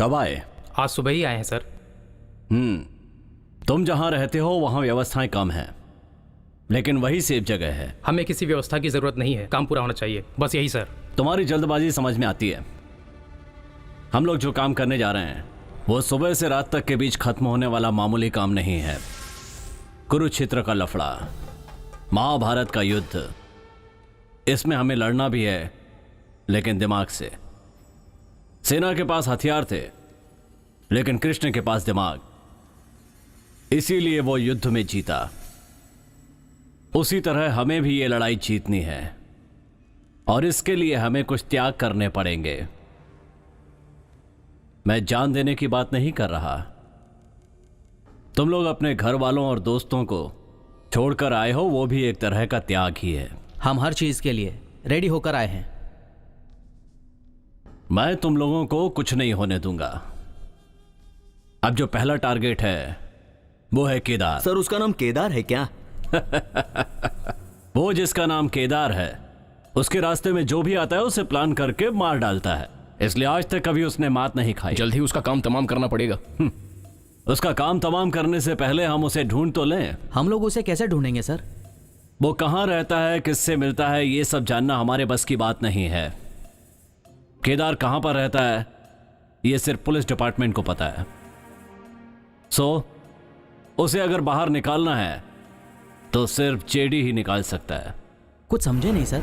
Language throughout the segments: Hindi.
कब आए? आज सुबह ही आए हैं सर। तुम जहां रहते हो वहां व्यवस्थाएं कम हैं, लेकिन वही सेफ जगह है। हमें किसी व्यवस्था की जरूरत नहीं है, काम पूरा होना चाहिए, बस यही सर। तुम्हारी जल्दबाजी समझ में आती है। हम लोग जो काम करने जा रहे हैं वो सुबह से रात तक के बीच खत्म होने वाला मामूली काम नहीं है। कुरुक्षेत्र का लफड़ा, महाभारत का युद्ध, इसमें हमें लड़ना भी है, लेकिन दिमाग से। सेना के पास हथियार थे, लेकिन कृष्ण के पास दिमाग, इसीलिए वो युद्ध में जीता। उसी तरह हमें भी ये लड़ाई जीतनी है, और इसके लिए हमें कुछ त्याग करने पड़ेंगे। मैं जान देने की बात नहीं कर रहा। तुम लोग अपने घर वालों और दोस्तों को छोड़कर आए हो, वो भी एक तरह का त्याग ही है। हम हर चीज के लिए रेडी होकर आए हैं। मैं तुम लोगों को कुछ नहीं होने दूंगा। अब जो पहला टारगेट है वो है केदार। सर, उसका नाम केदार है क्या? वो जिसका नाम केदार है, उसके रास्ते में जो भी आता है उसे प्लान करके मार डालता है, इसलिए आज तक कभी उसने मात नहीं खाई। जल्द ही उसका काम तमाम करना पड़ेगा। उसका काम तमाम करने से पहले हम उसे ढूंढ तो लें। हम लोग उसे कैसे ढूंढेंगे सर? वो कहाँ रहता है, किससे मिलता है, ये सब जानना हमारे बस की बात नहीं है। केदार कहाँ पर रहता है ये सिर्फ पुलिस डिपार्टमेंट को पता है। उसे अगर बाहर निकालना है तो सिर्फ जेडी ही निकाल सकता है। कुछ समझे नहीं सर।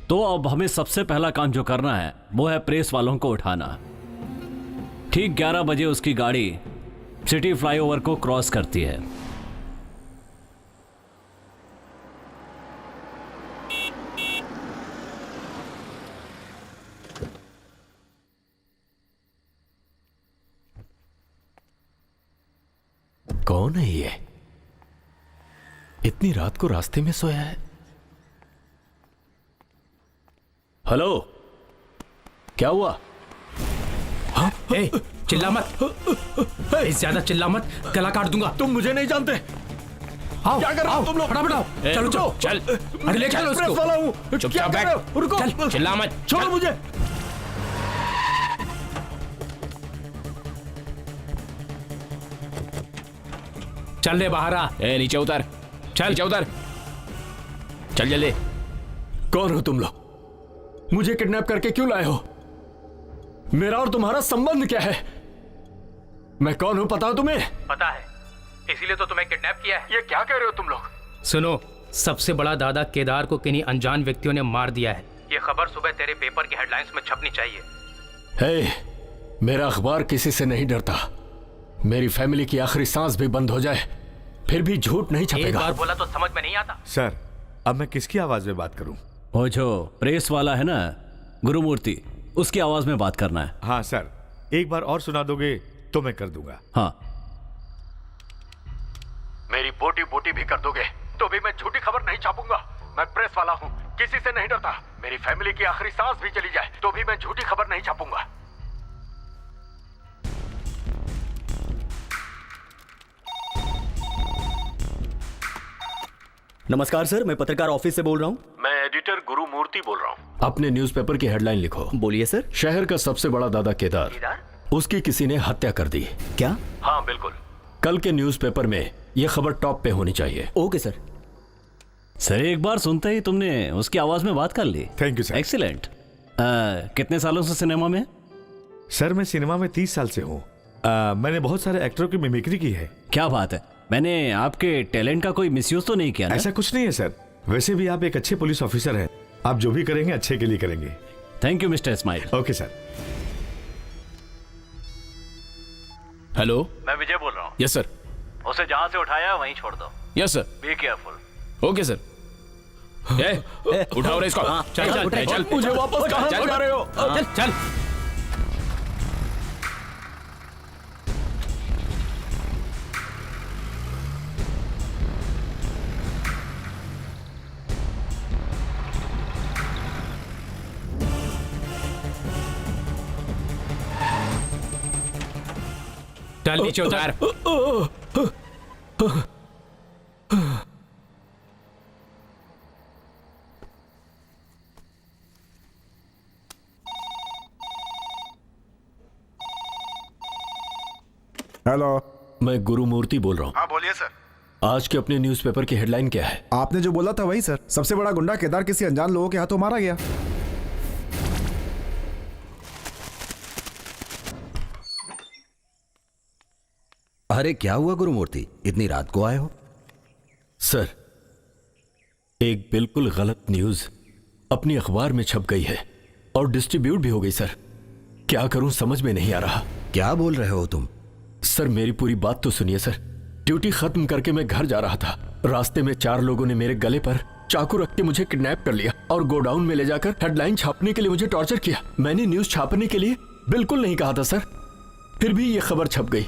तो अब हमें सबसे पहला काम जो करना है वो है प्रेस वालों को उठाना। ठीक 11 बजे उसकी गाड़ी सिटी फ्लाईओवर को क्रॉस करती है। कौन है ये? इतनी रात को रास्ते में सोया है। हेलो, क्या हुआ? हाँ? ए, चिल्ला मत, ज्यादा चिल्ला मत, गला काट दूंगा। तुम मुझे नहीं जानते। आओ, क्या कर रहे हो तुम लोग? फटाफट आओ। चलो चलो चल, अरे ले चलो प्रेस उसको। वाला हूं। चुपचाप क्या कर रहे हो? रुको, चल, चिल्ला मत, छोड़ो चल। मुझे। चल रे बाहर आ। ए, नीचे उतर, चल नीचे उतर, चल जल्दी। कौन हो तुम लोग? मुझे किडनैप करके क्यों लाए हो? मेरा और तुम्हारा संबंध क्या है? मैं कौन हूं पता है तुम्हें? पता है, इसीलिए तो तुम्हें किडनैप किया है। ये क्या कह रहे हो तुम लोग? सुनो, सबसे बड़ा दादा केदार को किन्हीं अनजान व्यक्तियों ने मार दिया है। ये खबर सुबह तेरे पेपर की हेडलाइंस में छपनी चाहिए। हे, मेरा अखबार किसी से नहीं डरता। मेरी फैमिली की आखिरी सांस भी बंद हो जाए फिर भी झूठ नहीं एक छपेगा। बार बोला तो समझ में नहीं आता। सर, अब मैं किसकी आवाज में बात करूं? वो जो प्रेस वाला है ना, गुरुमूर्ति, उसकी आवाज में बात करना है। हाँ सर, एक बार और सुना दोगे तो मैं कर दूंगा। हाँ, मेरी बोटी बोटी भी कर दोगे तो भी मैं झूठी खबर नहीं छापूंगा। मैं प्रेस वाला हूँ, किसी से नहीं डरता। मेरी फैमिली की आखिरी सांस भी चली जाए तो भी मैं झूठी खबर नहीं छापूंगा। नमस्कार सर, मैं पत्रकार ऑफिस से बोल रहा हूँ। मैं एडिटर गुरुमूर्ति बोल रहा हूँ। अपने न्यूज़पेपर की हेडलाइन लिखो। बोलिए सर। शहर का सबसे बड़ा दादा केदार, उसकी किसी ने हत्या कर दी। क्या? हाँ बिल्कुल। कल के न्यूज़पेपर में यह खबर टॉप पे होनी चाहिए। Okay sir. सर एक बार सुनते ही तुमने उसकी आवाज में बात कर ली। Thank you sir. एक्सीलेंट। कितने सालों से सिनेमा में? सर, मैं सिनेमा में 30 साल से हूँ। मैंने बहुत सारे एक्टरों की मिमिक्री की है। क्या बात है, मैंने आपके टैलेंट का कोई मिसयूज तो नहीं किया ना? ऐसा कुछ नहीं है सर। वैसे भी आप एक अच्छे पुलिस ऑफिसर हैं। आप जो भी करेंगे अच्छे के लिए करेंगे। Thank you Mister Ismail. Okay sir. Hello, मैं विजय बोल रहा हूँ। Yes sir. उसे जहाँ से उठाया वहीं छोड़ दो। Yes sir. Be careful. Okay sir. उठाओ रे इसको। चल चल चल, चल। मुझे वापस कहाँ चल। भगा रहे हो? चल चल। चल नीचे उतार। हेलो। मैं गुरुमूर्ति बोल रहा हूँ। हाँ बोलिए सर। आज के अपने न्यूज़पेपर की हेडलाइन क्या है? आपने जो बोला था वही सर, सबसे बड़ा गुंडा केदार किसी अनजान लोगों के हाथों मारा गया। अरे क्या हुआ गुरुमूर्ति, इतनी रात को आए हो? सर, एक बिल्कुल गलत न्यूज़ अपनी अखबार में छप गई है और डिस्ट्रीब्यूट भी हो गई सर। क्या करूं समझ में नहीं आ रहा। क्या बोल रहे हो तुम? सर मेरी पूरी बात तो सुनिए सर। ड्यूटी खत्म करके मैं घर जा रहा था। रास्ते में 4 लोगों ने मेरे गले पर चाकू रख के मुझे किडनैप कर लिया और गोडाउन में ले जाकर हेडलाइन छापने के लिए मुझे टॉर्चर किया। मैंने न्यूज़ छापने के लिए बिल्कुल नहीं कहा था सर, फिर भी ये खबर छप गई।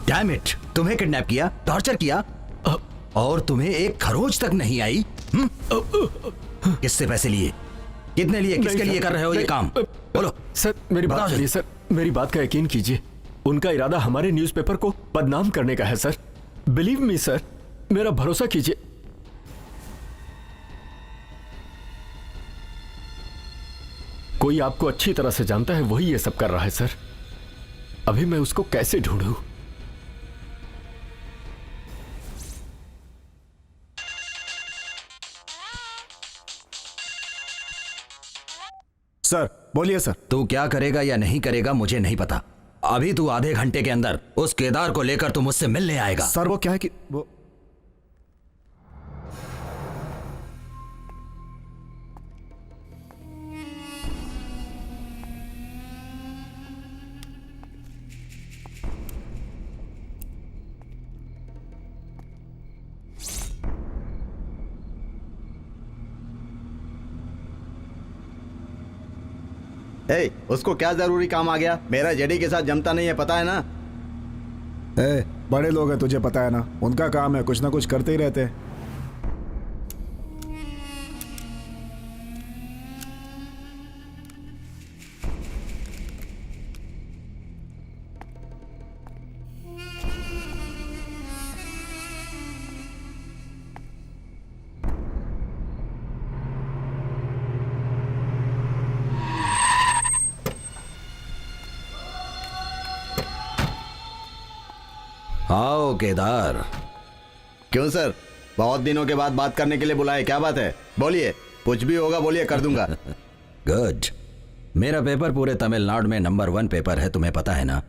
डैम इट, तुम्हें किडनैप किया, टॉर्चर किया और तुम्हें एक खरोच तक नहीं आई? किससे पैसे लिए, कितने लिए, किसके लिए कर रहे हो ये काम? बोलो सर। मेरी बात सुनिए सर, मेरी बात का यकीन कीजिए। उनका इरादा हमारे न्यूज़पेपर को बदनाम करने का है सर। बिलीव मी सर, मेरा भरोसा कीजिए। कोई आपको अच्छी तरह से जानता है, वही ये सब कर रहा है सर। अभी मैं उसको कैसे ढूंढूं? सर बोलिए सर। तू क्या करेगा या नहीं करेगा मुझे नहीं पता। अभी तू आधे घंटे के अंदर उस केदार को लेकर तू मुझसे मिलने आएगा। सर वो क्या है कि वो उसको क्या जरूरी काम आ गया? मेरा जेडी के साथ जमता नहीं है, पता है ना? बड़े लोग हैं, तुझे पता है ना, उनका काम है कुछ ना कुछ करते ही रहते हैं। आओ केदार। क्यों सर, बहुत दिनों के बाद बात करने के लिए बुलाए, क्या बात है? बोलिए, कुछ भी होगा बोलिए, कर दूंगा। गुड। मेरा पेपर पूरे तमिलनाडु में नंबर 1 पेपर है, तुम्हें पता है ना?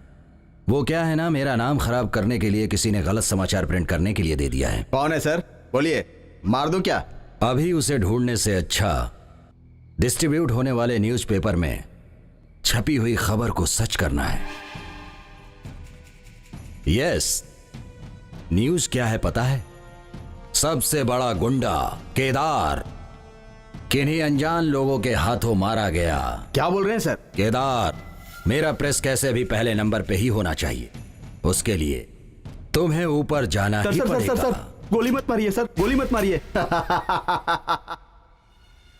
वो क्या है ना, मेरा नाम खराब करने के लिए किसी ने गलत समाचार प्रिंट करने के लिए दे दिया है। कौन है सर? बोलिए, मार दूं क्या? अभी उसे ढूंढने से अच्छा डिस्ट्रीब्यूट होने वाले न्यूज़पेपर में छपी हुई खबर को सच करना है। यस, न्यूज क्या है पता है? सबसे बड़ा गुंडा केदार किन्हीं अनजान लोगों के हाथों मारा गया। क्या बोल रहे हैं सर? केदार, मेरा प्रेस कैसे भी पहले नंबर पे ही होना चाहिए। उसके लिए तुम्हें ऊपर जाना ही पड़ेगा। सर, गोली मत मारिए सर, गोली मत मारिए।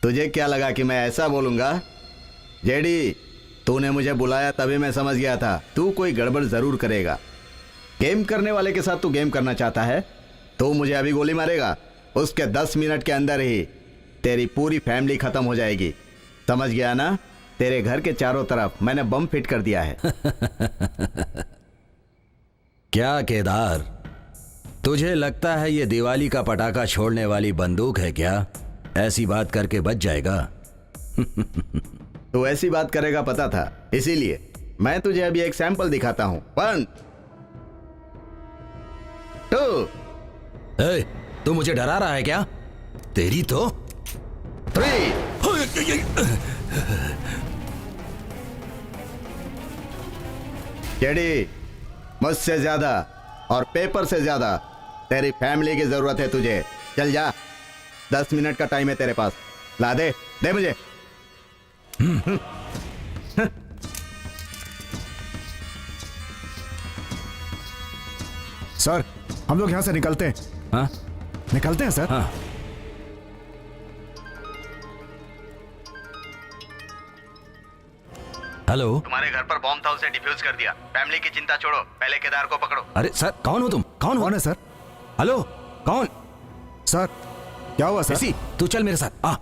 तुझे क्या लगा कि मैं ऐसा बोलूंगा? जेडी, तूने मुझे बुलाया तभी मैं समझ गया था तू कोई गड़बड़ जरूर करेगा। गेम करने वाले के साथ तू गेम करना चाहता है? तो मुझे अभी गोली मारेगा, उसके 10 मिनट के अंदर ही तेरी पूरी फैमिली खत्म हो जाएगी। समझ गया ना? तेरे घर के चारों तरफ मैंने बम फिट कर दिया है। क्या केदार, तुझे लगता है ये दिवाली का पटाखा छोड़ने वाली बंदूक है क्या? ऐसी बात करके बच जाएगा। तू ऐसी बात करेगा पता था, इसीलिए मैं तुझे अभी एक सैंपल दिखाता हूं। 1 2। ए, तू मुझे डरा रहा है क्या? तेरी तो 3। जेडी, मुझसे ज्यादा और पेपर से ज्यादा तेरी फैमिली की जरूरत है तुझे। चल जा, 10 मिनट का टाइम है तेरे पास। ला दे मुझे। सर हम लोग यहाँ से निकलते हैं। हाँ? निकलते हैं सर। हाँ। हेलो। तुम्हारे घर पर बॉम्ब था, उसे डिफ्यूज कर दिया। फैमिली की चिंता छोड़ो, पहले केदार को पकड़ो। अरे सर, कौन हो तुम? कौन है सर? हेलो, कौन? सर क्या हुआ सर? ऋषि, तू चल मेरे साथ आ।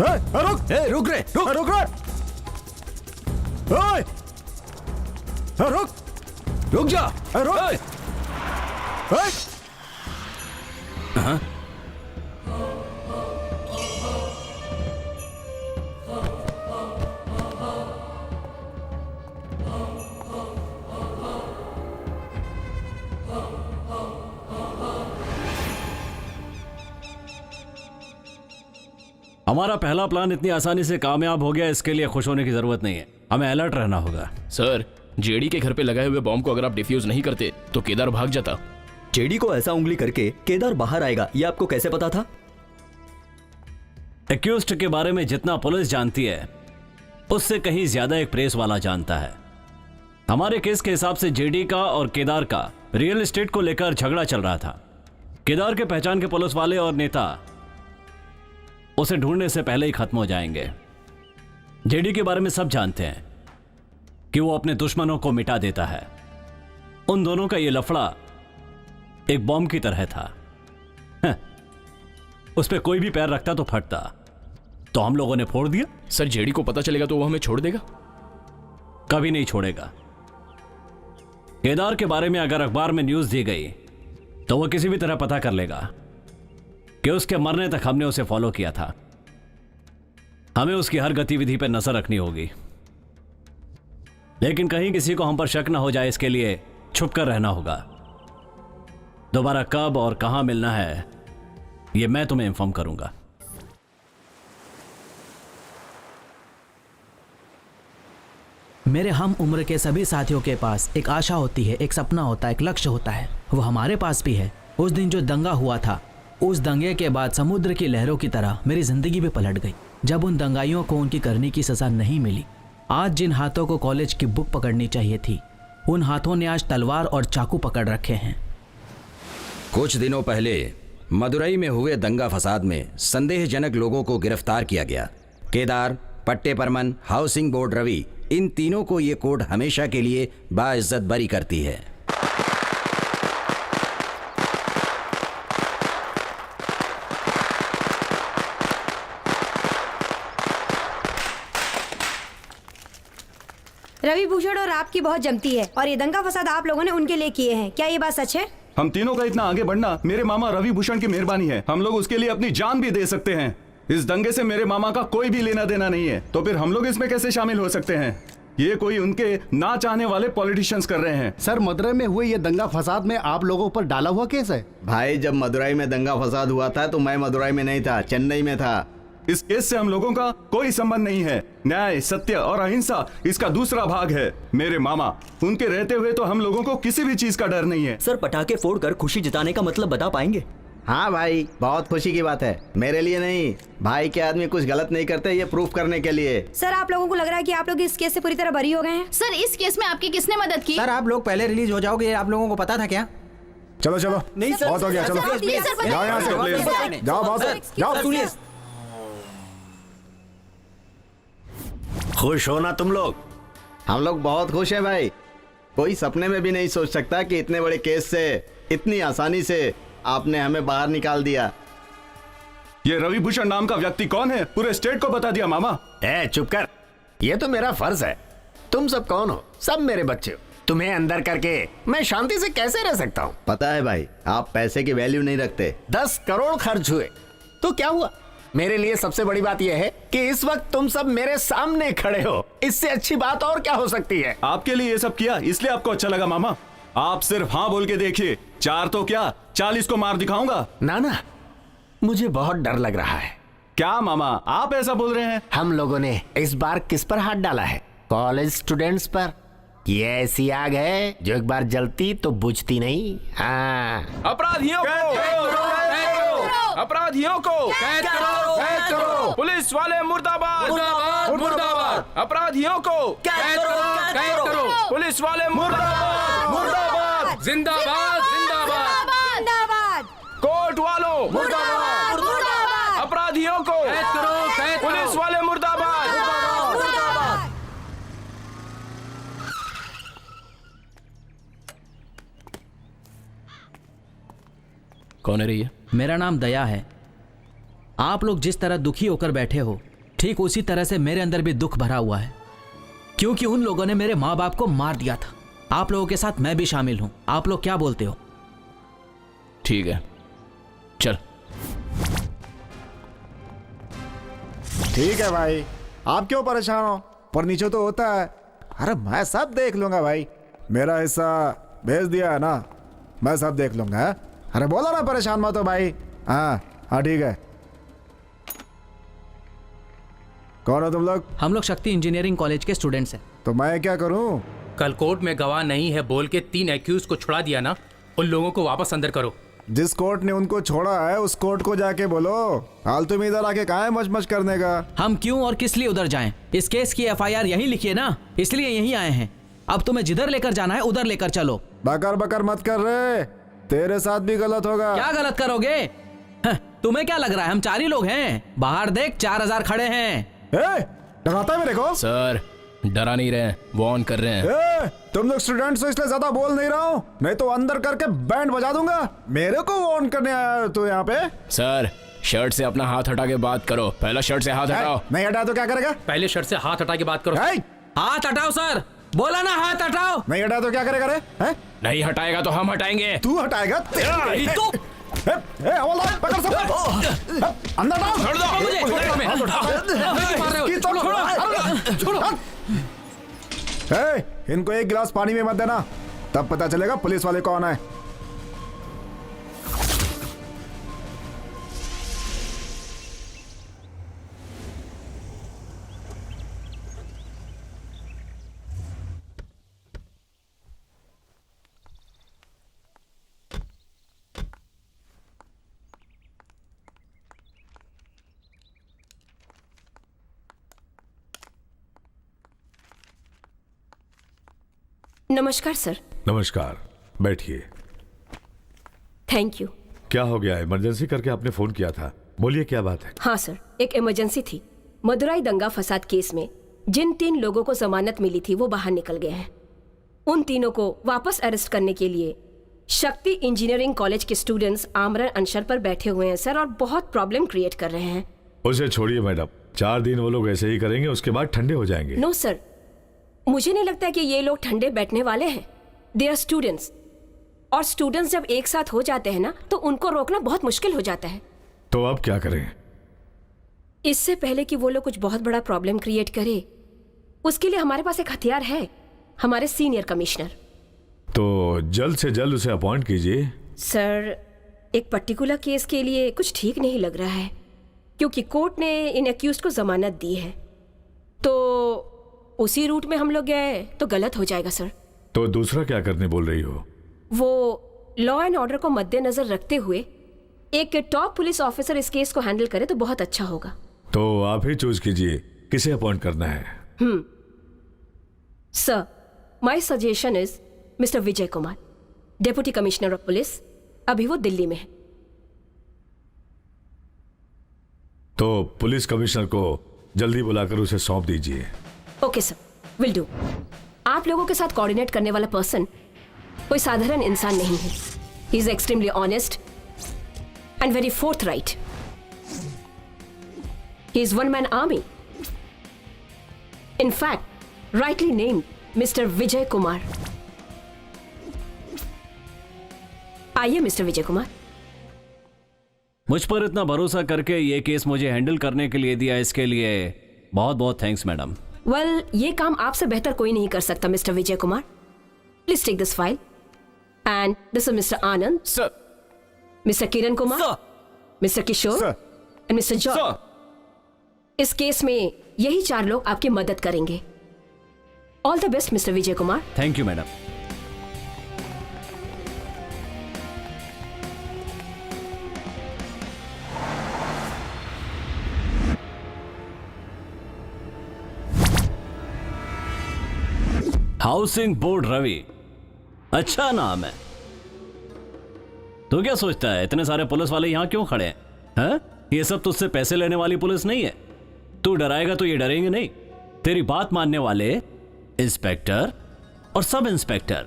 रुक रुक रे, रुक रुक रुक रुक जा। रुक। हमारा पहला प्लान इतनी आसानी से कामयाब हो गया, इसके लिए खुश होने की जरूरत नहीं है। हमें अलर्ट रहना होगा। सर, जेडी के घर पे लगाए हुए बॉम्ब को अगर आप डिफ्यूज नहीं करते तो केदार भाग जाता। जेडी को ऐसा उंगली करके केदार बाहर आएगा, ये आपको कैसे पता था? एक्यूज्ड के बारे में जितना पुलिस जानती है उससे कहीं ज्यादा एक प्रेस वाला जानता है। हमारे केस के हिसाब से जेडी का और केदार का रियल एस्टेट को लेकर झगड़ा चल रहा था। केदार के पहचान के पुलिस वाले और नेता उसे ढूंढने से पहले ही खत्म हो जाएंगे। जेडी के बारे में सब जानते हैं कि वो अपने दुश्मनों को मिटा देता है। उन दोनों का ये लफड़ा एक बॉम्ब की तरह था। उस पर कोई भी पैर रखता तो फटता, तो हम लोगों ने फोड़ दिया। सर, जेडी को पता चलेगा तो वो हमें छोड़ देगा? कभी नहीं छोड़ेगा। केदार के बारे में अगर अखबार में न्यूज दी गई तो वो किसी भी तरह पता कर लेगा कि उसके मरने तक हमने उसे फॉलो किया था। हमें उसकी हर गतिविधि पर नजर रखनी होगी, लेकिन कहीं किसी को हम पर शक न हो जाए, इसके लिए छुप कर रहना होगा। दोबारा कब और कहां मिलना है ये मैं तुम्हें इन्फॉर्म करूंगा। मेरे हम उम्र के सभी साथियों के पास एक आशा होती है, एक सपना होता है, एक लक्ष्य होता है। वो हमारे पास भी है। उस दिन जो दंगा हुआ था, उस दंगे के बाद समुद्र की लहरों की तरह मेरी जिंदगी भी पलट गई। जब उन दंगाइयों को उनकी करने की सजा नहीं मिली। आज जिन हाथों को कॉलेज की बुक पकड़नी चाहिए थी, उन हाथों ने आज तलवार और चाकू पकड़ रखे हैं। कुछ दिनों पहले मदुरई में हुए दंगा फसाद में संदेहजनक लोगों को गिरफ्तार किया गया। केदार, पट्टे परमन, हाउसिंग बोर्ड रवि, इन तीनों को ये कोर्ट हमेशा के लिए बाइज्जत बरी करती है। रवि भूषण और आपकी बहुत जमती है और ये दंगा फसाद आप लोगों ने उनके लिए किए हैं, क्या ये बात सच है? हम तीनों का इतना आगे बढ़ना मेरे मामा रवि भूषण की मेहरबानी है। हम लोग उसके लिए अपनी जान भी दे सकते हैं। इस दंगे से मेरे मामा का कोई भी लेना देना नहीं है, तो फिर हम लोग इसमें कैसे शामिल हो सकते हैं? ये कोई उनके ना चाहने वाले पॉलिटिशियंस कर रहे हैं। सर, मदुरई में हुए ये दंगा फसाद में आप लोगों पर डाला हुआ केस है। भाई, जब मदुरई में दंगा फसाद हुआ था तो मैं मदुरई में नहीं था, चेन्नई में था। इस केस से हम लोगों का कोई संबंध नहीं है। न्याय, सत्य और अहिंसा इसका दूसरा भाग है। मेरे मामा, उनके रहते हुए तो हम लोगों को किसी भी चीज का डर नहीं है। सर, पटाखे फोड़कर खुशी जताने का मतलब बता पाएंगे? हाँ भाई, बहुत खुशी की बात है। मेरे लिए नहीं, भाई के आदमी कुछ गलत नहीं करते, ये प्रूफ करने के लिए। सर, आप लोगों को लग रहा है कि आप लोग इस केस से पूरी तरह बरी हो गए हैं? सर, इस केस में आपकी किसने मदद की? सर, आप लोग पहले रिलीज हो जाओगे, ये आप लोगों को पता था क्या? चलो चलो, नहीं सर, बहुत हो गया, चलो जाओ यहाँ से, जाओ बात है, जाओ। सुनिए, खुश हो ना तुम लोग? हम लोग बहुत खुश हैं भाई। कोई सपने में भी नहीं सोच सकता कि इतने बड़े केस से इतनी आसानी से आपने हमें बाहर निकाल दिया। ये रवि भूषण नाम का व्यक्ति कौन है, पूरे स्टेट को बता दिया। मामा चुप कर, ये तो मेरा फर्ज है। तुम सब कौन हो? सब मेरे बच्चे हो। तुम्हें अंदर करके मैं शांति से कैसे रह सकता हूँ? पता है भाई, आप पैसे की वैल्यू नहीं रखते। 10 करोड़ खर्च हुए तो क्या हुआ? मेरे लिए सबसे बड़ी बात यह है कि इस वक्त तुम सब मेरे सामने खड़े हो। इससे अच्छी बात और क्या हो सकती है? आपके लिए ये सब किया इसलिए आपको अच्छा लगा। मामा, आप सिर्फ हाँ बोल के देखिए, 4 तो क्या 40 को मार दिखाऊंगा। ना, मुझे बहुत डर लग रहा है। क्या मामा, आप ऐसा बोल रहे हैं? हम लोगों ने इस बार किस पर हाथ डाला है? कॉलेज स्टूडेंट्स पर। ये ऐसी आग है जो एक बार जलती तो बुझती नहीं। हाँ, अपराधियों को अपराधियों को कैद करो। पुलिस वाले मुर्दाबाद, मुर्दाबाद। अपराधियों को कैद करो। पुलिस वाले मुर्दाबाद, जिंदाबाद, जिंदाबाद। कोर्ट वालों मुर्दाबाद। अपराधियों को कैद करो। पुलिस वाले मुर्दाबाद, कौन है ये? मेरा नाम दया है। आप लोग जिस तरह दुखी होकर बैठे हो, ठीक उसी तरह से मेरे अंदर भी दुख भरा हुआ है, क्योंकि उन लोगों ने मेरे माँ बाप को मार दिया था। आप लोगों के साथ मैं भी शामिल हूँ। आप लोग क्या बोलते हो? ठीक है, चल। ठीक है भाई, आप क्यों परेशान हो? पर नीचे तो होता है। अरे मैं सब देख लूंगा भाई, मेरा हिस्सा भेज दिया है ना, मैं सब देख लूंगा। है? अरे बोलो ना, परेशान मत हो भाई। हाँ हाँ ठीक है। कौन हो तुम लोग? हम लोग शक्ति इंजीनियरिंग कॉलेज के स्टूडेंट्स हैं। तो मैं क्या करूं? कल कोर्ट में गवाह नहीं है बोल के 3 एक्यूज को छुड़ा दिया ना, उन लोगों को वापस अंदर करो। जिस कोर्ट ने उनको छोड़ा है उस कोर्ट को जाके बोलो। हाल तुम इधर आके कहाँ है मच करने का? हम क्यों और किस लिए उधर जाएं? इस केस की FIR यहीं लिखी है ना, इसलिए यहीं आए हैं। अब तुम्हें जिधर लेकर जाना है उधर लेकर चलो। बकर मत कर रहे, तेरे साथ भी गलत होगा। क्या गलत करोगे? तुम्हें क्या लग रहा है हम 4 ही लोग हैं? बाहर देख 4000 खड़े हैं। डराता है मेरे को? सर डरा नहीं रहे, वार्न कर रहे हैं। तुम लोग स्टूडेंट्स हो इसलिए ज्यादा बोल नहीं रहा हूँ, नहीं तो अंदर करके बैंड बजा दूंगा। मेरे को वार्न करने आया तो यहाँ पे? सर शर्ट से अपना हाथ हटा के बात करो। पहला शर्ट से हाथ हटाओ। नहीं हटा तो क्या करेगा? पहले शर्ट से हाथ हटा के बात करो। हाथ हटाओ सर, बोला ना हाथ हटाओ। नहीं हटा तो क्या करेगा रे? नहीं हटाएगा तो हम हटाएंगे। तू हटाएगा? पकड़ सब अंदर डाल। छोड़ दो मुझे। इनको एक गिलास पानी में मत देना, तब पता चलेगा पुलिस वाले कौन है। नमस्कार सर। नमस्कार, बैठिए। Thank you. क्या हो गया? इमरजेंसी करके आपने फोन किया था, बोलिए क्या बात है? हाँ सर, एक इमरजेंसी थी। मदुराई दंगा फसाद केस में जिन 3 लोगों को जमानत मिली थी वो बाहर निकल गए हैं। उन तीनों को वापस अरेस्ट करने के लिए शक्ति इंजीनियरिंग कॉलेज के स्टूडेंट्स आमरण अनशन पर बैठे हुए हैं सर, और बहुत प्रॉब्लम क्रिएट कर रहे हैं। उसे छोड़िए मैडम, 4 दिन वो लोग ऐसे ही करेंगे, उसके बाद ठंडे हो जाएंगे। नो सर, मुझे नहीं लगता कि ये लोग ठंडे बैठने वाले हैं। दे आर स्टूडेंट्स, और स्टूडेंट्स जब एक साथ हो जाते हैं ना तो उनको रोकना बहुत मुश्किल हो जाता है। तो अब क्या करें? इससे पहले कि वो लोग कुछ बहुत बड़ा प्रॉब्लम क्रिएट करे, उसके लिए हमारे पास एक हथियार है, हमारे सीनियर कमिश्नर। तो जल्द से जल्द उसे अपॉइंट कीजिए। सर, एक पर्टिकुलर केस के लिए कुछ ठीक नहीं लग रहा है, क्योंकि कोर्ट ने इन एक्यूज को जमानत दी है, तो उसी रूट में हम लोग गए तो गलत हो जाएगा सर। तो दूसरा क्या करने बोल रही हो? वो लॉ एंड ऑर्डर को मद्देनजर रखते हुए एक टॉप पुलिस ऑफिसर इस केस को हैंडल करे तो बहुत अच्छा होगा। तो आप ही चूज कीजिए किसे अपॉइंट करना है। Sir, my suggestion is mister Vijay Kumar, deputy commissioner of police. अभी वो दिल्ली में है। तो पुलिस कमिश्नर को जल्दी बुलाकर उसे सौंप दीजिए। Okay sir, will do. आप लोगों के साथ कोऑर्डिनेट करने वाला पर्सन कोई साधारण इंसान नहीं है। He is extremely honest and very forthright. He is one man army. In fact, rightly named mister Vijay Kumar. आइए मिस्टर विजय कुमार। मुझ पर इतना भरोसा करके ये केस मुझे हैंडल करने के लिए दिया, इसके लिए बहुत बहुत थैंक्स मैडम। वेल, ये काम आपसे बेहतर कोई नहीं कर सकता Mister Vijay Kumar. Please take this file and this is Mister Anand sir, Mister Kiran Kumar sir, Mister Kishore and Mister George. इस केस में यही 4 लोग आपकी मदद करेंगे। All the best Mister Vijay Kumar. Thank you madam. Housing board Ravi, अच्छा नाम है। तो क्या सोचता है इतने सारे पुलिस वाले यहां क्यों खड़े हैं? ये सब तुझसे पैसे लेने वाली पुलिस नहीं है। तू डराएगा तो ये डरेंगे नहीं। तेरी बात मानने वाले इंस्पेक्टर और सब इंस्पेक्टर,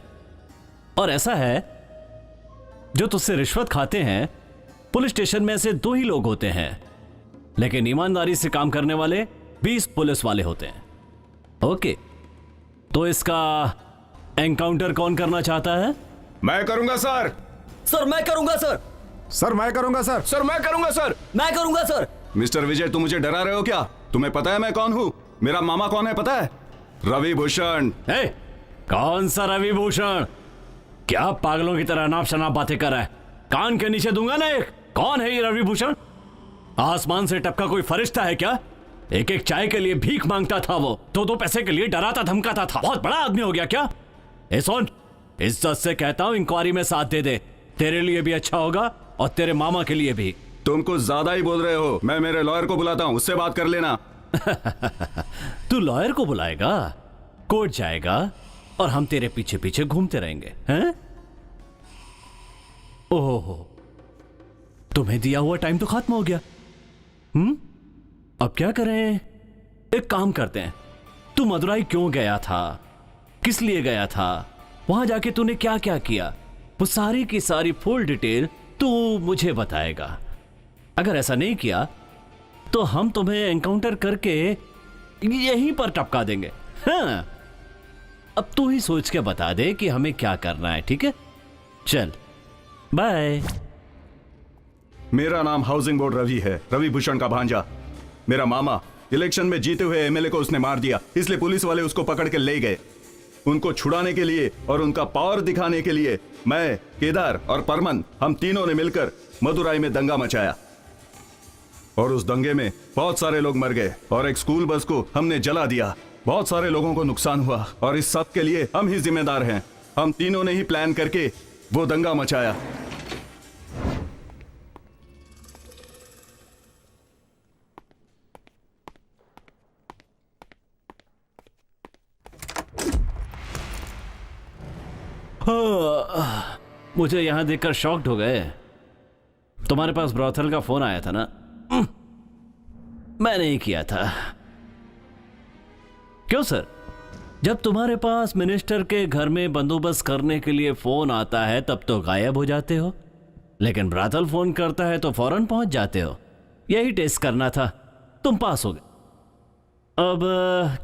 और ऐसा है जो तुझसे रिश्वत खाते हैं पुलिस स्टेशन में ऐसे 2 ही लोग होते हैं, लेकिन ईमानदारी से काम करने वाले 20 पुलिस वाले होते हैं। ओके, तो इसका एनकाउंटर कौन करना चाहता है? मैं करूंगा सर। सर मैं करूंगा सर। सर मैं करूंगा सर। सर मैं करूंगा सर। मैं करूंगा सर। मिस्टर विजय, तुम मुझे डरा रहे हो क्या? तुम्हें पता है मैं कौन हूँ? मेरा मामा कौन है पता है? रवि भूषण। कौन सा रवि भूषण? क्या पागलों की तरह नाप शनाप बातें कर रहा है? कान के नीचे दूंगा ना एक। कौन है ये रवि भूषण? आसमान से टपका कोई फरिश्ता है क्या? एक एक चाय के लिए भीख मांगता था वो, 2-2 पैसे के लिए डराता धमकाता था। बहुत बड़ा आदमी हो गया क्या? ए सुन, इज्जत से कहता हूं, इंक्वायरी में साथ दे दे। तेरे लिए भी अच्छा होगा और तेरे मामा के लिए भी। तुम कुछ ज्यादा ही बोल रहे हो। मैं मेरे लॉयर को बुलाता हूं, उससे बात कर लेना। तू लॉयर को बुलाएगा, कोर्ट जाएगा और हम तेरे पीछे पीछे घूमते रहेंगे, हैं? ओहो, तुम्हें दिया हुआ टाइम तो खत्म हो गया। अब क्या करें? एक काम करते हैं, तू मदुराई क्यों गया था, किस लिए गया था, वहां जाके तूने क्या क्या किया, वो सारी की सारी फुल डिटेल तू मुझे बताएगा। अगर ऐसा नहीं किया तो हम तुम्हें एनकाउंटर करके यहीं पर टपका देंगे। हाँ, अब तू ही सोच के बता दे कि हमें क्या करना है, ठीक है? चल, बाय। मेरा नाम हाउसिंग बोर्ड रवि है, रवि भूषण का भांजा। मेरा मामा इलेक्शन में जीते हुए एमएलए को उसने मार दिया, इसलिए पुलिस वाले उसको पकड़ के ले गए। उनको छुड़ाने के लिए और उनका पावर दिखाने के लिए मैं, केदार और परमन, हम तीनों ने मिलकर मदुराई में दंगा मचाया और उस दंगे में बहुत सारे लोग मर गए और एक स्कूल बस को हमने जला दिया। बहुत सारे लोगों को नुकसान हुआ और इस सब के लिए हम ही जिम्मेदार हैं। हम तीनों ने ही प्लान करके वो दंगा मचाया। मुझे यहां देखकर शॉक्ड हो गए। तुम्हारे पास ब्रॉथल का फोन आया था ना? मैंने ही किया था। क्यों सर? जब तुम्हारे पास मिनिस्टर के घर में बंदोबस्त करने के लिए फोन आता है तब तो गायब हो जाते हो, लेकिन ब्रॉथल फोन करता है तो फौरन पहुंच जाते हो। यही टेस्ट करना था, तुम पास हो गए। अब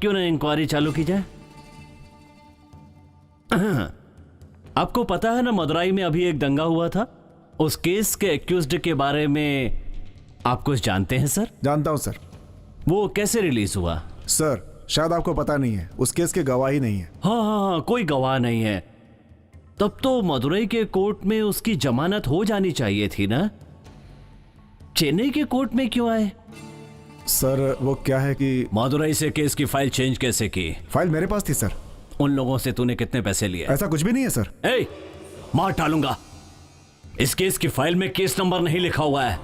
क्यों ना इंक्वायरी चालू की जाए? आपको पता है ना, मदुराई में अभी एक दंगा हुआ था। उस केस के एक्यूज्ड के बारे में आप कुछ जानते हैं सर? जानता हूं सर। वो कैसे रिलीज हुआ? सर शायद आपको पता नहीं है, उस केस के गवाह ही नहीं है। हाँ, कोई गवाह नहीं है। तब तो मदुराई के कोर्ट में उसकी जमानत हो जानी चाहिए थी ना? चेन्नई के कोर्ट में क्यों आए? सर वो क्या है कि मदुराई से केस की फाइल चेंज कैसे की? फाइल मेरे पास थी सर। उन लोगों से तूने कितने पैसे लिए? ऐसा कुछ भी नहीं है सर। मार डालूंगा। इस केस की फाइल में केस नंबर नहीं लिखा हुआ है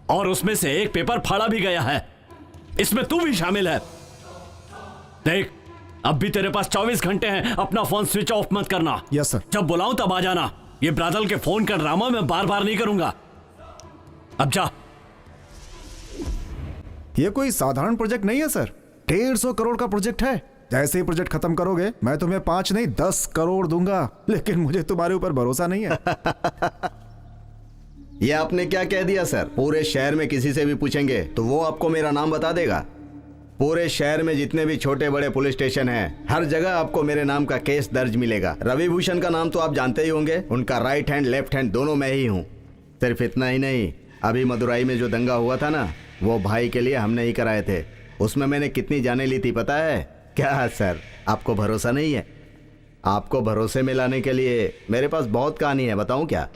और उसमें से एक पेपर फाड़ा भी गया है। इसमें तू भी शामिल है। देख, अब भी तेरे पास 24 घंटे हैं, अपना फोन स्विच ऑफ मत करना। Yes sir. जब बुलाऊं तब आ जाना। ये ब्रादल के फोन का ड्रामा मैं बार बार नहीं करूंगा। अब जा। ये कोई साधारण प्रोजेक्ट नहीं है सर, 150 करोड़ का प्रोजेक्ट है। जैसे ही प्रोजेक्ट खत्म करोगे मैं तुम्हें 5 नहीं 10 करोड़ दूंगा, लेकिन मुझे तुम्हारे ऊपर भरोसा नहीं है। ये आपने क्या कह दिया सर? पूरे शहर में किसी से भी पूछेंगे तो वो आपको मेरा नाम बता देगा। पूरे शहर में जितने भी छोटे बड़े पुलिस स्टेशन हैं, हर जगह आपको मेरे नाम का केस दर्ज मिलेगा। रवि भूषण का नाम तो आप जानते ही होंगे, उनका राइट हैंड लेफ्ट हैंड दोनों मैं ही हूँ। सिर्फ इतना ही नहीं, अभी मदुराई में जो दंगा हुआ था ना, वो भाई के लिए हमने ही कराए थे। उसमें मैंने कितनी जानें ली थी पता है? क्या सर, आपको भरोसा नहीं है? आपको भरोसे में लाने के लिए मेरे पास बहुत कहानी है, बताऊं क्या?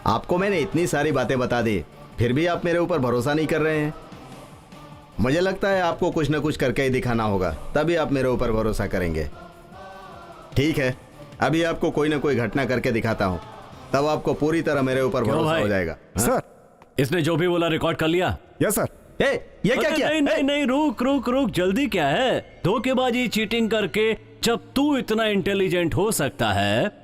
आपको मैंने इतनी सारी बातें बता दी, फिर भी आप मेरे ऊपर भरोसा नहीं कर रहे हैं। मुझे लगता है आपको कुछ ना कुछ करके ही दिखाना होगा, तभी आप मेरे ऊपर भरोसा करेंगे। ठीक है, अभी आपको कोई ना कोई घटना करके दिखाता हूं, तब आपको पूरी तरह मेरे ऊपर भरोसा हो जाएगा। सर, इसने जो भी बोला रिकॉर्ड कर लिया? Yes sir. ये क्या किया? नहीं, रुक, जल्दी क्या है? धोखेबाजी, चीटिंग करके जब तू इतना इंटेलिजेंट हो सकता है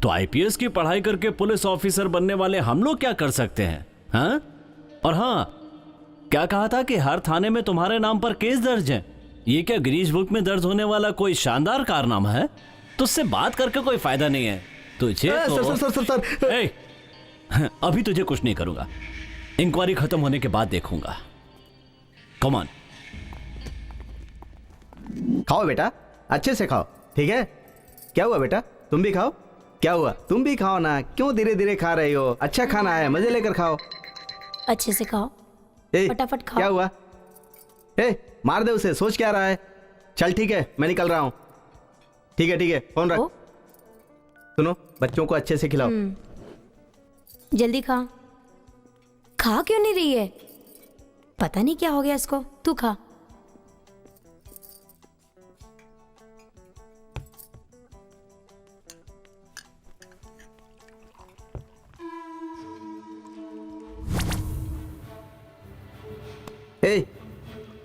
तो आईपीएस की पढ़ाई करके पुलिस ऑफिसर बनने वाले हम लोग क्या कर सकते हैं? हाँ? और हाँ, क्या कहा था कि हर थाने में तुम्हारे नाम पर केस दर्ज है? ये क्या गिनीज बुक में दर्ज होने वाला कोई शानदार कारनामा है? तुझसे बात करके कोई फायदा नहीं है तुझे तो... सर। ए, अभी तुझे कुछ नहीं करूंगा, इंक्वायरी खत्म होने के बाद देखूंगा। Come on. खाओ बेटा, अच्छे से खाओ, ठीक है? क्या हुआ बेटा, तुम भी खाओ। क्या हुआ, तुम भी खाओ ना, क्यों धीरे धीरे खा रही हो? अच्छा खाना है, मजे लेकर खाओ। अच्छे से खाओ, फटाफट खाओ। क्या हुआ? मार दे उसे, सोच क्या रहा है? चल ठीक है, मैं निकल रहा हूँ। ठीक है, फोन रख। सुनो, बच्चों को अच्छे से खिलाओ। जल्दी खा। खा क्यों नहीं रही है? पता नहीं क्या हो गया इसको। तू खा।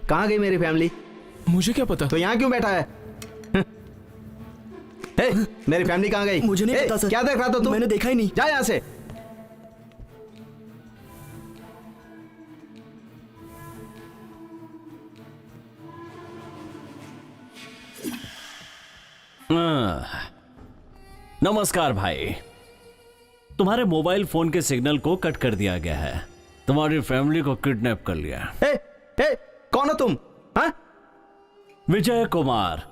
कहाँ गई मेरी फैमिली? मुझे क्या पता। तो यहाँ क्यों बैठा है? मेरी फैमिली कहाँ गई? मुझे नहीं पता सर। क्या देख रहा था तू? मैंने देखा ही नहीं। जा यहाँ से। नमस्कार भाई, तुम्हारे मोबाइल फोन के सिग्नल को कट कर दिया गया है। तुम्हारी फैमिली को किडनैप कर लिया। कौन हो तुम? हाँ? Vijay Kumar,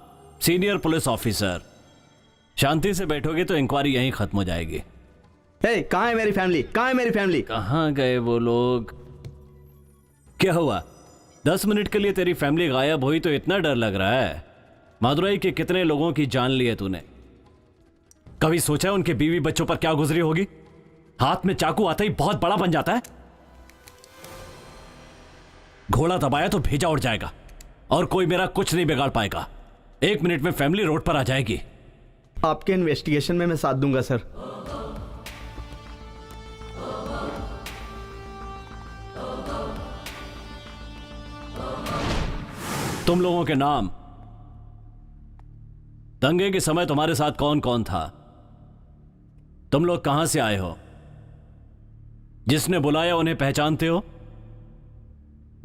senior police officer. शांति से बैठोगे तो इंक्वायरी यहीं खत्म हो जाएगी। कहाँ है मेरी फैमिली? कहाँ है मेरी फैमिली? कहाँ गए वो लोग? क्या हुआ, 10 मिनट के लिए तेरी फैमिली गायब हुई तो इतना डर लग रहा है? मदुरई के कितने लोगों की जान ली है तूने? कभी सोचा है उनके बीवी बच्चों पर क्या गुजरी होगी? हाथ में चाकू आते ही बहुत बड़ा बन जाता है। घोड़ा दबाया तो भेजा उड़ जाएगा और कोई मेरा कुछ नहीं बिगाड़ पाएगा। 1 मिनट में फैमिली रोड पर आ जाएगी। आपके इन्वेस्टिगेशन में मैं साथ दूंगा सर। तुम लोगों के नाम, दंगे के समय तुम्हारे साथ कौन कौन था, तुम लोग कहां से आए हो, जिसने बुलाया उन्हें पहचानते हो?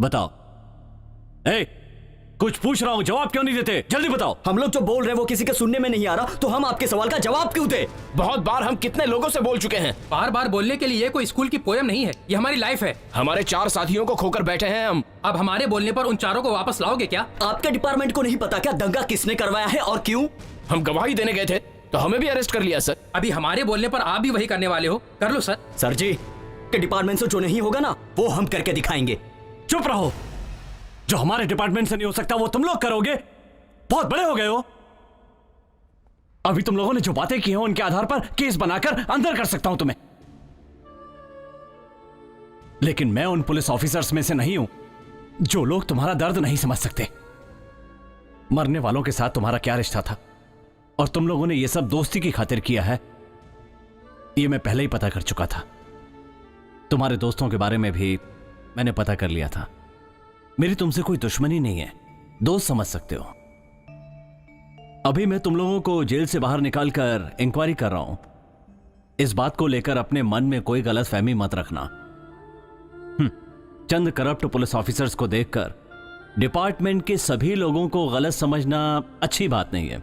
बताओ। कुछ पूछ रहा हूं, जवाब क्यों नहीं देते? जल्दी बताओ। हम लोग जो बोल रहे हैं वो किसी के सुनने में नहीं आ रहा, तो हम आपके सवाल का जवाब क्यों दे? बहुत बार हम कितने लोगों से बोल चुके हैं। बार बार बोलने के लिए कोई स्कूल की पोयम नहीं है, ये हमारी लाइफ है। हमारे 4 साथियों को खोकर बैठे हैं हम। अब हमारे बोलने पर उन चारों को वापस लाओगे क्या? आपके डिपार्टमेंट को नहीं पता क्या दंगा किसने करवाया है और क्यों? हम गवाही देने गए थे तो हमें भी अरेस्ट कर लिया सर। अभी हमारे बोलने पर आप भी वही करने वाले हो? कर लो सर। सर जी के डिपार्टमेंट से जो नहीं होगा ना वो हम करके दिखाएंगे। चुप रहो। जो हमारे डिपार्टमेंट से नहीं हो सकता वो तुम लोग करोगे? बहुत बड़े हो गए हो। अभी तुम लोगों ने जो बातें की हैं उनके आधार पर केस बनाकर अंदर कर सकता हूं तुम्हें। लेकिन मैं उन पुलिस ऑफिसर्स में से नहीं हूं जो लोग तुम्हारा दर्द नहीं समझ सकते। मरने वालों के साथ तुम्हारा क्या रिश्ता था और तुम लोगों ने यह सब दोस्ती की खातिर किया है, यह मैं पहले ही पता कर चुका था। तुम्हारे दोस्तों के बारे में भी मैंने पता कर लिया था। मेरी तुमसे कोई दुश्मनी नहीं है, दोस्त समझ सकते हो। अभी मैं तुम लोगों को जेल से बाहर निकालकर इंक्वायरी कर रहा हूं। इस बात को लेकर अपने मन में कोई गलतफहमी मत रखना। चंद करप्ट पुलिस ऑफिसर्स को देखकर डिपार्टमेंट के सभी लोगों को गलत समझना अच्छी बात नहीं है।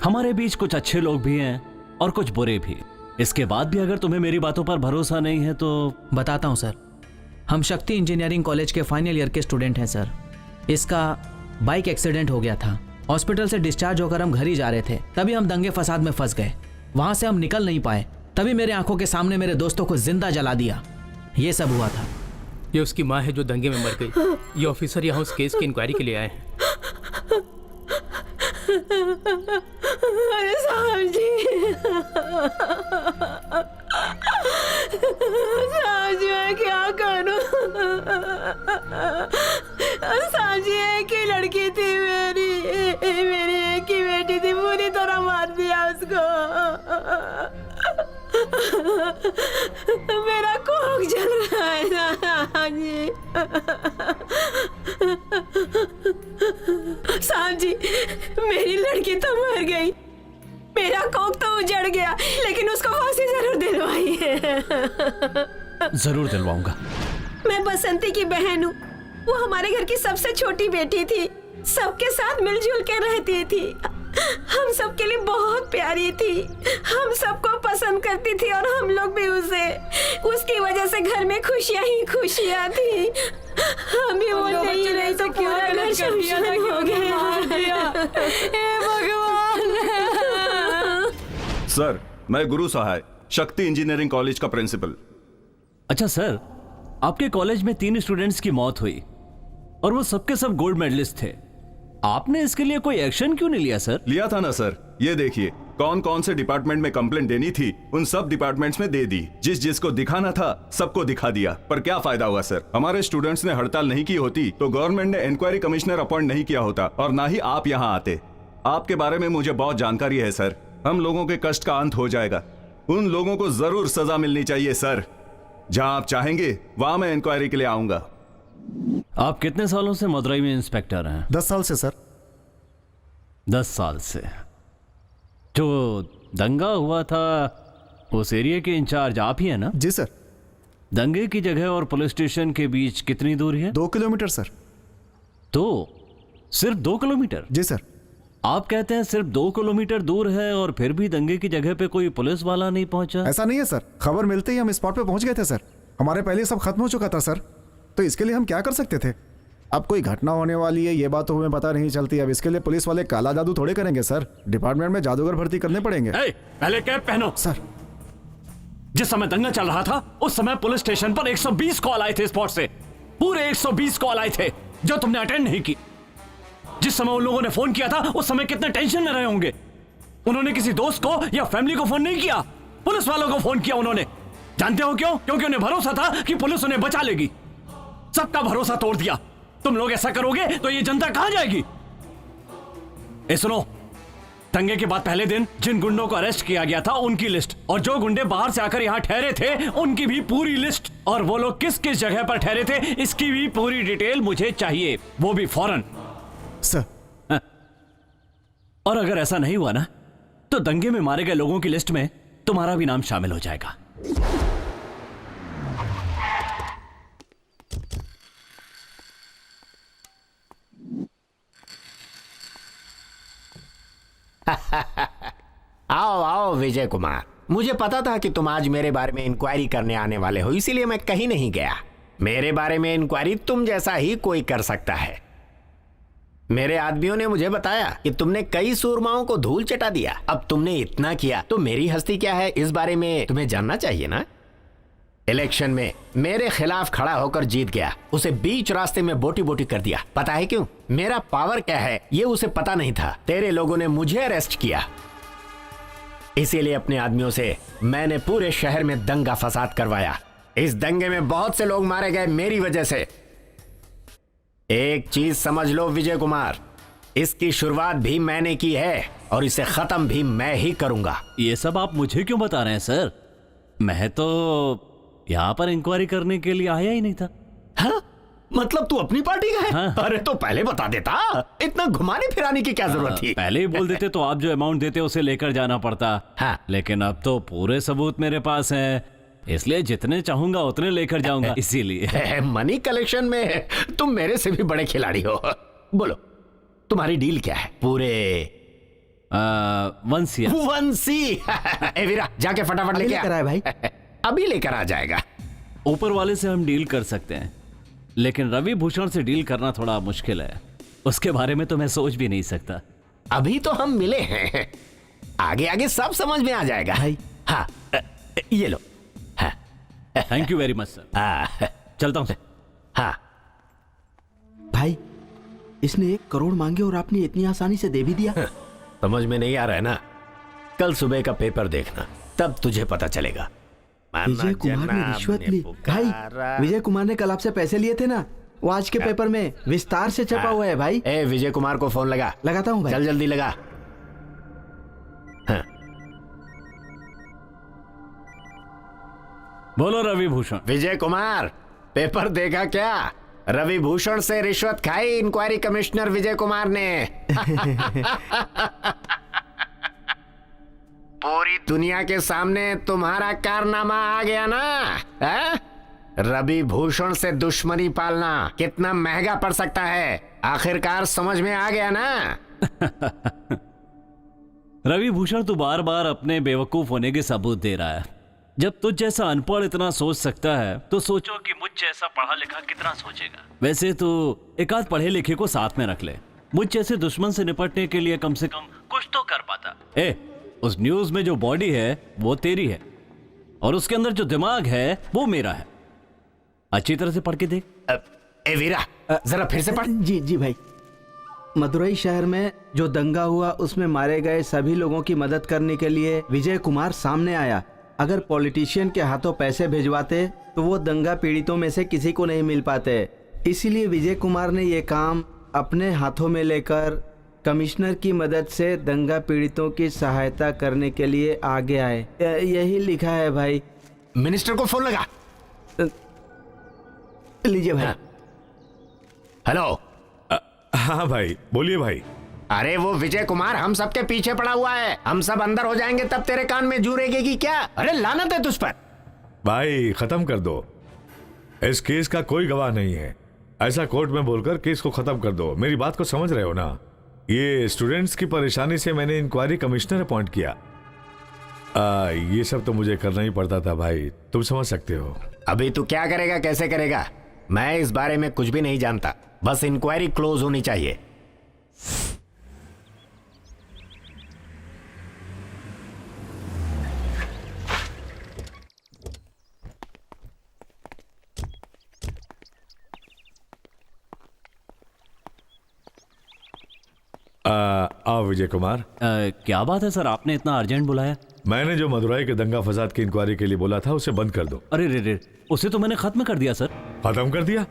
हमारे बीच कुछ अच्छे लोग भी हैं और कुछ बुरे भी। इसके बाद भी अगर तुम्हें मेरी बातों पर भरोसा नहीं है तो बताता हूं सर। हम शक्ति इंजीनियरिंग कॉलेज के फाइनल ईयर के स्टूडेंट हैं सर। इसका बाइक एक्सीडेंट हो गया था। हॉस्पिटल से डिस्चार्ज होकर हम घर ही जा रहे थे, तभी हम दंगे फसाद में फंस गए। वहां से हम निकल नहीं पाए, तभी मेरे आंखों के सामने मेरे दोस्तों को जिंदा जला दिया। ये सब हुआ था। ये उसकी माँ है जो दंगे में मर गई। ये ऑफिसर यहाँ उस केस की इंक्वायरी के लिए आए हैं। अरे साहब जी, साहब जी मैं क्या करूं? साहब जी एक ही लड़की थी मेरी एक ही बेटी थी, पूरी तरह मार दिया उसको। मेरा कोख जल रहा है साहब जी। साहब जी मेरी लड़की तो मर गई, मेरा कोख तो उजड़ गया, लेकिन उसको फांसी जरूर दिलवाई है। जरूर दिलवाऊंगा। मैं बसंती की बहन हूँ। वो हमारे घर की सबसे छोटी बेटी थी, सबके साथ मिलजुल के रहती थी। हम सबके लिए बहुत प्यारी थी, हम सबको पसंद करती थी और हम लोग भी उसे। उसकी वजह से घर में खुशियां ही खुशियां थी। हम भी वो नहीं रही तो पूरा घर शमशान हो गया। हे भगवान। सर, मैं गुरु सहाय, शक्ति इंजीनियरिंग कॉलेज का प्रिंसिपल। अच्छा सर, आपके कॉलेज में 3 स्टूडेंट्स की मौत हुई और वो सबके सब गोल्ड मेडलिस्ट थे। आपने इसके लिए कोई एक्शन क्यों नहीं लिया सर? लिया था ना सर। ये देखिए, कौन कौन से डिपार्टमेंट में कंप्लेंट देनी थी उन सब डिपार्टमेंट्स में दे दी। जिसको दिखाना था सबको दिखा दिया। पर क्या फायदा हुआ सर? हमारे स्टूडेंट्स ने हड़ताल नहीं की होती तो गवर्नमेंट ने इंक्वायरी कमिश्नर अपॉइंट नहीं किया होता और ना ही आप यहाँ आते। आपके बारे में मुझे बहुत जानकारी है सर। हम लोगों के कष्ट का अंत हो जाएगा। उन लोगों को जरूर सजा मिलनी चाहिए सर। जहां आप चाहेंगे वहां मैं इंक्वायरी के लिए आऊंगा। आप कितने सालों से मदुरई में इंस्पेक्टर हैं? 10 साल से सर। 10 साल से। जो दंगा हुआ था उस एरिया के इंचार्ज आप ही है ना? जी सर। दंगे की जगह और पुलिस स्टेशन के बीच कितनी दूरी है? 2 किलोमीटर सर। तो सिर्फ 2 किलोमीटर? जी सर। आप कहते हैं सिर्फ 2 किलोमीटर दूर है और फिर भी दंगे की जगह पे कोई पुलिस वाला नहीं पहुंचा? ऐसा नहीं है सर। खबर मिलते ही हम स्पॉट पे पहुंच गए थे सर। हमारे पहले सब खत्म हो चुका था सर। तो इसके लिए हम क्या कर सकते थे? अब कोई घटना होने वाली है ये बात तो हमें पता नहीं चलती। अब इसके लिए पुलिस वाले काला जादू थोड़े करेंगे सर। डिपार्टमेंट में जादूगर भर्ती करने पड़ेंगे। पहले कैप पहनो सर। जिस समय दंगा चल रहा था उस समय पुलिस स्टेशन पर 120 कॉल आए थे स्पॉट से। पूरे 120 कॉल आए थे जो तुमने अटेंड नहीं की। जिस समय उन लोगों ने फोन किया था उस समय कितने टेंशन में रहे होंगे। उन्होंने किसी दोस्त को या फैमिली को फोन नहीं किया, पुलिस वालों को फोन किया उन्होंने। जानते हो क्यों? क्योंकि उन्हें भरोसा था कि पुलिस उन्हें बचा लेगी। सबका भरोसा तोड़ दिया। तुम लोग ऐसा करोगे तो ये जनता कहां जाएगी? सुनो, दंगे के बाद पहले दिन जिन गुंडों को अरेस्ट किया गया था उनकी लिस्ट और जो गुंडे बाहर से आकर यहां ठहरे थे उनकी भी पूरी लिस्ट और वो लोग किस किस जगह पर ठहरे थे इसकी भी पूरी डिटेल मुझे चाहिए, वो भी फौरन सर। और अगर ऐसा नहीं हुआ ना तो दंगे में मारे गए लोगों की लिस्ट में तुम्हारा भी नाम शामिल हो जाएगा। आओ आओ विजय कुमार, मुझे पता था कि तुम आज मेरे बारे में इंक्वायरी करने आने वाले हो, इसीलिए मैं कहीं नहीं गया। मेरे बारे में इंक्वायरी तुम जैसा ही कोई कर सकता है। मेरे आदमियों ने मुझे बताया कि तुमने कई सूरमाओं को धूल चटा दिया। अब तुमने इतना किया तो मेरी हस्ती क्या है इस बारे में तुम्हें जानना चाहिए ना। इलेक्शन में मेरे खिलाफ खड़ा होकर जीत गया, उसे बीच रास्ते में बोटी बोटी कर दिया। पता है क्यों? मेरा पावर क्या है ये उसे पता नहीं था। तेरे लोगों ने मुझे अरेस्ट किया, इसीलिए अपने आदमियों से मैंने पूरे शहर में दंगा फसाद करवाया। इस दंगे में बहुत से लोग मारे गए मेरी वजह से। एक चीज समझ लो विजय कुमार, इसकी शुरुआत भी मैंने की है और इसे खत्म भी मैं ही करूंगा। ये सब आप मुझे क्यों बता रहे हैं सर? मैं तो यहाँ पर इंक्वायरी करने के लिए आया ही नहीं था। हाँ? मतलब तू अपनी पार्टी का है? हाँ। अरे तो पहले बता देता, इतना घुमाने फिराने की क्या जरूरत थी? पहले ही बोल देते तो आप जो अमाउंट देते उसे लेकर जाना पड़ता। हाँ। लेकिन अब तो पूरे सबूत मेरे पास हैं, इसलिए जितने चाहूंगा उतने लेकर जाऊंगा। इसीलिए मनी कलेक्शन में तुम मेरे से भी बड़े खिलाड़ी हो। बोलो तुम्हारी डील क्या है? पूरे 1 CR। 1 C। ए वीरा जाके फटाफट लेके आ भाई। अभी लेकर आ जाएगा। ऊपर वाले से हम डील कर सकते हैं, लेकिन रवि भूषण से डील करना थोड़ा मुश्किल है। उसके बारे में तो मैं सोच भी नहीं सकता। अभी तो हम मिले हैं, आगे आगे सब समझ में आ जाएगा भाई। हाँ ये लो। हाँ thank you very much sir. चलता हूँ। हाँ भाई, इसने 1 करोड़ मांगे और आपने इतनी आसानी से दे भी दिया। समझ में नहीं आ रहा है ना? कल सुबह का पेपर देखना, तब तुझे पता चलेगा। विजय कुमार ने रिश्वत ली। भाई, विजय कुमार ने कल आपसे पैसे लिए थे ना, वो आज के पेपर में विस्तार से छपा हुआ है भाई। ए विजय कुमार को फोन लगा। लगाता हूँ भाई। चल जल्दी लगा। हाँ। बोलो रवि भूषण। विजय कुमार, पेपर देखा क्या? रवि भूषण से रिश्वत खाई इंक्वायरी कमिश्नर विजय कुमार ने। पूरी दुनिया के सामने तुम्हारा कारनामा आ गया ना। है? रवि भूषण से दुश्मनी पालना कितना महंगा पड़ सकता है, आखिरकार समझ में आ गया ना। रवि भूषण तू बार बार अपने बेवकूफ होने के सबूत दे रहा है। जब तुझ जैसा अनपढ़ इतना सोच सकता है तो सोचो कि मुझ जैसा पढ़ा लिखा कितना सोचेगा। वैसे तो एक आध पढ़े लिखे को साथ में रख ले, मुझ जैसे दुश्मन से निपटने के लिए कम से कम कुछ तो कर पाता। उस न्यूज में जो बॉडी है वो तेरी है और उसके अंदर जो दिमाग है वो मेरा है। अच्छी तरह से पढ़ के देख। ए वीरा, जरा फिर से पढ़। जी जी भाई। मदुरई शहर में जो दंगा हुआ उसमें मारे गए सभी लोगों की मदद करने के लिए विजय कुमार सामने आया। अगर पॉलिटिशियन के हाथों पैसे भिजवाते तो वो दंगा पीड़ितों में से किसी को नहीं मिल पाते। इसीलिए विजय कुमार ने ये काम अपने हाथों में लेकर कमिश्नर की मदद से दंगा पीड़ितों की सहायता करने के लिए आगे आए। यही लिखा है भाई। मिनिस्टर को फोन लगा। लीजिए भाई। हेलो। हाँ भाई, बोलिए भाई। अरे वो विजय कुमार हम सबके पीछे पड़ा हुआ है। हम सब अंदर हो जाएंगे तब तेरे कान में जू रेगेगी क्या? अरे लानत है तुझ पर। भाई खत्म कर दो, इस केस का कोई गवाह नहीं है। ऐसा कोर्ट में बोलकर केस को खत्म कर दो। मेरी बात को समझ रहे हो ना? ये स्टूडेंट्स की परेशानी से मैंने इंक्वायरी कमिश्नर अपॉइंट किया। ये सब तो मुझे करना ही पड़ता था भाई, तुम समझ सकते हो। अभी तू क्या करेगा, कैसे करेगा, मैं इस बारे में कुछ भी नहीं जानता। बस इंक्वायरी क्लोज होनी चाहिए। आओ विजय कुमार। क्या बात है सर, आपने इतना अर्जेंट बुलाया? मैंने जो मदुरई के दंगा फसाद की इंक्वायरी के लिए बोला था उसे बंद कर दो। अरे रे, उसे तो मैंने खत्म कर दिया सर। खत्म कर दिया?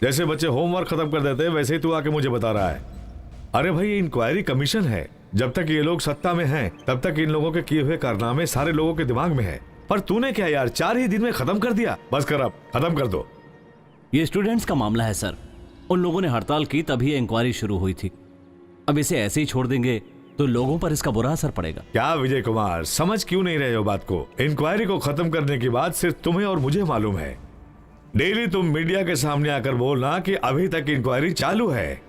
जैसे बच्चे होमवर्क खत्म कर देते हैं वैसे ही तू आके मुझे बता रहा है। अरे भाई, ये इंक्वायरी कमीशन है। जब तक ये लोग सत्ता में हैं तब तक इन लोगों के किए हुए कारनामे सारे लोगों के दिमाग में है। पर तूने क्या यार, 4 ही दिन में खत्म कर दिया। बस कर, अब खत्म कर दो। ये स्टूडेंट्स का मामला है सर। उन लोगों ने हड़ताल की तभी इंक्वायरी शुरू हुई थी। अब इसे ऐसे ही छोड़ देंगे तो लोगों पर इसका बुरा असर पड़ेगा। क्या विजय कुमार, समझ क्यों नहीं रहे हो बात को? इंक्वायरी को खत्म करने की बात सिर्फ तुम्हें और मुझे मालूम है। डेली तुम मीडिया के सामने आकर बोलना कि अभी तक इंक्वायरी चालू है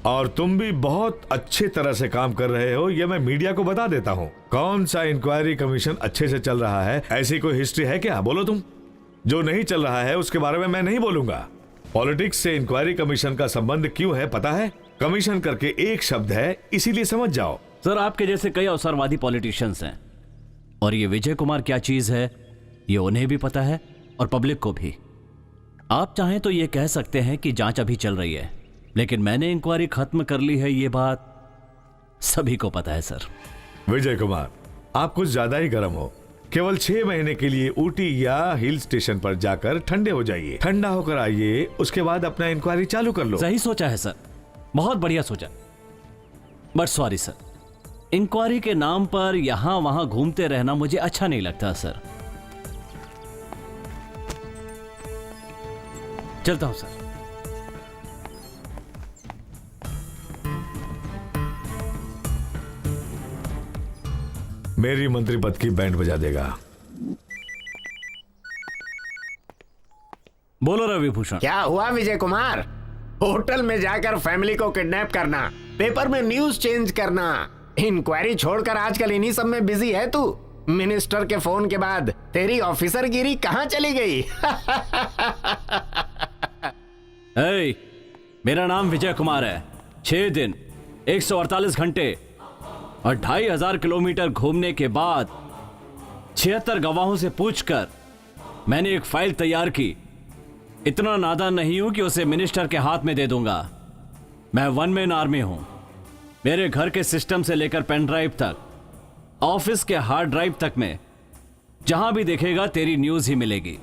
और तुम भी बहुत अच्छे तरह से काम कर रहे हो, ये मैं मीडिया को बता देता हूँ। कौन सा इंक्वायरी कमीशन अच्छे से चल रहा है, ऐसी कोई हिस्ट्री है क्या? बोलो तुम। जो नहीं चल रहा है उसके बारे में मैं नहीं बोलूंगा। पॉलिटिक्स से इंक्वायरी कमीशन का संबंध क्यों है पता है? कमीशन करके एक शब्द है, इसीलिए समझ जाओ। सर, आपके जैसे कई अवसरवादी पॉलिटिशियंस हैं और ये विजय कुमार क्या चीज है ये उन्हें भी पता है और पब्लिक को भी। आप चाहें तो ये कह सकते हैं कि जांच अभी चल रही है, लेकिन मैंने इंक्वायरी खत्म कर ली है, ये बात सभी को पता है सर। विजय कुमार, आप कुछ ज्यादा ही गर्म हो। केवल 6 महीने के लिए ऊटी या हिल स्टेशन पर जाकर ठंडे हो जाइए, ठंडा होकर आइए, उसके बाद अपना इंक्वायरी चालू कर लो। सही सोचा है सर, बहुत बढ़िया सोचा। बट सॉरी सर, इंक्वायरी के नाम पर यहां वहां घूमते रहना मुझे अच्छा नहीं लगता सर। चलता हूं सर। मेरी मंत्री पद की बैंड बजा देगा। बोलो रवि भूषण। क्या हुआ विजय कुमार? होटल में जाकर फैमिली को किडनैप करना, पेपर में न्यूज चेंज करना, इंक्वायरी छोड़कर आजकल इन्हीं सब में बिजी है तू। मिनिस्टर के फोन के बाद तेरी ऑफिसरगिरी कहां चली गई? मेरा नाम विजय कुमार है। 6 दिन 148 घंटे और 2500 किलोमीटर घूमने के बाद 76 गवाहों से पूछकर मैंने एक फाइल तैयार की। इतना नादान नहीं हूं कि उसे मिनिस्टर के हाथ में दे दूंगा। मैं 1 मैन आर्मी हूं। मेरे घर के सिस्टम से लेकर पेन ड्राइव तक, ऑफिस के हार्ड ड्राइव तक में जहां भी देखेगा तेरी न्यूज ही मिलेगी।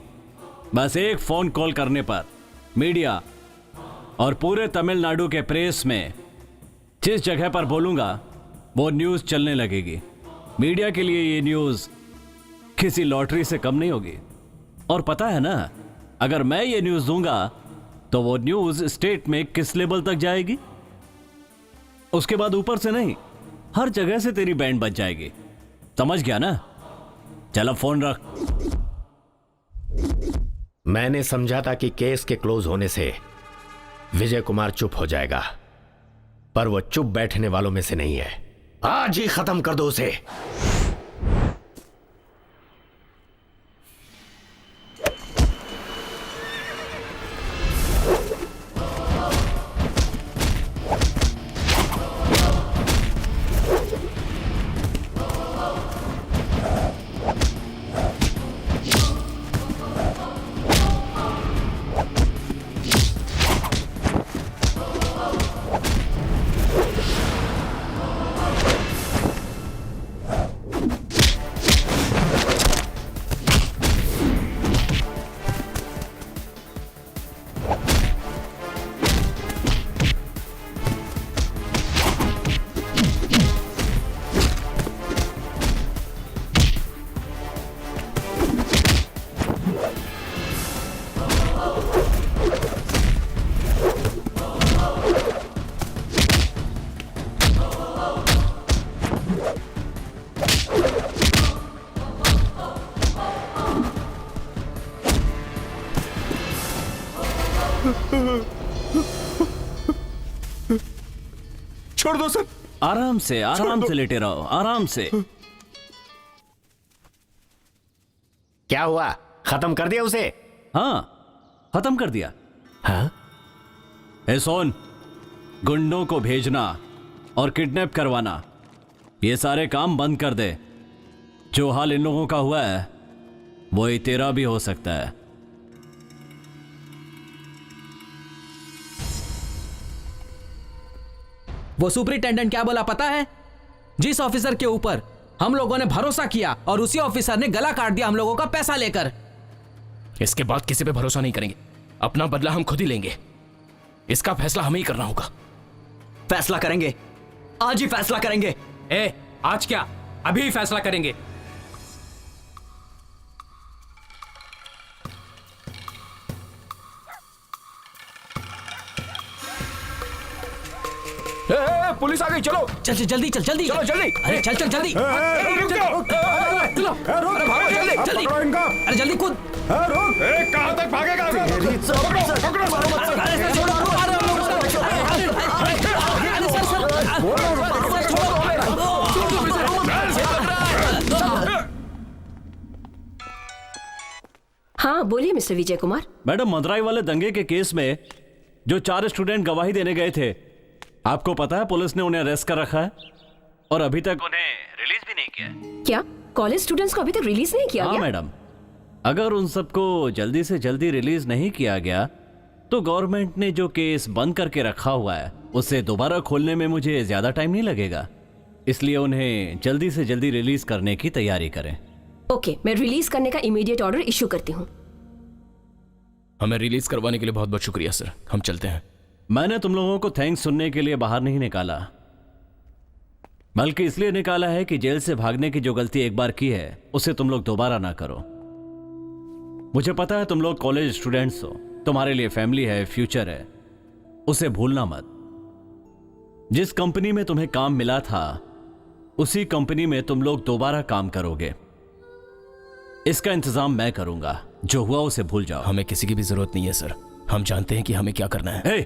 बस एक फोन कॉल करने पर मीडिया और पूरे तमिलनाडु के प्रेस में जिस जगह पर बोलूंगा वो न्यूज चलने लगेगी। मीडिया के लिए ये न्यूज किसी लॉटरी से कम नहीं होगी। और पता है ना, अगर मैं ये न्यूज दूंगा तो वो न्यूज स्टेट में किस लेवल तक जाएगी? उसके बाद ऊपर से नहीं, हर जगह से तेरी बैंड बज जाएगी। समझ गया ना? चलो फोन रख। मैंने समझा था कि केस के क्लोज होने से विजय कुमार चुप हो जाएगा, पर वो चुप बैठने वालों में से नहीं है। आज ही खत्म कर दो उसे। छोड़ दो सर। आराम से लेटे रहो, आराम से। क्या हुआ, खत्म कर दिया उसे? हाँ, खत्म कर दिया। हाँ? ए सोन, गुंडों को भेजना और किडनैप करवाना, ये सारे काम बंद कर दे। जो हाल इन लोगों का हुआ है वही तेरा भी हो सकता है। वो सुपरिटेंडेंट क्या बोला पता है? जिस ऑफिसर के ऊपर हम लोगों ने भरोसा किया और उसी ऑफिसर ने गला काट दिया हम लोगों का पैसा लेकर। इसके बाद किसी पे भरोसा नहीं करेंगे, अपना बदला हम खुद ही लेंगे। इसका फैसला हमें ही करना होगा। फैसला करेंगे, आज ही फैसला करेंगे। आज क्या, अभी ही फैसला करेंगे। पुलिस आ गई, चलो चल जल्दी चल जल्दी चलो जल्दी। अरे चल जल्दी जल्दी अरे जल्दी कूद। कहां तक भागेगा? हाँ बोलिए मिस्टर विजय कुमार। मैडम, मदुराई वाले दंगे के केस में जो 4 स्टूडेंट गवाही देने गए थे, आपको पता है पुलिस ने उन्हें अरेस्ट कर रखा है और अभी तक उन्हें रिलीज भी नहीं किया है। क्या कॉलेज स्टूडेंट्स को अभी तक रिलीज नहीं किया गया? मैडम, अगर उन सबको जल्दी से जल्दी रिलीज नहीं किया गया तो गवर्नमेंट ने जो केस बंद करके रखा हुआ है उसे दोबारा खोलने में मुझे ज्यादा टाइम नहीं लगेगा, इसलिए उन्हें जल्दी से जल्दी रिलीज करने की तैयारी करें। ओके, मैं रिलीज करने का इमीडिएट ऑर्डर इशू करती हूँ। हमें रिलीज करवाने के लिए बहुत बहुत शुक्रिया सर, हम चलते हैं। मैंने तुम लोगों को थैंक्स सुनने के लिए बाहर नहीं निकाला, बल्कि इसलिए निकाला है कि जेल से भागने की जो गलती एक बार की है उसे तुम लोग दोबारा ना करो। मुझे पता है तुम लोग कॉलेज स्टूडेंट्स हो, तुम्हारे लिए फैमिली है, फ्यूचर है, उसे भूलना मत। जिस कंपनी में तुम्हें काम मिला था उसी कंपनी में तुम लोग दोबारा काम करोगे। इसका इंतजाम मैं करूंगा, जो हुआ उसे भूल जाओ। हमें किसी की भी जरूरत नहीं है सर, हम जानते हैं कि हमें क्या करना है।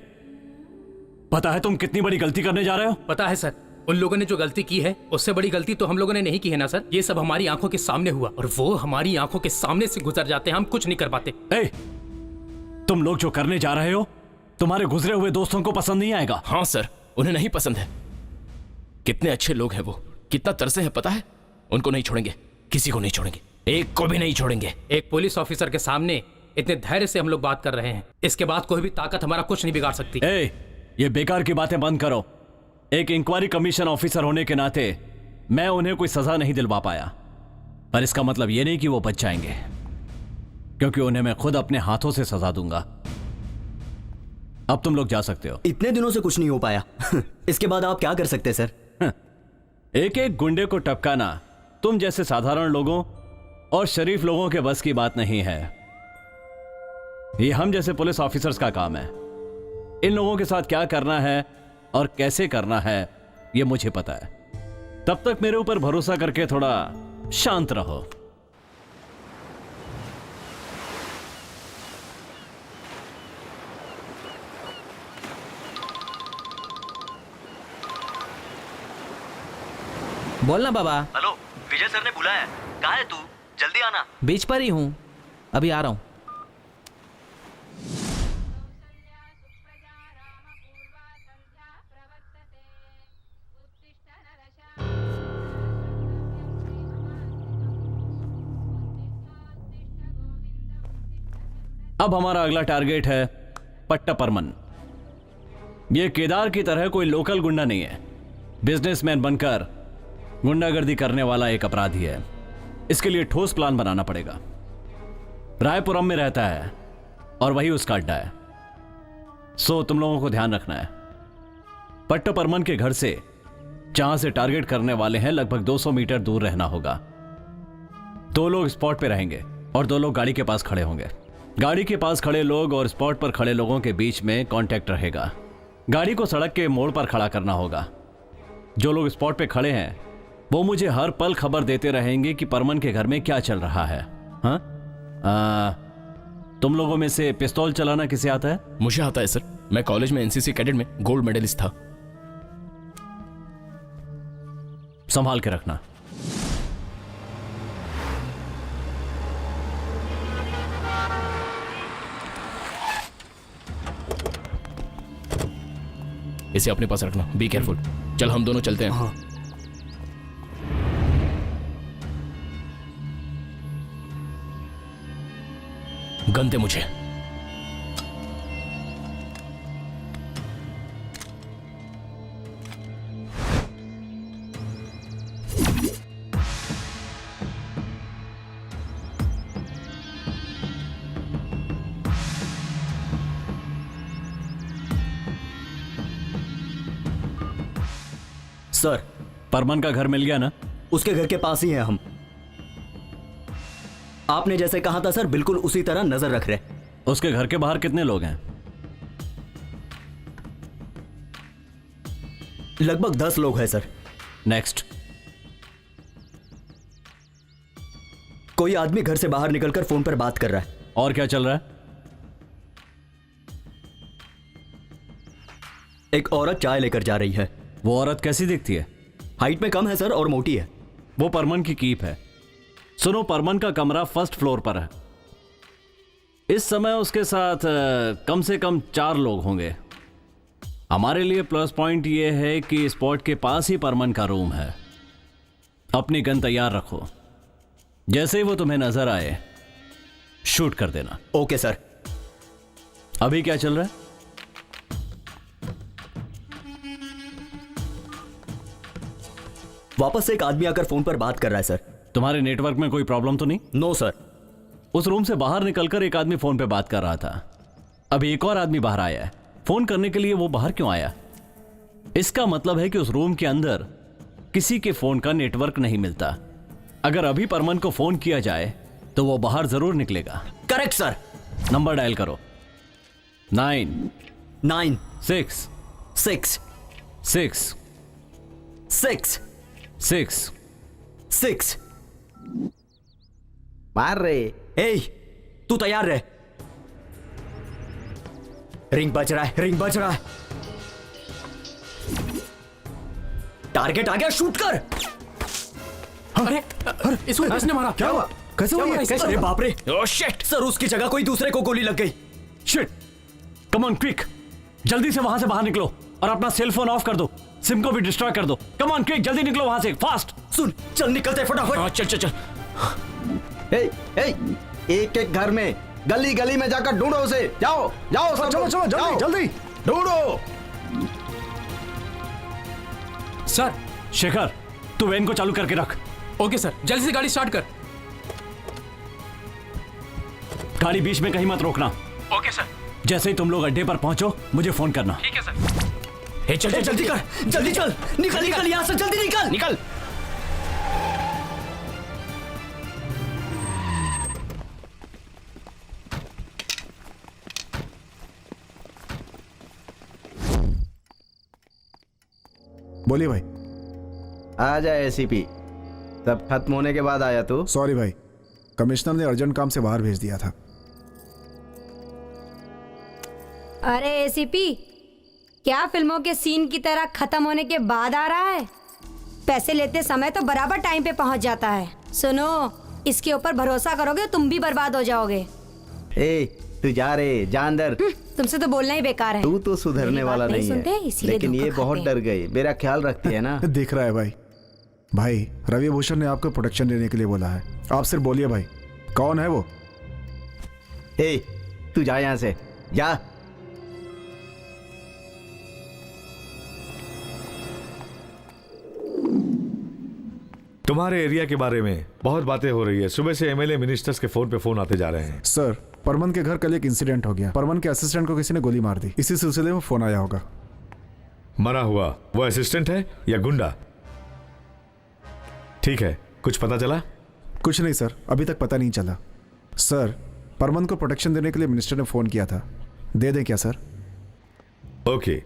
पता है तुम कितनी बड़ी गलती करने जा रहे हो? पता है सर, उन लोगों ने जो गलती की है उससे बड़ी गलती तो हम लोगों ने नहीं की है ना सर। ये सब हमारी आंखों के सामने हुआ और वो हमारी आंखों के सामने से गुजर जाते हैं, हम कुछ नहीं कर पाते। तुम लोग जो करने जा रहे हो तुम्हारे गुजरे हुए दोस्तों को पसंद नहीं आएगा। हाँ सर, उन्हें नहीं पसंद है। कितने अच्छे लोग हैं वो, कितना तरसे हैं पता है। उनको नहीं छोड़ेंगे, किसी को नहीं छोड़ेंगे, एक को भी नहीं छोड़ेंगे। एक पुलिस ऑफिसर के सामने इतने धैर्य से हम लोग बात कर रहे हैं, इसके बाद कोई भी ताकत हमारा कुछ नहीं बिगाड़ सकती। ये बेकार की बातें बंद करो। एक इंक्वायरी कमीशन ऑफिसर होने के नाते मैं उन्हें कोई सजा नहीं दिलवा पाया, पर इसका मतलब यह नहीं कि वो बच जाएंगे, क्योंकि उन्हें मैं खुद अपने हाथों से सजा दूंगा। अब तुम लोग जा सकते हो। इतने दिनों से कुछ नहीं हो पाया इसके बाद आप क्या कर सकते सर? एक एक गुंडे को टपकाना तुम जैसे साधारण लोगों और शरीफ लोगों के बस की बात नहीं है। ये हम जैसे पुलिस ऑफिसर्स का काम है। इन लोगों के साथ क्या करना है और कैसे करना है ये मुझे पता है। तब तक मेरे ऊपर भरोसा करके थोड़ा शांत रहो। बोलना बाबा। हेलो, विजय सर ने बुलाया है। कहाँ है तू? जल्दी आना। बीच पर ही हूँ, अभी आ रहा हूँ। अब हमारा अगला टारगेट है पट्टा परमन। यह केदार की तरह कोई लोकल गुंडा नहीं है। बिजनेसमैन बनकर गुंडागर्दी करने वाला एक अपराधी है। इसके लिए ठोस प्लान बनाना पड़ेगा। रायपुरम में रहता है और वही उसका अड्डा है। सो तुम लोगों को ध्यान रखना है। पट्टा परमन के घर से जहां से टारगेट करने वाले हैं लगभग 200 मीटर दूर रहना होगा। 2 लोग स्पॉट पे रहेंगे और 2 लोग गाड़ी के पास खड़े होंगे। गाड़ी के पास खड़े लोग और स्पॉट पर खड़े लोगों के बीच में कांटेक्ट रहेगा। गाड़ी को सड़क के मोड़ पर खड़ा करना होगा। जो लोग स्पॉट पे खड़े हैं वो मुझे हर पल खबर देते रहेंगे कि परमन के घर में क्या चल रहा है। हाँ? तुम लोगों में से पिस्तौल चलाना किसे आता है? मुझे आता है सर। मैं कॉलेज में एनसीसी कैडेट में गोल्ड मेडलिस्ट था। संभाल के रखना। इसे अपने पास रखना। Be careful. चल हम दोनों चलते हैं। हाँ। गन दे मुझे। सर, परमन का घर मिल गया ना? उसके घर के पास ही हैं हम। आपने जैसे कहा था सर, बिल्कुल उसी तरह नजर रख रहे। उसके घर के बाहर कितने लोग हैं? लगभग 10 लोग हैं सर। नेक्स्ट। कोई आदमी घर से बाहर निकलकर फोन पर बात कर रहा है। और क्या चल रहा है? एक औरत चाय लेकर जा रही है। वो औरत कैसी दिखती है? हाइट में कम है सर और मोटी है। वो परमन की कीप है। सुनो, परमन का कमरा फर्स्ट फ्लोर पर है। इस समय उसके साथ कम से कम 4 लोग होंगे। हमारे लिए प्लस पॉइंट ये है कि स्पॉट के पास ही परमन का रूम है। अपनी गन तैयार रखो। जैसे ही वो तुम्हें नजर आए शूट कर देना। Okay sir. अभी क्या चल रहा है? वापस से एक आदमी आकर फोन पर बात कर रहा है सर। तुम्हारे नेटवर्क में कोई प्रॉब्लम तो नहीं? No sir. उस रूम से बाहर निकलकर एक आदमी फोन पे बात कर रहा था। अभी एक और आदमी बाहर आया है। फोन करने के लिए वो बाहर क्यों आया? इसका मतलब है कि उस रूम के अंदर किसी के फोन का नेटवर्क नहीं मिलता। अगर अभी परमन को फोन किया जाए तो वो बाहर जरूर निकलेगा। Correct sir. नंबर डायल करो। 9 9 6 6 6 6 6 6। मार रे। ए, तू तैयार रहे। रिंग बज रहा है, रिंग बज रहा है। टारगेट आ गया, शूट कर। अरे इसने मारा। क्या हुआ? कैसे हुआ ये? अरे बाप रे। ओह शिट सर, उसकी जगह कोई दूसरे को गोली लग गई। शिट। कम ऑन क्विक, जल्दी से वहां से बाहर निकलो और अपना सेल फोन ऑफ कर दो। सिम को भी डिस्ट्रॉय कर दो। कम ऑन क्विक, जल्दी निकलो वहां से, फास्ट। सुन, चल निकलते फटाफट। चल चल चल। एक एक घर में गली गली में जाकर ढूंढो उसे। जाओ जाओ सब चलो लोग, चलो जल्दी जाओ। जल्दी ढूंढो। सर। शेखर, तू वैन को चालू करके रख। ओके सर, जल्दी से गाड़ी स्टार्ट कर। गाड़ी बीच में कहीं मत रोकना। Okay sir. जैसे ही तुम लोग अड्डे पर पहुंचो मुझे फोन करना। ठीक है सर। चल चल जल्दी कर, जल्दी चल। निकल निकल यहां से, जल्दी निकल निकल। बोलिए भाई। आ जा एसीपी। सब खत्म होने के बाद आया तू? सॉरी भाई, कमिश्नर ने अर्जेंट काम से बाहर भेज दिया था। अरे एसीपी, क्या फिल्मों के सीन की तरह खत्म होने के बाद आ रहा है? पैसे लेते समय तो बराबर टाइम पे पहुंच जाता है। सुनो, इसके ऊपर भरोसा करोगे तुम भी बर्बाद हो जाओगे। ए, तू जा रे, जा अंदर। तुमसे तो बोलना ही बेकार है। तू तो सुधरने वाला नहीं नहीं सुनते, है, इसीलिए लेकिन ये धोखा बहुत खाते डर गई। मेरा ख्याल रखती है ना। दिख रहा है भाई। भाई रवि भूषण ने आपको प्रोटेक्शन देने के लिए बोला है। आप सिर्फ बोलिए भाई, कौन है वो? ए, तू जा यहाँ से, जा। तुम्हारे एरिया के बारे में बहुत बातें हो रही है। सुबह से एमएलए मिनिस्टर्स के फोन पे फोन आते जा रहे हैं। सर, परमन के घर कल एक इंसिडेंट हो गया। परमन के असिस्टेंट को किसी ने गोली मार दी। इसी सिलसिले में फोन आया होगा। मरा हुआ वो असिस्टेंट है या गुंडा? ठीक है, कुछ पता चला? कुछ नहीं सर, अभी तक पता नहीं चला। सर, परमन को प्रोटेक्शन देने के लिए मिनिस्टर ने फोन किया था। दे दें क्या सर? ओके,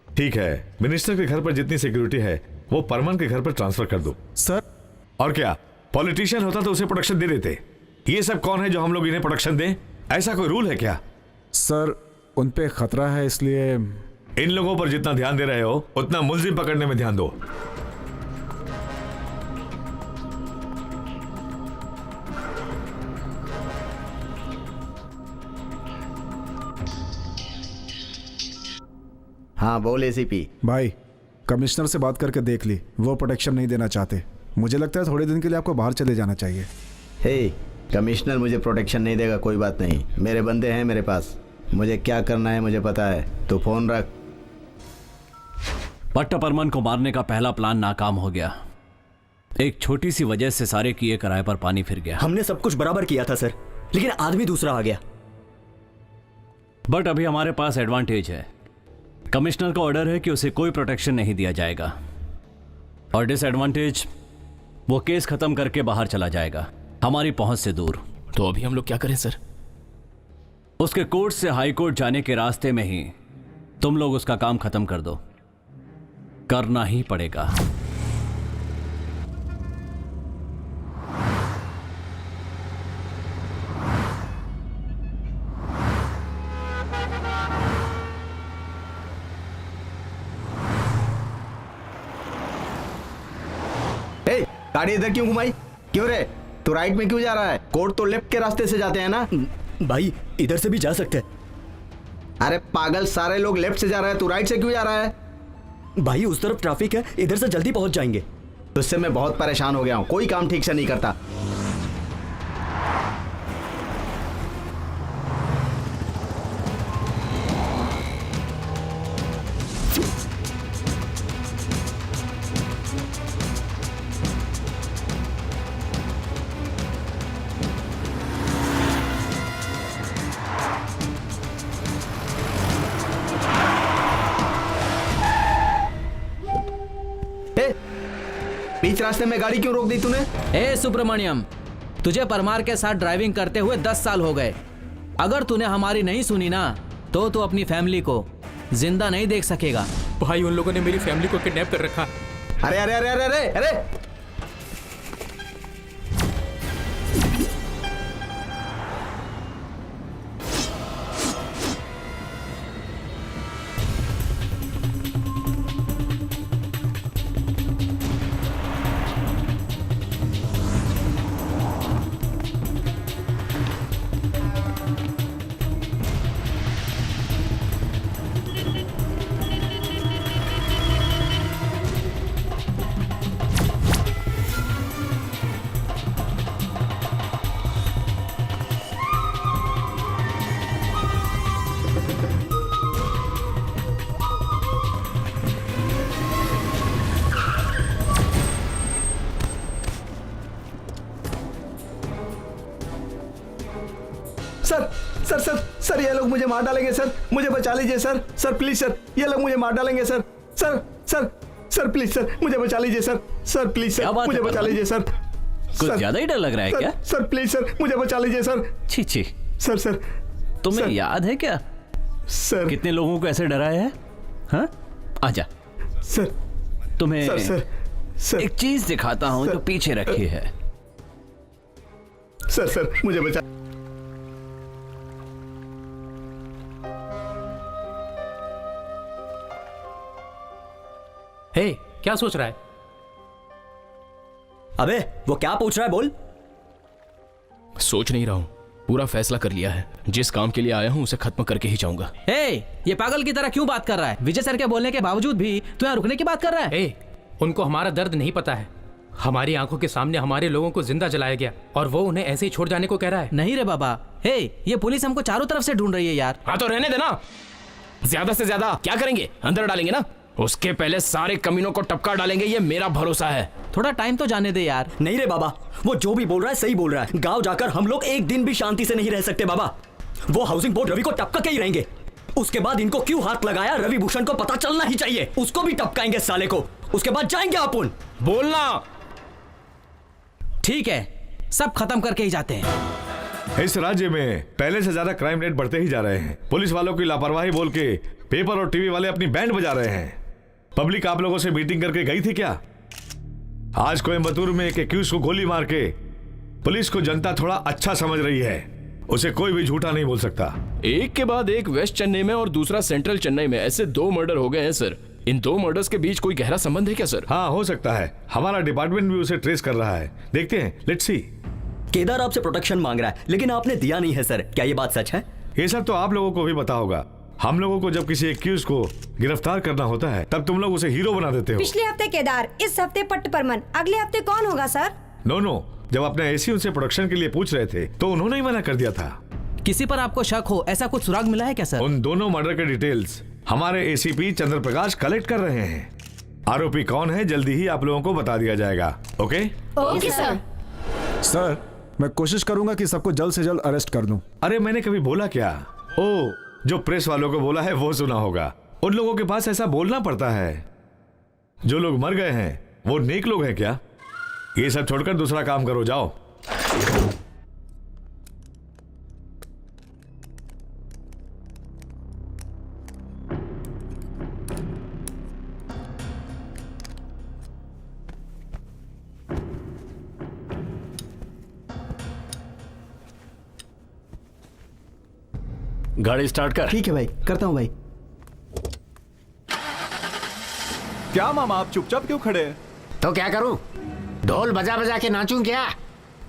ठीक है। मिनिस्टर के घर पर जितनी सिक्योरिटी है वो परमन के घर पर ट्रांसफर कर दो। सर, और क्या, पॉलिटिशियन होता तो उसे प्रोटेक्शन दे देते। ये सब कौन है जो हम लोग इन्हें प्रोटेक्शन दें? ऐसा कोई रूल है क्या? सर, उन पे खतरा है, इसलिए। इन लोगों पर जितना ध्यान दे रहे हो उतना मुलजिम पकड़ने में ध्यान दो। हाँ बोल एसीपी। भाई, कमिश्नर से बात करके देख ली, वो प्रोटेक्शन नहीं देना चाहते। मुझे लगता है थोड़े दिन के लिए आपको बाहर चले जाना चाहिए। हे, कमिश्नर मुझे प्रोटेक्शन नहीं देगा, कोई बात नहीं। मेरे बंदे हैं मेरे पास, मुझे क्या करना है मुझे पता है। तो फोन रख। पट्टा परमन को मारने का पहला प्लान नाकाम हो गया। एक छोटी सी वजह से सारे किए कराए पर पानी फिर गया। हमने सब कुछ बराबर किया था सर, लेकिन आदमी दूसरा आ गया। बट अभी हमारे पास एडवांटेज है। कमिश्नर का ऑर्डर है कि उसे कोई प्रोटेक्शन नहीं दिया जाएगा, और डिसएडवांटेज, वो केस खत्म करके बाहर चला जाएगा, हमारी पहुंच से दूर। तो अभी हम लोग क्या करें सर? उसके कोर्ट से हाई कोर्ट जाने के रास्ते में ही तुम लोग उसका काम खत्म कर दो। करना ही पड़ेगा। गाड़ी इधर क्यों घुमाई? क्यों रे, तू राइट में क्यों जा रहा है? कोर्ट तो लेफ्ट के रास्ते से जाते हैं ना। भाई, इधर से भी जा सकते हैं। अरे पागल, सारे लोग लेफ्ट से जा रहे हैं, तू राइट से क्यों जा रहा है? भाई, उस तरफ ट्रैफिक है, इधर से जल्दी पहुंच जाएंगे। उससे मैं बहुत परेशान हो गया हूं, कोई काम ठीक से नहीं करता। बीच रास्ते में गाड़ी क्यों रोक दी तूने? ए सुब्रमण्यम, तुझे परमार के साथ ड्राइविंग करते हुए 10 साल हो गए। अगर तूने हमारी नहीं सुनी ना, तो तू अपनी फैमिली को जिंदा नहीं देख सकेगा। भाई, उन लोगों ने मेरी फैमिली को किडनैप कर रखा। अरे अरे अरे अरे अरे अरे सर सर सर सर ये लोग मुझे मार डालेंगे सर, मुझे बचा लीजिए सर। सर प्लीज सर, ये लोग मुझे मार डालेंगे sir. Sir sir sir please sir, मुझे बचा लीजिए सर। सर प्लीज सर, मुझे बचा लीजिए सर। कुछ ज्यादा ही डर लग रहा है क्या? सर प्लीज सर, मुझे बचा लीजिए सर। छी छी। सर सर तुम्हें याद है क्या सर कितने लोगों को ऐसे डराया है? हाँ, आजा सर। तुम्हें सर सर सर एक चीज दिखाता हूं जो पीछे रखी है। सर सर मुझे बचा। हे, क्या सोच रहा है? अबे वो क्या पूछ रहा है, बोल। सोच नहीं रहा हूँ, पूरा फैसला कर लिया है। जिस काम के लिए आया हूँ उसे खत्म करके ही जाऊंगा। ये पागल की तरह क्यों बात कर रहा है? विजय सर के बोलने के बावजूद भी तू यहाँ रुकने की बात कर रहा है? उनको हमारा दर्द नहीं पता है। हमारी आंखों के सामने हमारे लोगों को जिंदा जलाया गया और वो उन्हें ऐसे ही छोड़ जाने को कह रहा है। नहीं रे बाबा, ये पुलिस हमको चारों तरफ से ढूंढ रही है यार। हाँ तो रहने देना, ज्यादा से ज्यादा क्या करेंगे, अंदर डालेंगे ना। उसके पहले सारे कमीनों को टपका डालेंगे, ये मेरा भरोसा है। थोड़ा टाइम तो जाने दे यार। नहीं रे बाबा, वो जो भी बोल रहा है सही बोल रहा है। गांव जाकर हम लोग एक दिन भी शांति से नहीं रह सकते बाबा। वो हाउसिंग बोर्ड रवि को टपका के ही रहेंगे। उसके बाद इनको क्यों हाथ लगाया रवि भूषण को पता चलना ही चाहिए। उसको भी टपकाएंगे साले को, उसके बाद जाएंगे अपन। बोलना ठीक है, सब खत्म करके ही जाते हैं। इस राज्य में पहले से ज्यादा क्राइम रेट बढ़ते ही जा रहे हैं। पुलिस वालों की लापरवाही बोल के पेपर और टीवी वाले अपनी बैंड बजा रहे हैं। पब्लिक आप लोगों से मीटिंग करके गई थी क्या? आज कोयम्बतूर में एक एक्यूज को गोली मार के पुलिस को जनता थोड़ा अच्छा समझ रही है। उसे कोई भी झूठा नहीं बोल सकता। एक के बाद एक वेस्ट चेन्नई में और दूसरा सेंट्रल चेन्नई में ऐसे 2 मर्डर हो गए हैं सर। इन 2 मर्डर्स के बीच कोई गहरा संबंध है क्या सर? हाँ, हो सकता है। हमारा डिपार्टमेंट भी उसे ट्रेस कर रहा है। देखते हैं, लेट्स सी। केदार आपसे प्रोटेक्शन मांग रहा है लेकिन आपने दिया नहीं है सर, क्या ये बात सच है? ये सब तो आप लोगों को भी पता होगा। हम लोगों को जब किसी एक्यूज को गिरफ्तार करना होता है तब तुम लोग उसे हीरो बना देते हो। पिछले हफ्ते केदार, इस हफ्ते पट्ट परमन, अगले हफ्ते कौन होगा सर? नो, जब अपने एसी उनसे प्रोडक्शन के लिए पूछ रहे थे तो उन्होंने ही मना कर दिया था। किसी पर आपको शक हो, ऐसा कुछ सुराग मिला है क्या सर? उन दोनों मर्डर के डिटेल्स हमारे एसीपी चंद्र प्रकाश कलेक्ट कर रहे हैं। आरोपी कौन है जल्दी ही आप लोगों को बता दिया जाएगा। Okay sir. सर मैं कोशिश करूंगा कि सबको जल्द से जल्द अरेस्ट कर दूं। अरे मैंने कभी बोला क्या? ओ, जो प्रेस वालों को बोला है वो सुना होगा। उन लोगों के पास ऐसा बोलना पड़ता है। जो लोग मर गए हैं वो नेक लोग हैं क्या? ये सब छोड़कर दूसरा काम करो, जाओ। गाड़ी स्टार्ट कर। ठीक है भाई, करता हूँ भाई। क्या मामा आप चुपचाप क्यों खड़े हैं? तो क्या करूं, ढोल बजा बजा के नाचूं क्या?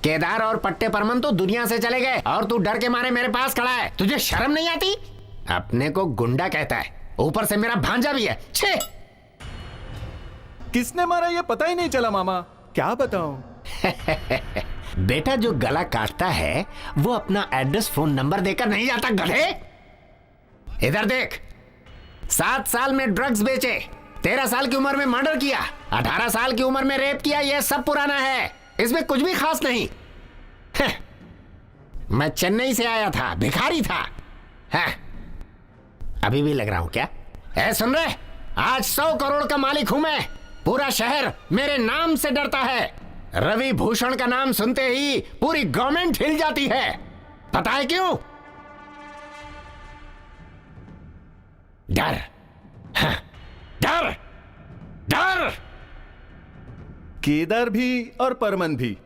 केदार और पट्टे परमन तो दुनिया से चले गए और तू डर के मारे मेरे पास खड़ा है। तुझे शर्म नहीं आती? अपने को गुंडा कहता है, ऊपर से मेरा भांजा भी है। छे! किसने मारा ये पता ही नहीं चला मामा, क्या बताऊं? बेटा जो गला काटता है वो अपना एड्रेस फोन नंबर देकर नहीं जाता, गधे। इधर देख, 7 साल में ड्रग्स बेचे, 13 साल की उम्र में मर्डर किया, 18 साल की उम्र में रेप किया, यह सब पुराना है, इसमें कुछ भी खास नहीं। मैं चेन्नई से आया था, भिखारी था। अभी भी लग रहा हूं क्या? सुन रहे, आज 100 करोड़ का मालिक हूं मैं। पूरा शहर मेरे नाम से डरता है। रवि भूषण का नाम सुनते ही पूरी गवर्नमेंट हिल जाती है। पता है क्यों? डर, डर, डर। केदार भी और परमन भी,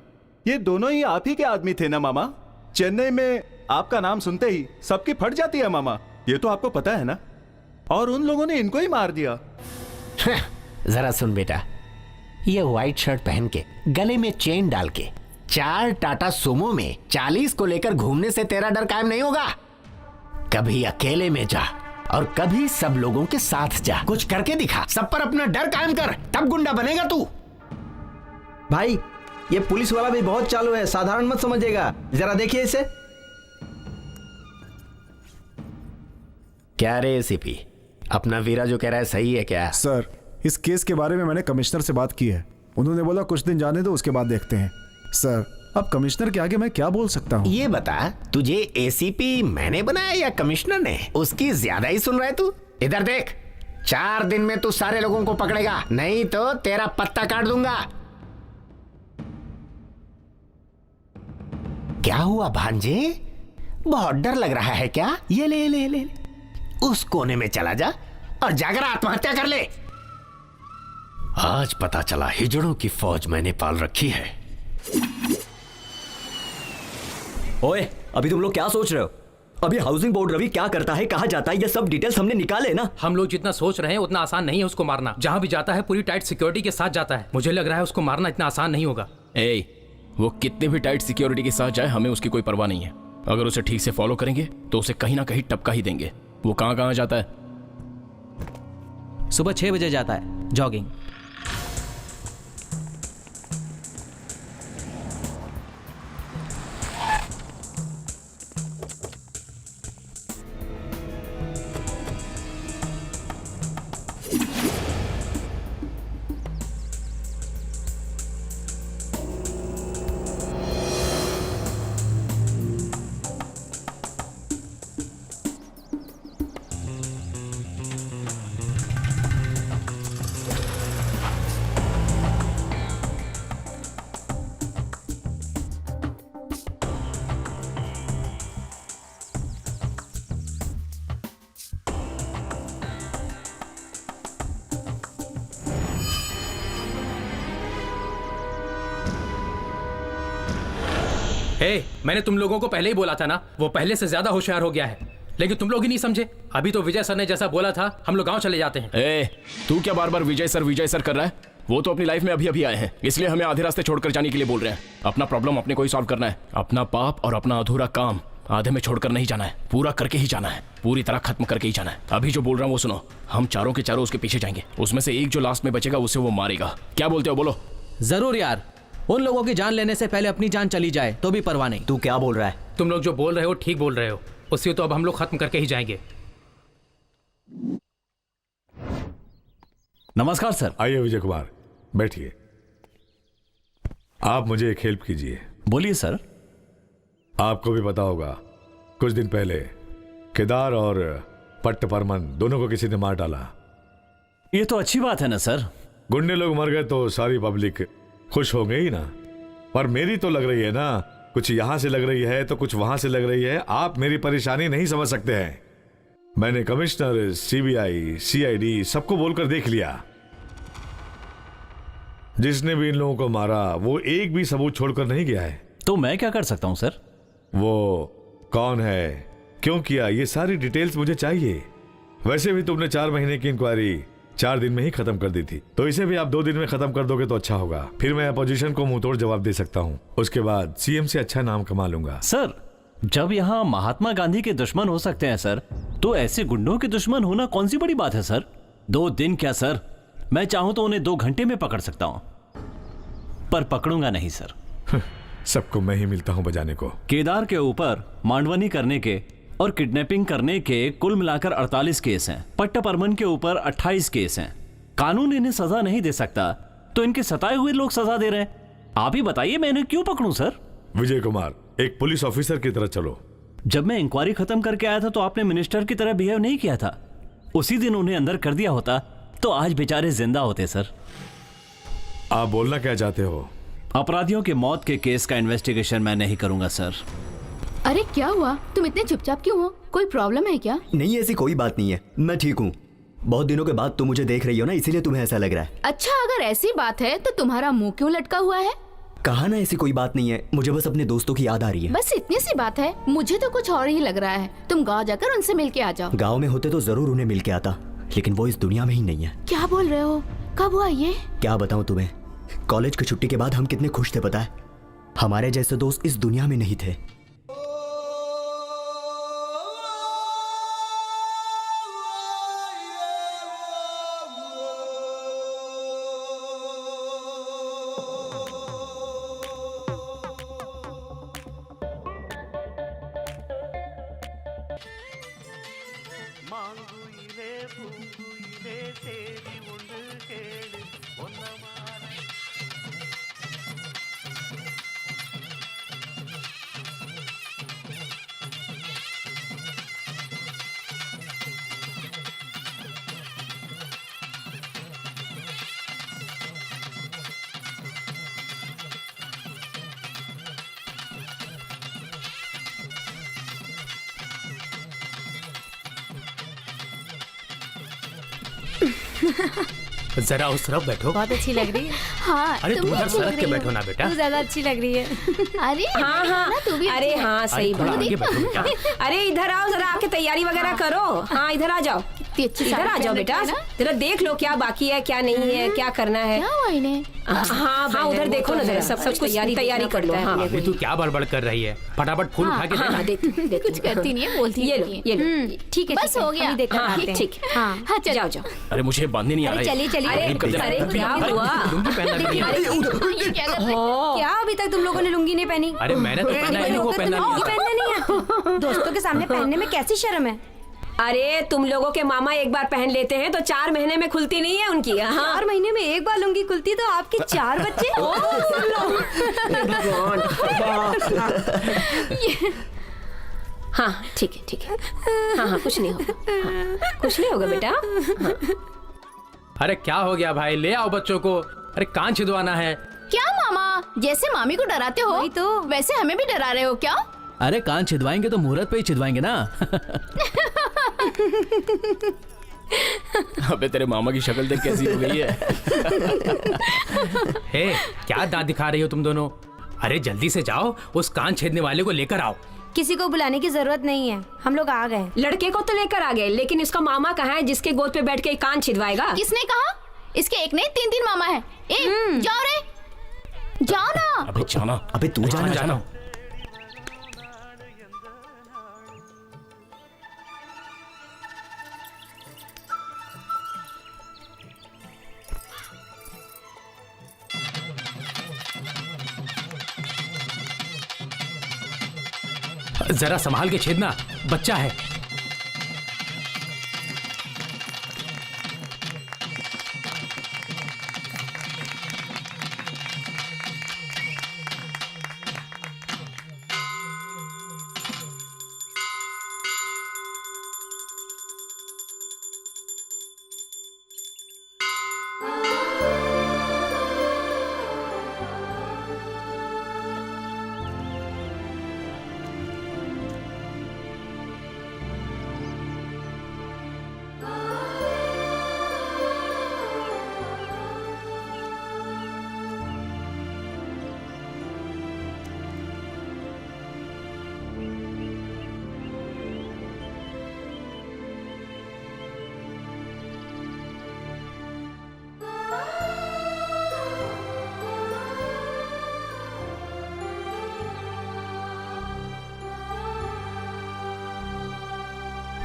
ये दोनों ही आप ही के आदमी थे ना मामा? चेन्नई में आपका नाम सुनते ही सबकी फट जाती है मामा, ये तो आपको पता है ना? और उन लोगों ने इनको ही मार दिया। जरा सुन बेटा, ये व्हाइट शर्ट पहन के, गले में चेन डाल के, 4 टाटा सुमो में 40 को लेकर घूमने से तेरा डर कायम नहीं होगा। कभी अकेले में जा और कभी सब लोगों के साथ जा, कुछ करके दिखा, सब पर अपना डर कायम कर, तब गुंडा बनेगा तू। भाई ये पुलिस वाला भी बहुत चालू है, साधारण मत समझिएगा, जरा देखिए इसे। क्या रे एसीपी, अपना वीरा जो कह रहा है सही है क्या? सर इस केस के बारे में मैंने कमिश्नर से बात की है, उन्होंने बोला कुछ दिन जाने दो, उसके बाद देखते हैं। सर अब कमिश्नर के आगे मैं क्या बोल सकता हूँ? ये बता, तुझे एसीपी मैंने बनाया या कमिश्नर ने? उसकी ज्यादा ही सुन रहा है तू। इधर देख, 4 दिन में तू सारे लोगों को पकड़ेगा, नहीं तो तेरा पत्ता काट दूंगा। क्या हुआ भांजे, बहुत डर लग रहा है क्या? ये ले ले ले, उस कोने में चला जा और जाकर आत्महत्या कर ले। आज पता चला हिजड़ों की फौज मैंने पाल रखी है। ओए, अभी तुम लोग क्या सोच रहे हो? अभी हाउसिंग बोर्ड रवि क्या करता है, कहाँ जाता है, ये सब डिटेल्स हमने निकाले ना। हम लोग जितना सोच रहे हैं उतना आसान नहीं है उसको मारना। जहां भी जाता है पूरी टाइट सिक्योरिटी के साथ जाता है। मुझे लग रहा है उसको मारना इतना आसान नहीं होगा। ए, वो कितने भी टाइट सिक्योरिटी के साथ जाए हमें उसकी कोई परवाह नहीं है। अगर उसे ठीक से फॉलो करेंगे तो उसे कहीं ना कहीं टपका ही देंगे। वो कहाँ कहाँ जाता है? सुबह 6 बजे जाता है जॉगिंग। हे, मैंने तुम लोगों को पहले ही बोला था ना, वो पहले से ज्यादा होशियार हो गया है, लेकिन तुम लोग ही नहीं समझे। अभी तो विजय सर ने जैसा बोला था, हम लोग गांव चले जाते हैं। ए, तू क्या बार बार विजय सर कर रहा है? वो तो अपनी लाइफ में अभी अभी आए हैं, इसलिए हमें आधे रास्ते छोड़कर जाने के लिए बोल रहे हैं। अपना प्रॉब्लम अपने को ही सॉल्व करना है। अपना पाप और अपना अधूरा काम आधे में छोड़कर नहीं जाना है, पूरा करके ही जाना है, पूरी तरह खत्म करके ही जाना है। अभी जो बोल रहा हूँ वो सुनो, हम चारों के चारों उसके पीछे जाएंगे, उसमें से एक जो लास्ट में बचेगा उसे वो मारेगा। क्या बोलते हो, बोलो। जरूर यार, उन लोगों की जान लेने से पहले अपनी जान चली जाए तो भी परवाह नहीं। तू क्या बोल रहा है? तुम लोग जो बोल रहे हो ठीक बोल रहे हो, उसे तो अब हम लोग खत्म करके ही जाएंगे। नमस्कार सर। आइए विजय कुमार, बैठिए। आप मुझे एक हेल्प कीजिए। बोलिए सर। आपको भी पता होगा, कुछ दिन पहले केदार और पट्ट परमन दोनों को किसी ने मार डाला। ये तो अच्छी बात है ना सर। गुंडे लोग मर गए तो सारी पब्लिक खुश हो गई ना, पर मेरी तो लग रही है ना, कुछ यहां से लग रही है तो कुछ वहां से लग रही है। आप मेरी परेशानी नहीं समझ सकते हैं। मैंने कमिश्नर, सीबीआई, सीआईडी सबको बोलकर देख लिया। जिसने भी इन लोगों को मारा वो एक भी सबूत छोड़कर नहीं गया है। तो मैं क्या कर सकता हूं सर? वो कौन है, क्यों किया, ये सारी डिटेल्स मुझे चाहिए। वैसे भी तुमने 4 महीने की इंक्वायरी 4 दिन में ही खत्म कर दी थी, तो इसे भी आप 2 दिन में खत्म कर दोगे तो अच्छा होगा। फिर मैं अपोजिशन को मुंहतोड़ जवाब दे सकता हूँ। उसके बाद सीएम से अच्छा नाम कमा लूंगा। सर, जब यहाँ महात्मा गांधी के दुश्मन हो सकते हैं सर, तो ऐसे गुंडों के दुश्मन होना कौन सी बड़ी बात है सर? 2 दिन क्या सर, मैं चाहूं तो उन्हें 2 घंटे में पकड़ सकता हूं, पर पकड़ूंगा नहीं सर। सबको मैं ही मिलता हूं बजाने को। केदार के ऊपर मांडवनी करने के और किडनैपिंग करने के कुल मिलाकर 48 केस हैं। पट्ट परमन के ऊपर 28 केस हैं। कानून इन्हें सजा नहीं दे सकता, तो इनके सताए हुए लोग सजा दे रहे हैं। आप ही बताइए मैं इन्हें क्यों पकड़ूं सर? विजय कुमार, एक पुलिस ऑफिसर की तरह चलो। जब मैं इंक्वायरी खत्म करके आया था तो आपने मिनिस्टर की तरह बिहेव नहीं किया था। उसी दिन उन्हें अंदर कर दिया होता तो आज बेचारे जिंदा होते सर। आप बोलना क्या चाहते हो? अपराधियों के मौत के केस का इन्वेस्टिगेशन मैं नहीं करूंगा सर। अरे क्या हुआ, तुम इतने चुपचाप क्यों हो? कोई प्रॉब्लम है क्या? नहीं, ऐसी कोई बात नहीं है, मैं ठीक हूँ। बहुत दिनों के बाद तुम मुझे देख रही हो ना, इसीलिए तुम्हें ऐसा लग रहा है। अच्छा, अगर ऐसी बात है तो तुम्हारा मुंह क्यों लटका हुआ है? कहा ना ऐसी कोई बात नहीं है, मुझे बस अपने दोस्तों की याद आ रही है। बस इतनी सी बात है? मुझे तो कुछ और ही लग रहा है। तुम गाँव जाकर उनसे मिल के आ जाओ। गाँव में होते तो जरूर उन्हें मिल के आता, लेकिन वो इस दुनिया में ही नहीं है। क्या बोल रहे हो? कब हुआ ये? क्या बताऊं तुम्हें, कॉलेज की छुट्टी के बाद हम कितने खुश थे पता है। हमारे जैसे दोस्त इस दुनिया में नहीं थे। जरा उस तरफ बैठो। बहुत अच्छी लग रही है। हाँ, अरे तुम उधर सड़क के बैठो ना बेटा। तू ज्यादा अच्छी लग रही है। अरे हाँ हाँ, तू भी अरे हाँ सही थोड़ा आगे बैठो बेटा। अरे इधर आओ, जरा आके तैयारी वगैरह करो। हाँ इधर आ जाओ। कितनी अच्छी इधर आ जाओ बेटा, जरा देख लो क्या बाकी है क्या नहीं है, क्या करना है। क्या हुआ इन्हें? हाँ उधर देखो ना जरा, सब कुछ तैयारी कर लो। हाँ अभी तू क्या बड़बड़ कर रही है, फटाफट फूल उठा के दे। कुछ करती नहीं है, बोलती ये लो, ठीक है, बस हो गया। ठीक। हाँ चल जाओ जाओ। अरे मुझे बांधने नहीं आ रहा है। चलिए अरे क्या हुआ? लुंगी पहनना भी नहीं है। क्या अभी तक तुम लोगों ने लुंगी नहीं पहनी? अरे मैंने तो पहना है, वो पहना लुंगी पहनना नहीं है? दोस्तों के सामने पहनने में कैसी शर्म है? अरे तुम लोगों के मामा एक बार पहन लेते हैं तो 4 महीने में खुलती नहीं है उनकी। 4 महीने में एक बार लुंगी खुलती तो आपके 4 बच्चे। हाँ ठीक है। हाँ कुछ नहीं होगा, कुछ नहीं होगा बेटा। अरे क्या हो गया भाई, ले आओ बच्चों को। अरे कान छिदवाना है। क्या मामा, जैसे मामी को डराते हो तो वैसे हमें भी डरा रहे हो क्या? अरे कान छिदवाएंगे तो मुहूर्त पे ही छिदवाएंगे ना। अबे तेरे मामा की शक्ल देख कैसी हो गई है। हे क्या दांत दिखा रही हो तुम दोनों? अरे जल्दी से जाओ, उस कान छेदने वाले को लेकर आओ। किसी को बुलाने की जरूरत नहीं है, हम लोग आ गए। लड़के को तो लेकर आ गए, लेकिन इसका मामा कहाँ है जिसके गोद पे बैठ के कान छिदवाएगा? किसने कहा? इसके एक नहीं 3 मामा है। जाओ रे, जाओ ना। अबे जाना। अबे तू जाना। जरा संभाल के छेदना, बच्चा है।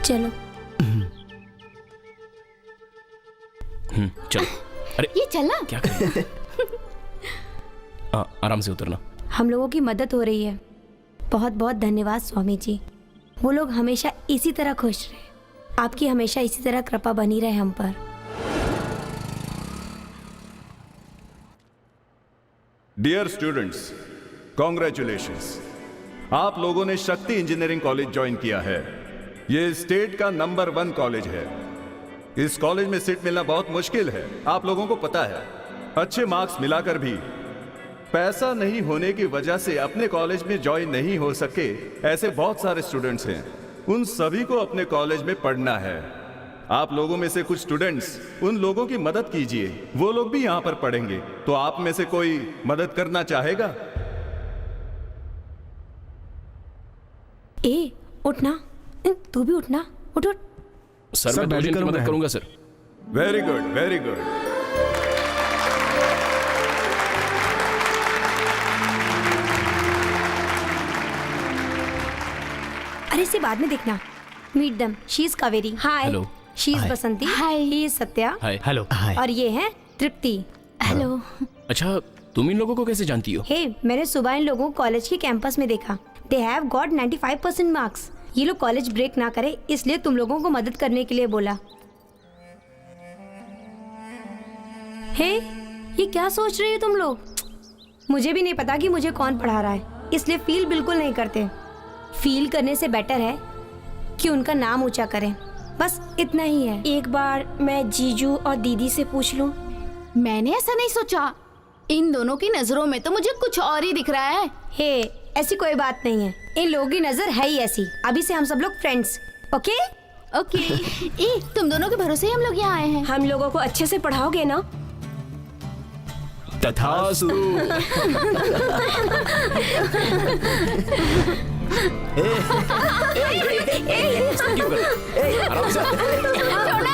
चलो। चलो। अरे ये चलना क्या करें? आराम से उतरना। हम लोगों की मदद हो रही है, बहुत बहुत धन्यवाद स्वामी जी। वो लोग हमेशा इसी तरह खुश रहे, आपकी हमेशा इसी तरह कृपा बनी रहे हम पर। डियर स्टूडेंट्स, कॉन्ग्रेचुलेशंस, आप लोगों ने शक्ति इंजीनियरिंग कॉलेज ज्वाइन किया है। ये स्टेट का नंबर 1 कॉलेज है। इस कॉलेज में सीट मिलना बहुत मुश्किल है, आप लोगों को पता है। अच्छे मार्क्स मिलाकर भी पैसा नहीं होने की वजह से अपने कॉलेज में ज्वाइन नहीं हो सके ऐसे बहुत सारे स्टूडेंट्स हैं। उन सभी को अपने कॉलेज में पढ़ना है। आप लोगों में से कुछ स्टूडेंट्स उन लोगों की मदद कीजिए, वो लोग भी यहाँ पर पढ़ेंगे। तो आप में से कोई मदद करना चाहेगा? ए उठना, तू भी उठना, उठ उठ। सर मैं 2 जन की मदद करूंगा sir. Very good, very good. अरे इसे बाद में देखना। Meet them, she is Kaveri. Hi. Hello. She is Basanti. Hi. He is Satya. Hi. Hello. और ये है तृप्ति। हेलो। अच्छा तुम इन लोगों को कैसे जानती हो? हे मैंने सुबह इन लोगों को कॉलेज के कैंपस में देखा। They have got 95% marks. ये लोग कॉलेज ब्रेक ना करे इसलिए तुम लोगों को मदद करने के लिए बोला। हे ये क्या सोच रही हो तुम लोग? मुझे भी नहीं पता कि मुझे कौन पढ़ा रहा है, इसलिए फील बिल्कुल नहीं करते। फील करने से बेटर है कि उनका नाम ऊंचा करें, बस इतना ही है। एक बार मैं जीजू और दीदी से पूछ लूं। मैंने ऐसा नहीं सोचा, इन दोनों की नजरों में तो मुझे कुछ और ही दिख रहा है। हे ऐसी कोई बात नहीं है, इन लोगों की नजर है ही ऐसी। अभी से हम सब लोग फ्रेंड्स। Okay okay. ए तुम दोनों के भरोसे ही हम लोग यहाँ आए हैं। हम लोगों को अच्छे से पढ़ाओगे ना? तथास्तु। आराम से।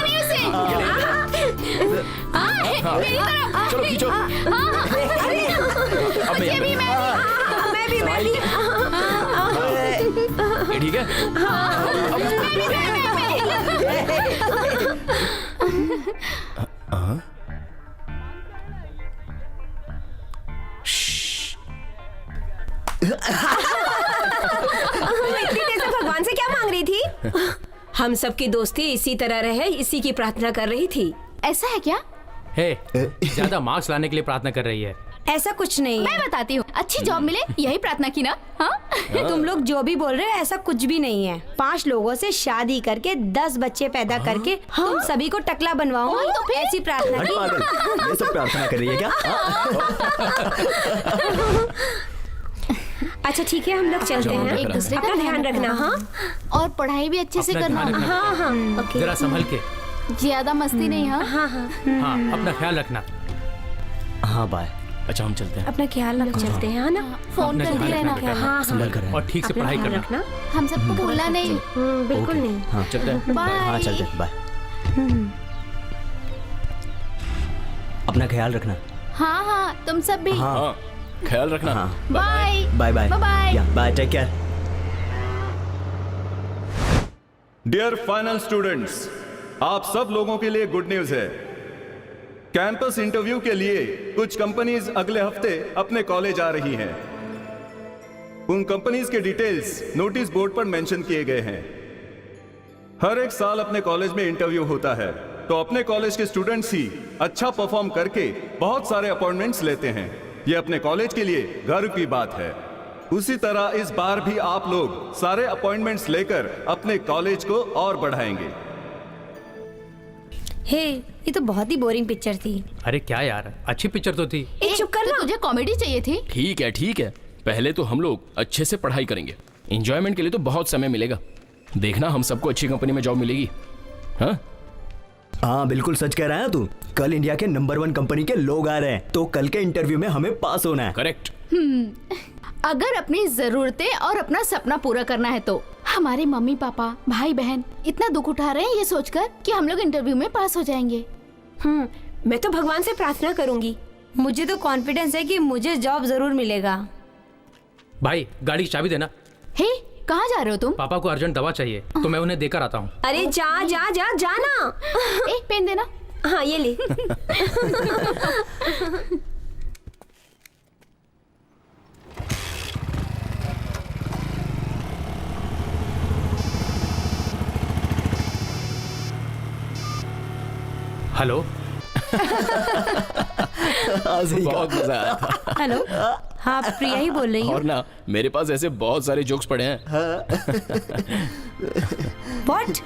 मेरी तरफ। चलो खींचो। मुझे भी, मैं भी। ये ठीक है? इतनी देर से भगवान से क्या मांग रही थी? हम सबकी दोस्ती इसी तरह रहे, इसी की प्रार्थना कर रही थी। ऐसा है क्या? हे, ज्यादा मार्क्स लाने के लिए प्रार्थना कर रही है। ऐसा कुछ नहीं है। मैं बताती हूँ, अच्छी जॉब मिले यही प्रार्थना की ना। हाँ? तुम लोग जो भी बोल रहे हो ऐसा कुछ भी नहीं है। 5 लोगों से शादी करके 10 बच्चे पैदा करके तुम सभी को टकला बनवाऊंगी, तो फिर ऐसी प्रार्थना की। ये सब प्रार्थना कर रही है क्या? अच्छा ठीक है, हम लोग चलते हैं। एक दूसरे का अपना ध्यान रखना। हाँ, और पढ़ाई भी अच्छे से अपना करना। ध्यान रखना। हाँ हाँ, ओके। जरा संभल के। ज्यादा मस्ती नहीं। हाँ हाँ हाँ, हाँ, अपना ख्याल रखना। हाँ बाय। अच्छा हम चलते हैं। अपना ख्याल रख, चलते हैं। हाँ ना, फोन अपना करते ध्यान रहना। रखना। हाँ संभल कर रहे हैं। और ठीक से अपना पढ़ाई ध्यान करना। रखना। हम सबको भूलना नहीं। बिल्कुल नहीं। हाँ चलते हैं। बाय। हाँ चलते हैं, बाय। अपना ख्याल रखना। हाँ हाँ, तुम सब भी। हाँ, ख्याल रखना। हाँ बाय बाय बाय बाय। या bye, take care. Dear final students, आप सब लोगों के लिए गुड न्यूज है। कैंपस इंटरव्यू के लिए कुछ कंपनीज अगले हफ्ते अपने कॉलेज आ रही हैं। उन कंपनीज के डिटेल्स नोटिस बोर्ड पर मेंशन किए गए हैं। हर एक साल अपने कॉलेज में इंटरव्यू होता है, तो अपने कॉलेज के स्टूडेंट्स ही अच्छा परफॉर्म करके बहुत सारे अपॉइंटमेंट्स लेते हैं। ये अपने कॉलेज के लिए गर्व की बात है। उसी तरह इस बार भी आप लोग सारे अपॉइंटमेंट्स लेकर अपने कॉलेज को और बढ़ाएंगे। हे, ये तो बहुत ही बोरिंग पिक्चर थी। अरे क्या यार, अच्छी पिक्चर तो थी। चुप कर, तो तुझे कॉमेडी चाहिए थी। ठीक है ठीक है, पहले तो हम लोग अच्छे से पढ़ाई करेंगे। एंजॉयमेंट के लिए तो बहुत समय मिलेगा। देखना हम सबको अच्छी कंपनी में जॉब मिलेगी। हाँ हाँ बिल्कुल सच कह रहा है तू। कल इंडिया के नंबर 1 कंपनी के लोग आ रहे हैं, तो कल के इंटरव्यू में हमें पास होना है। करेक्ट। अगर अपनी जरूरतें और अपना सपना पूरा करना है तो हमारे मम्मी पापा भाई बहन इतना दुख उठा रहे हैं ये सोचकर कि हम लोग इंटरव्यू में पास हो जाएंगे। मैं तो भगवान से प्रार्थना करूंगी। मुझे तो कॉन्फिडेंस है कि मुझे जॉब जरूर मिलेगा। भाई गाड़ी की चाबी देना। हे, कहाँ जा रहे हो तुम? पापा को अर्जेंट दवा चाहिए, तो मैं उन्हें देकर आता हूँ। अरे जा जा जा जाना। एक पेन देना। हाँ ये ले। हेलो। बहुत मजा आया था। हेलो, हाँ प्रिया ही बोल रही हूँ। और ना मेरे पास ऐसे बहुत सारे जोक्स पड़े हैं। व्हाट?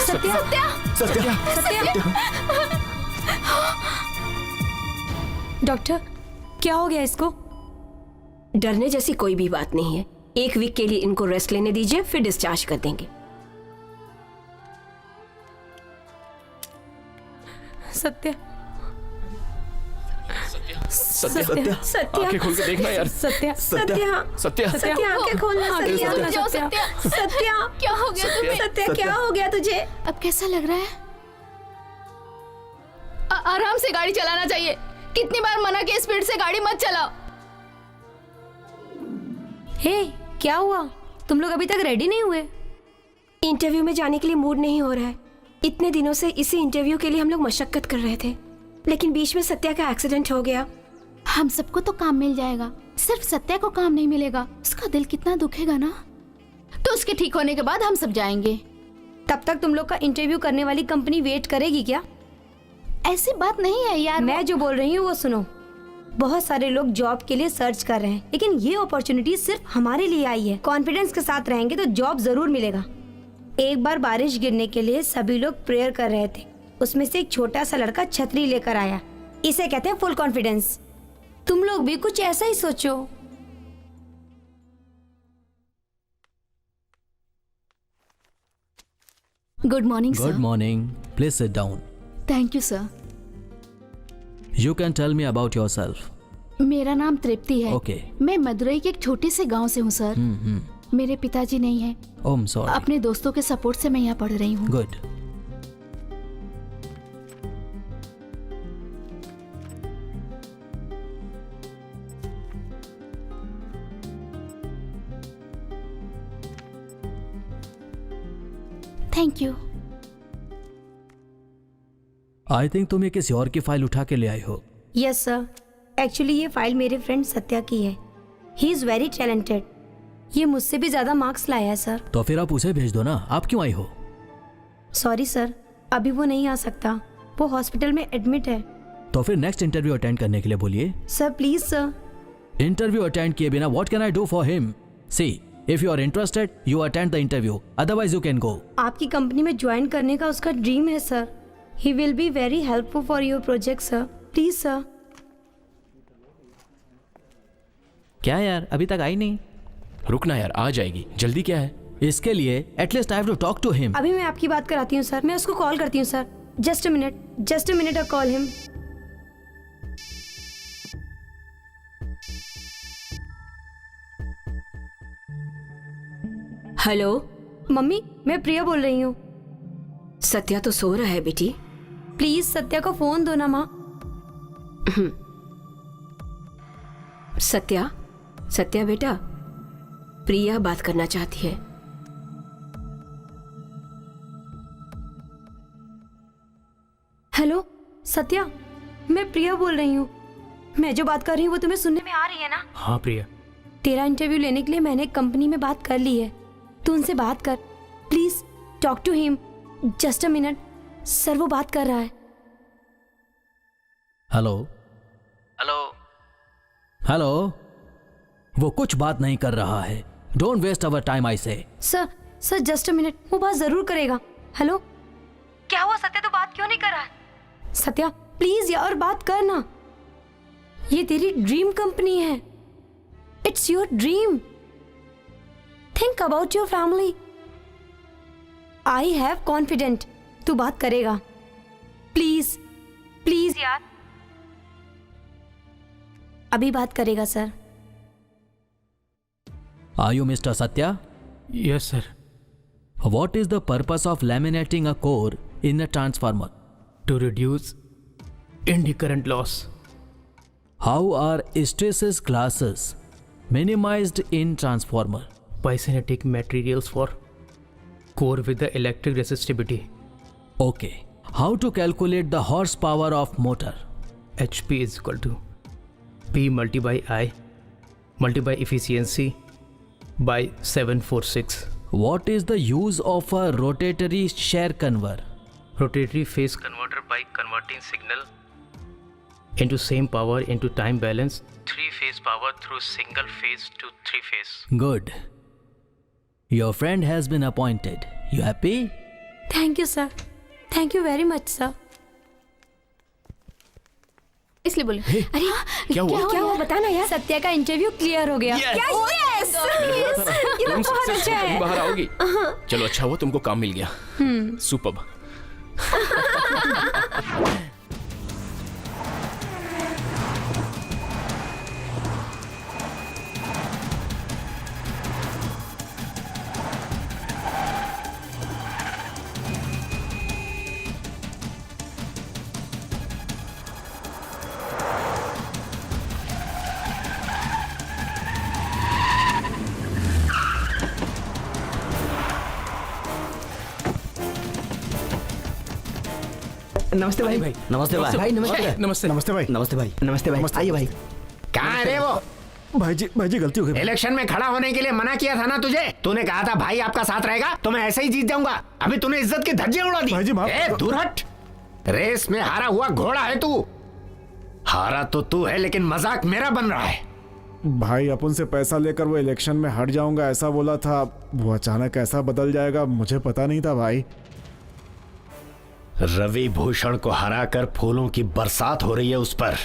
सत्या, सत्या, सत्या। डॉक्टर, क्या हो गया इसको? डरने जैसी कोई भी बात नहीं है। 1 वीक के लिए इनको रेस्ट लेने दीजिए, फिर डिस्चार्ज कर देंगे। सत्या, सत्या, सत्या, आंखें खोल के देखना यार। सत्या, सत्या, सत्या, सत्या आंखें खोलना। सत्या, जाओ, सत्या। सत्या, क्या हो गया तुम्हें? सत्या क्या हो गया तुझे? अब कैसा लग रहा है? आराम से गाड़ी चलाना चाहिए। कितनी बार मना किया, स्पीड से गाड़ी मत चलाओ। हे, क्या हुआ? तुम लोग अभी तक रेडी नहीं हुए? इंटरव्यू में जाने के लिए मूड नहीं हो रहा है। इतने दिनों से इसी इंटरव्यू के लिए हम लोग मशक्कत कर रहे थे, लेकिन बीच में सत्या का एक्सीडेंट हो गया। हम सबको तो काम मिल जाएगा, सिर्फ सत्या को काम नहीं मिलेगा। उसका दिल कितना दुखेगा ना। तो उसके ठीक होने के बाद हम सब जाएंगे। तब तक तुम लोग का इंटरव्यू करने वाली कंपनी वेट करेगी क्या? ऐसी बात नहीं है यार। मैं जो बोल रही हूँ वो सुनो। बहुत सारे लोग जॉब के लिए सर्च कर रहे हैं, लेकिन ये अपॉर्चुनिटी सिर्फ हमारे लिए आई है। कॉन्फिडेंस के साथ रहेंगे तो जॉब जरूर मिलेगा। एक बार बारिश गिरने के लिए सभी लोग प्रेयर कर रहे थे। उसमें से एक छोटा सा लड़का छतरी लेकर आया। इसे कहते हैं फुल कॉन्फिडेंस। तुम लोग भी कुछ ऐसा ही सोचो। Good morning Good sir. morning. Please sit down. Thank you sir. You can tell me about yourself. मेरा नाम तृप्ति है। Okay. मैं मदुरई के एक छोटे से गांव से हूँ सर। मेरे पिताजी नहीं हैं। Oh, I'm sorry. अपने दोस्तों के सपोर्ट से मैं यहाँ पढ़ रही हूँ। Good. Thank you. I think तुम ये किसी और की फाइल उठा के ले आई हो। यस सर, एक्चुअली ये फाइल मेरे फ्रेंड सत्या की है। He is very talented. ये मुझसे भी ज़्यादा मार्क्स लाया है सर। तो फिर आप उसे भेज दो ना, आप क्यों आई हो? सॉरी सर, अभी वो नहीं आ सकता। वो हॉस्पिटल में एडमिट है। तो फिर नेक्स्ट इंटरव्यू अटेंड करने के लिए बोलिए। Sir please sir. Interview attend किए बिना what can I do for him? See, if you are interested you attend the interview, otherwise you can go. आपकी कंपनी में ज्वाइन करने का उसका ड्रीम है sir. He will be very helpful for your project sir. Please sir. क्या यार, अभी तक आई नहीं? रुकना यार, आ जाएगी, जल्दी क्या है? इसके लिए at least I have to talk to him. अभी मैं आपकी बात कराती हूँ सर। मैं उसको कॉल करती हूँ sir. Just a minute, I call him. Hello mummy, मैं प्रिया बोल रही हूँ। सत्या तो सो रहा है बेटी। प्लीज सत्या को फोन दो ना माँ। सत्या बेटा, प्रिया बात करना चाहती है। हेलो सत्या, मैं प्रिया बोल रही हूँ। मैं जो बात कर रही हूँ वो तुम्हें सुनने में आ रही है ना? हाँ प्रिया। तेरा इंटरव्यू लेने के लिए मैंने कंपनी में बात कर ली है। तू उनसे बात कर, please talk to him. Just a minute sir, वो बात कर रहा है। हेलो हेलो, वो कुछ बात नहीं कर रहा है। Don't waste our time I say. Sir just a minute, वो बात जरूर करेगा। हेलो, क्या हुआ सत्या, तो बात क्यों नहीं कर रहा है? सत्या प्लीज यार बात कर ना। ये तेरी ड्रीम कंपनी है। It's your dream. Think about your family. I have confident तू बात करेगा। प्लीज प्लीज यार, अभी बात करेगा sir. Are you Mister Satya? Yes sir. What is the purpose of laminating a core in a transformer? To reduce indie current loss. How are hysteresis classes minimized in transformer? By synthetic materials for core with the electric resistivity. Okay. How to calculate the horsepower of motor? HP is equal to P multi by I multi by efficiency by 746. What is the use of a rotatory share converter? Rotatory phase converter by converting signal into same power into time balance, 3-phase power through single phase to 3-phase. Good. Your friend has been appointed. You happy? Thank you sir. Thank you very much sir. इसलिए बोले। अरे क्या हुआ बता ना यार। सत्या का इंटरव्यू क्लियर हो गया। Yes. Yes! ये तो बहुत अच्छा है। बाहर आओगी? चलो अच्छा हुआ तुमको काम मिल गया। सुपर्ब। नमस्ते भाई। नमस्ते भाई। नमस्ते नमस्ते भाई। नमस्ते भाई। नमस्ते भाई। आइए भाई। कहाँ है रे वो? भाई जी गलती हो गई। इलेक्शन में खड़ा होने के लिए मना किया था ना तुझे? तूने कहा था भाई आपका साथ रहेगा तो मैं ऐसे ही जीत जाऊंगा। अभी तूने इज्जत की धज्जियां उड़ा दी। भाई जी, माफ ए, दूर हट। रेस में हारा हुआ घोड़ा है तू। हारा तो तू है लेकिन मजाक मेरा बन रहा है। भाई अपन से पैसा लेकर वो इलेक्शन में हट जाऊंगा ऐसा बोला था, वो अचानक ऐसा बदल जाएगा मुझे पता नहीं था भाई। रवि भूषण को हराकर फूलों की बरसात हो रही है उस पर।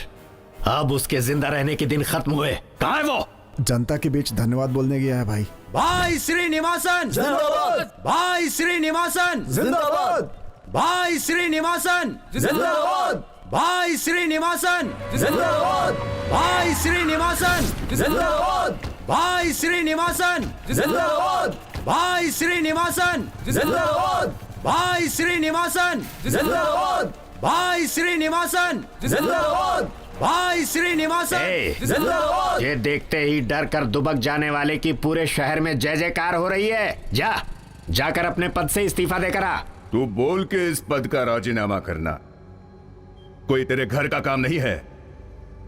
अब उसके जिंदा रहने के दिन खत्म हुए। कहाँ है वो? जनता के बीच धन्यवाद बोलने गया है भाई। भाई श्रीनिवासन जिंदाबाद! भाई श्रीनिवासन जिंदाबाद! भाई श्रीनिवासन जिंदाबाद! भाई श्रीनिवासन जिंदाबाद! भाई श्रीनिवासन जिंदाबाद! भाई श्रीनिवासन जिंदाबाद! भाई श्रीनिवासन जिंदाबाद! भाई श्रीनिवासन जिंदाबाद! भाई श्रीनिवासन जिंदाबाद! भाई श्रीनिवासन जिंदाबाद! ये देखते ही डर कर दुबक जाने वाले की पूरे शहर में जय जयकार हो रही है। जाकर अपने पद से इस्तीफा देकर आ। तू बोल के इस पद का राजीनामा करना कोई तेरे घर का काम नहीं है।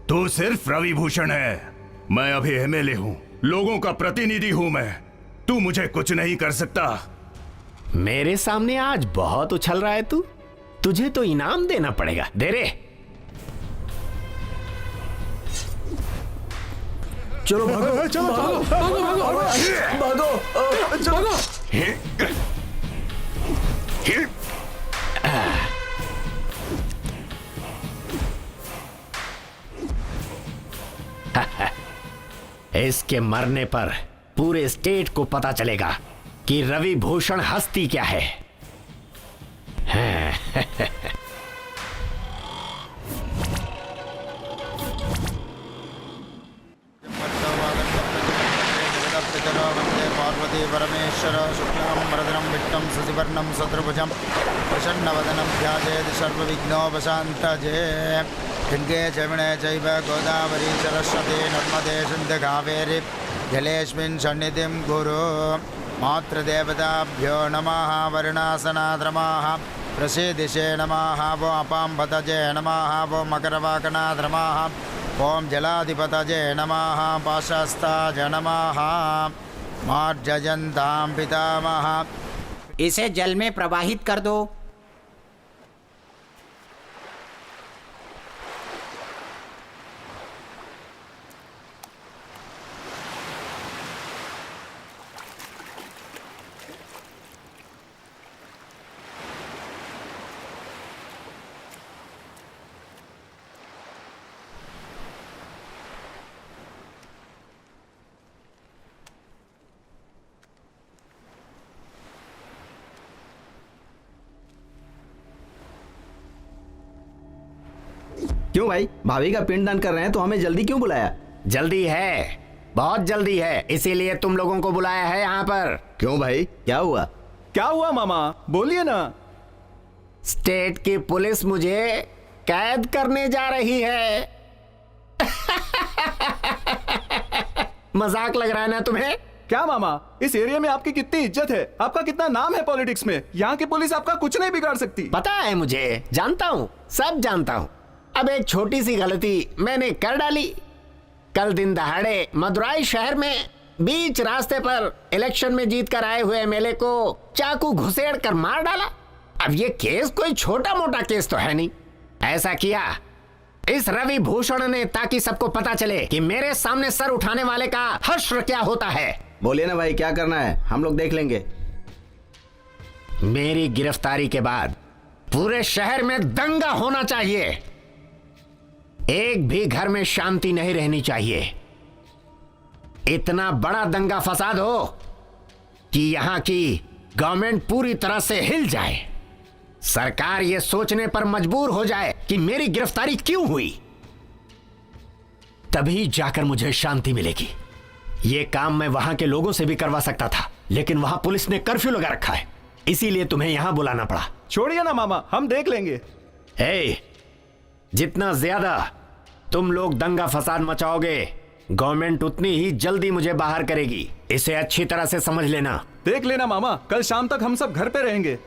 तू सिर्फ रवि भूषण है। मैं अभी एमएलए हूं, लोगों का प्रतिनिधि हूं मैं। तू मुझे कुछ नहीं कर सकता। मेरे सामने आज बहुत उछल रहा है तू। तुझे तो इनाम देना पड़ेगा। दे रे। चलो भागो, चलो भागो, भागो, चलो। इसके मरने पर पूरे स्टेट को पता चलेगा कि रवि भूषण हस्ती क्या है। पार्वती परमेश्वर शुक्लां वरदनं विष्णुं शशिवर्णं चतुर्भुजं प्रसन्नवदनं ध्यायेत् सर्वविघ्नोपशान्तये गङ्गे जमुने चैव गोदावरी सरस्वती नर्मदे सिन्धु कावेरी जलेऽस्मिन् सन्निधिं कुरु। मातृदेवताभ्यो नमः। वरुणासनाद्रमाः प्रसीदिशे नमः। वो अपां पतजे नमः। वो मकरवाकनाद्रमाः। ओम जलाधिपतये नमः। पाशस्ताज नमः। मार्जयन्तां पितामह। इसे जल में प्रवाहित कर दो। क्यों भाई, भाभी का पिंडदान कर रहे हैं तो हमें जल्दी क्यों बुलाया? जल्दी है, बहुत जल्दी है, इसीलिए तुम लोगों को बुलाया है यहाँ पर। क्यों भाई, क्या हुआ? क्या हुआ मामा, बोलिए ना। स्टेट की पुलिस मुझे कैद करने जा रही है। मजाक लग रहा है ना तुम्हें? क्या मामा, इस एरिया में आपकी कितनी इज्जत है, आपका कितना नाम है पॉलिटिक्स में। यहाँ की पुलिस आपका कुछ नहीं बिगाड़ सकती। पता है मुझे, जानता हूँ, सब जानता हूँ। अब एक छोटी सी गलती मैंने कर डाली। कल दिन दहाड़े मदुराई शहर में बीच रास्ते पर इलेक्शन में जीत कर आए हुए एमएलए को चाकू घुसेड़ कर मार डाला। अब ये केस कोई छोटा मोटा केस तो है नहीं। ऐसा किया इस रवि भूषण ने ताकि सबको पता चले कि मेरे सामने सर उठाने वाले का हश्र क्या होता है। बोलिए ना भाई, क्या करना है, हम लोग देख लेंगे। मेरी गिरफ्तारी के बाद पूरे शहर में दंगा होना चाहिए। एक भी घर में शांति नहीं रहनी चाहिए। इतना बड़ा दंगा फसाद हो कि यहां की गवर्नमेंट पूरी तरह से हिल जाए। सरकार यह सोचने पर मजबूर हो जाए कि मेरी गिरफ्तारी क्यों हुई। तभी जाकर मुझे शांति मिलेगी। यह काम मैं वहां के लोगों से भी करवा सकता था, लेकिन वहां पुलिस ने कर्फ्यू लगा रखा है, इसीलिए तुम्हें यहां बुलाना पड़ा। छोड़िए ना मामा, हम देख लेंगे। जितना ज्यादा तुम लोग दंगा फसाद मचाओगे, गवर्नमेंट उतनी ही जल्दी मुझे बाहर करेगी। इसे अच्छी तरह से समझ लेना। देख लेना मामा, कल शाम तक हम सब घर पे रहेंगे।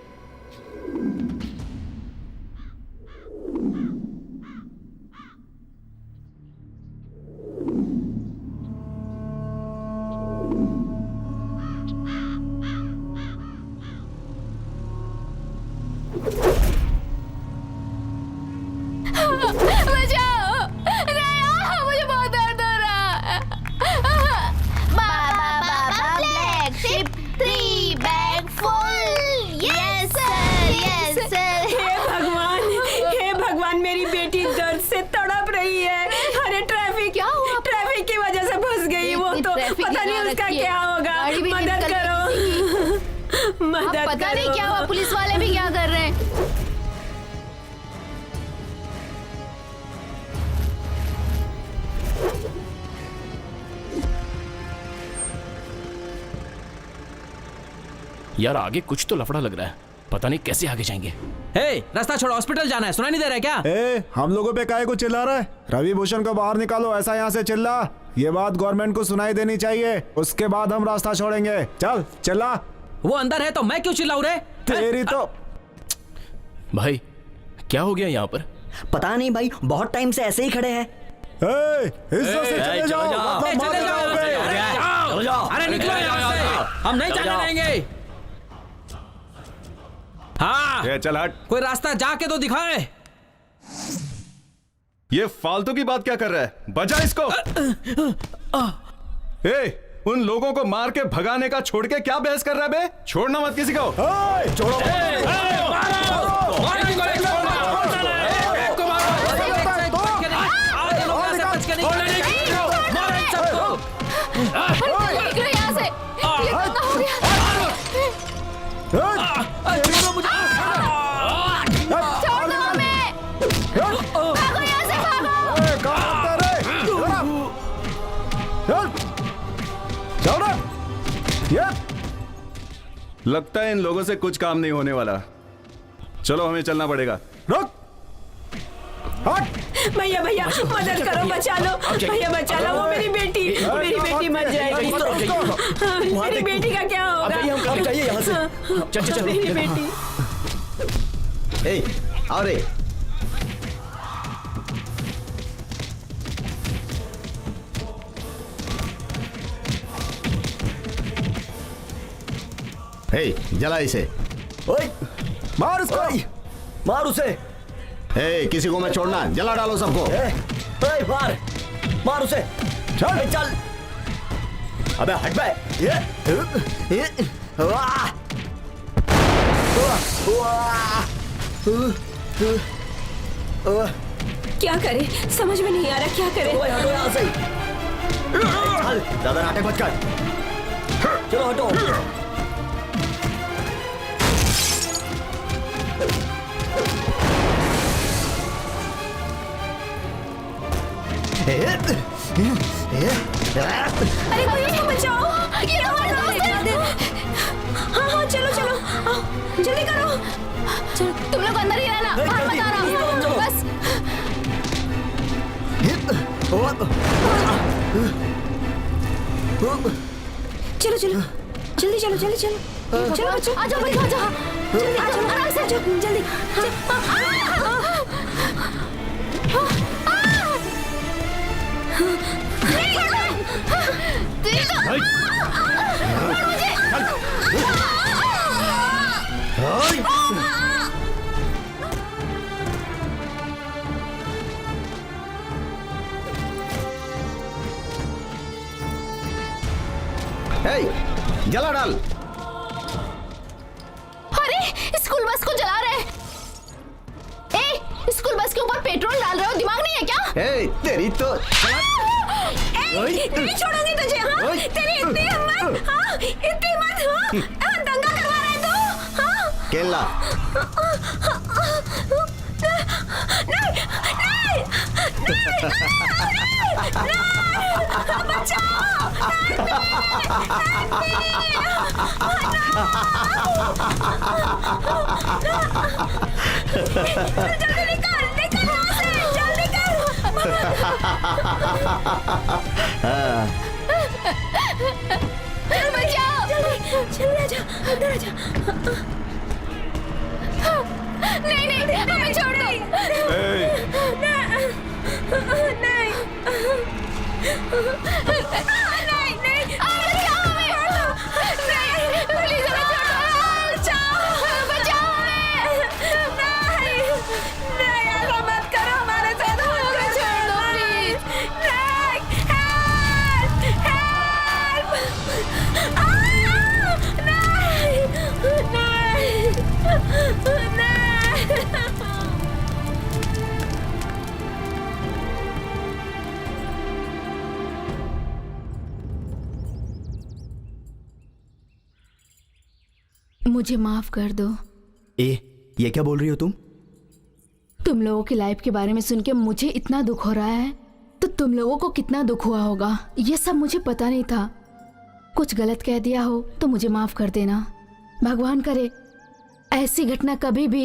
यार आगे कुछ तो लफड़ा लग रहा है, पता नहीं कैसे आगे जाएंगे। हे, रास्ता छोड़ो, हॉस्पिटल जाना है, सुनाई नहीं दे रहा है क्या? हम लोगों पे काहे को चिल्ला रहा है? रवि भूषण को बाहर निकालो, ऐसा यहाँ से चिल्ला। ये बात गवर्नमेंट को सुनाई देनी चाहिए, उसके बाद हम रास्ता छोड़ेंगे। चल चिल्ला। वो अंदर है तो मैं क्यों चिल्लाऊं रे? तेरी तो भाई क्या हो गया यहाँ पर? पता नहीं भाई, बहुत टाइम से ऐसे ही खड़े हैं। चले जाओ। अरे निकलो यहाँ से, हम नहीं जाने देंगे। हाँ चल हट। कोई रास्ता जाके तो दिखाए। ये फालतू की बात क्या कर रहा है? बजा इसको। उन लोगों को मार के भगाने का छोड़ के क्या बहस कर रहा है बे? छोड़ना मत किसी को। छोड़ो। लगता है इन लोगों से कुछ काम नहीं होने वाला। चलो हमें चलना पड़ेगा। रुक। भैया भैया मदद करो, बचा लो भैया, बचा लो। वो मेरी बेटी मर जाएगी। मेरी बेटी का क्या होगा? हम चाहिए यहाँ से। चल मेरी बेटी। आओ रे। जला इसे। ओए, मार उसको। मार उसे। किसी को मत छोड़ना, जला डालो सबको। मार उसे। चल चल। अबे हट बे। क्या करे समझ में नहीं आ रहा, क्या करे? यहाँ से। चल, ज्यादा नाटक मत कर। चलो हटो। अरे कोई इसको बचाओ, ये हमारे दोस्त है। हाँ चलो चलो, जल्दी करो। चलो तुम लोग अंदर ही रहना, बाहर मत आना बस। चलो चलो जल्दी, चलो जल्दी चलो। चलो बच्चों, आ जाओ बच्चों, आ जाओ जल्दी, आ जाओ आराम से, आ जाओ जल्दी। जला डाल। अरे स्कूल बस को जला रहे। स्कूल बस के ऊपर पेट्रोल डाल रहे हो, दिमाग नहीं है क्या? तेरी तो नहीं छोड़ूंगी तुझे। हाँ तेरी इतनी हिम्मत, हाँ इतनी हिम्मत, हाँ दंगा करवा रहे तू। हाँ केला। नहीं बचाओ। जल्दी निकाल यहाँ से, जल्दी कर। बचाओ जल्दी, जल्दी आ जाओ, अंदर आ जाओ। नहीं हमें छोड़ दो। मुझे माफ कर दो। ये क्या बोल रही हो तुम? तुम लोगों की लाइफ के बारे में सुन के मुझे इतना दुख हो रहा है, तो तुम लोगों को कितना दुख हुआ होगा। ये सब मुझे पता नहीं था। कुछ गलत कह दिया हो तो मुझे माफ कर देना। भगवान करे ऐसी घटना कभी भी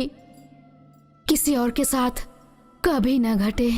किसी और के साथ कभी ना घटे।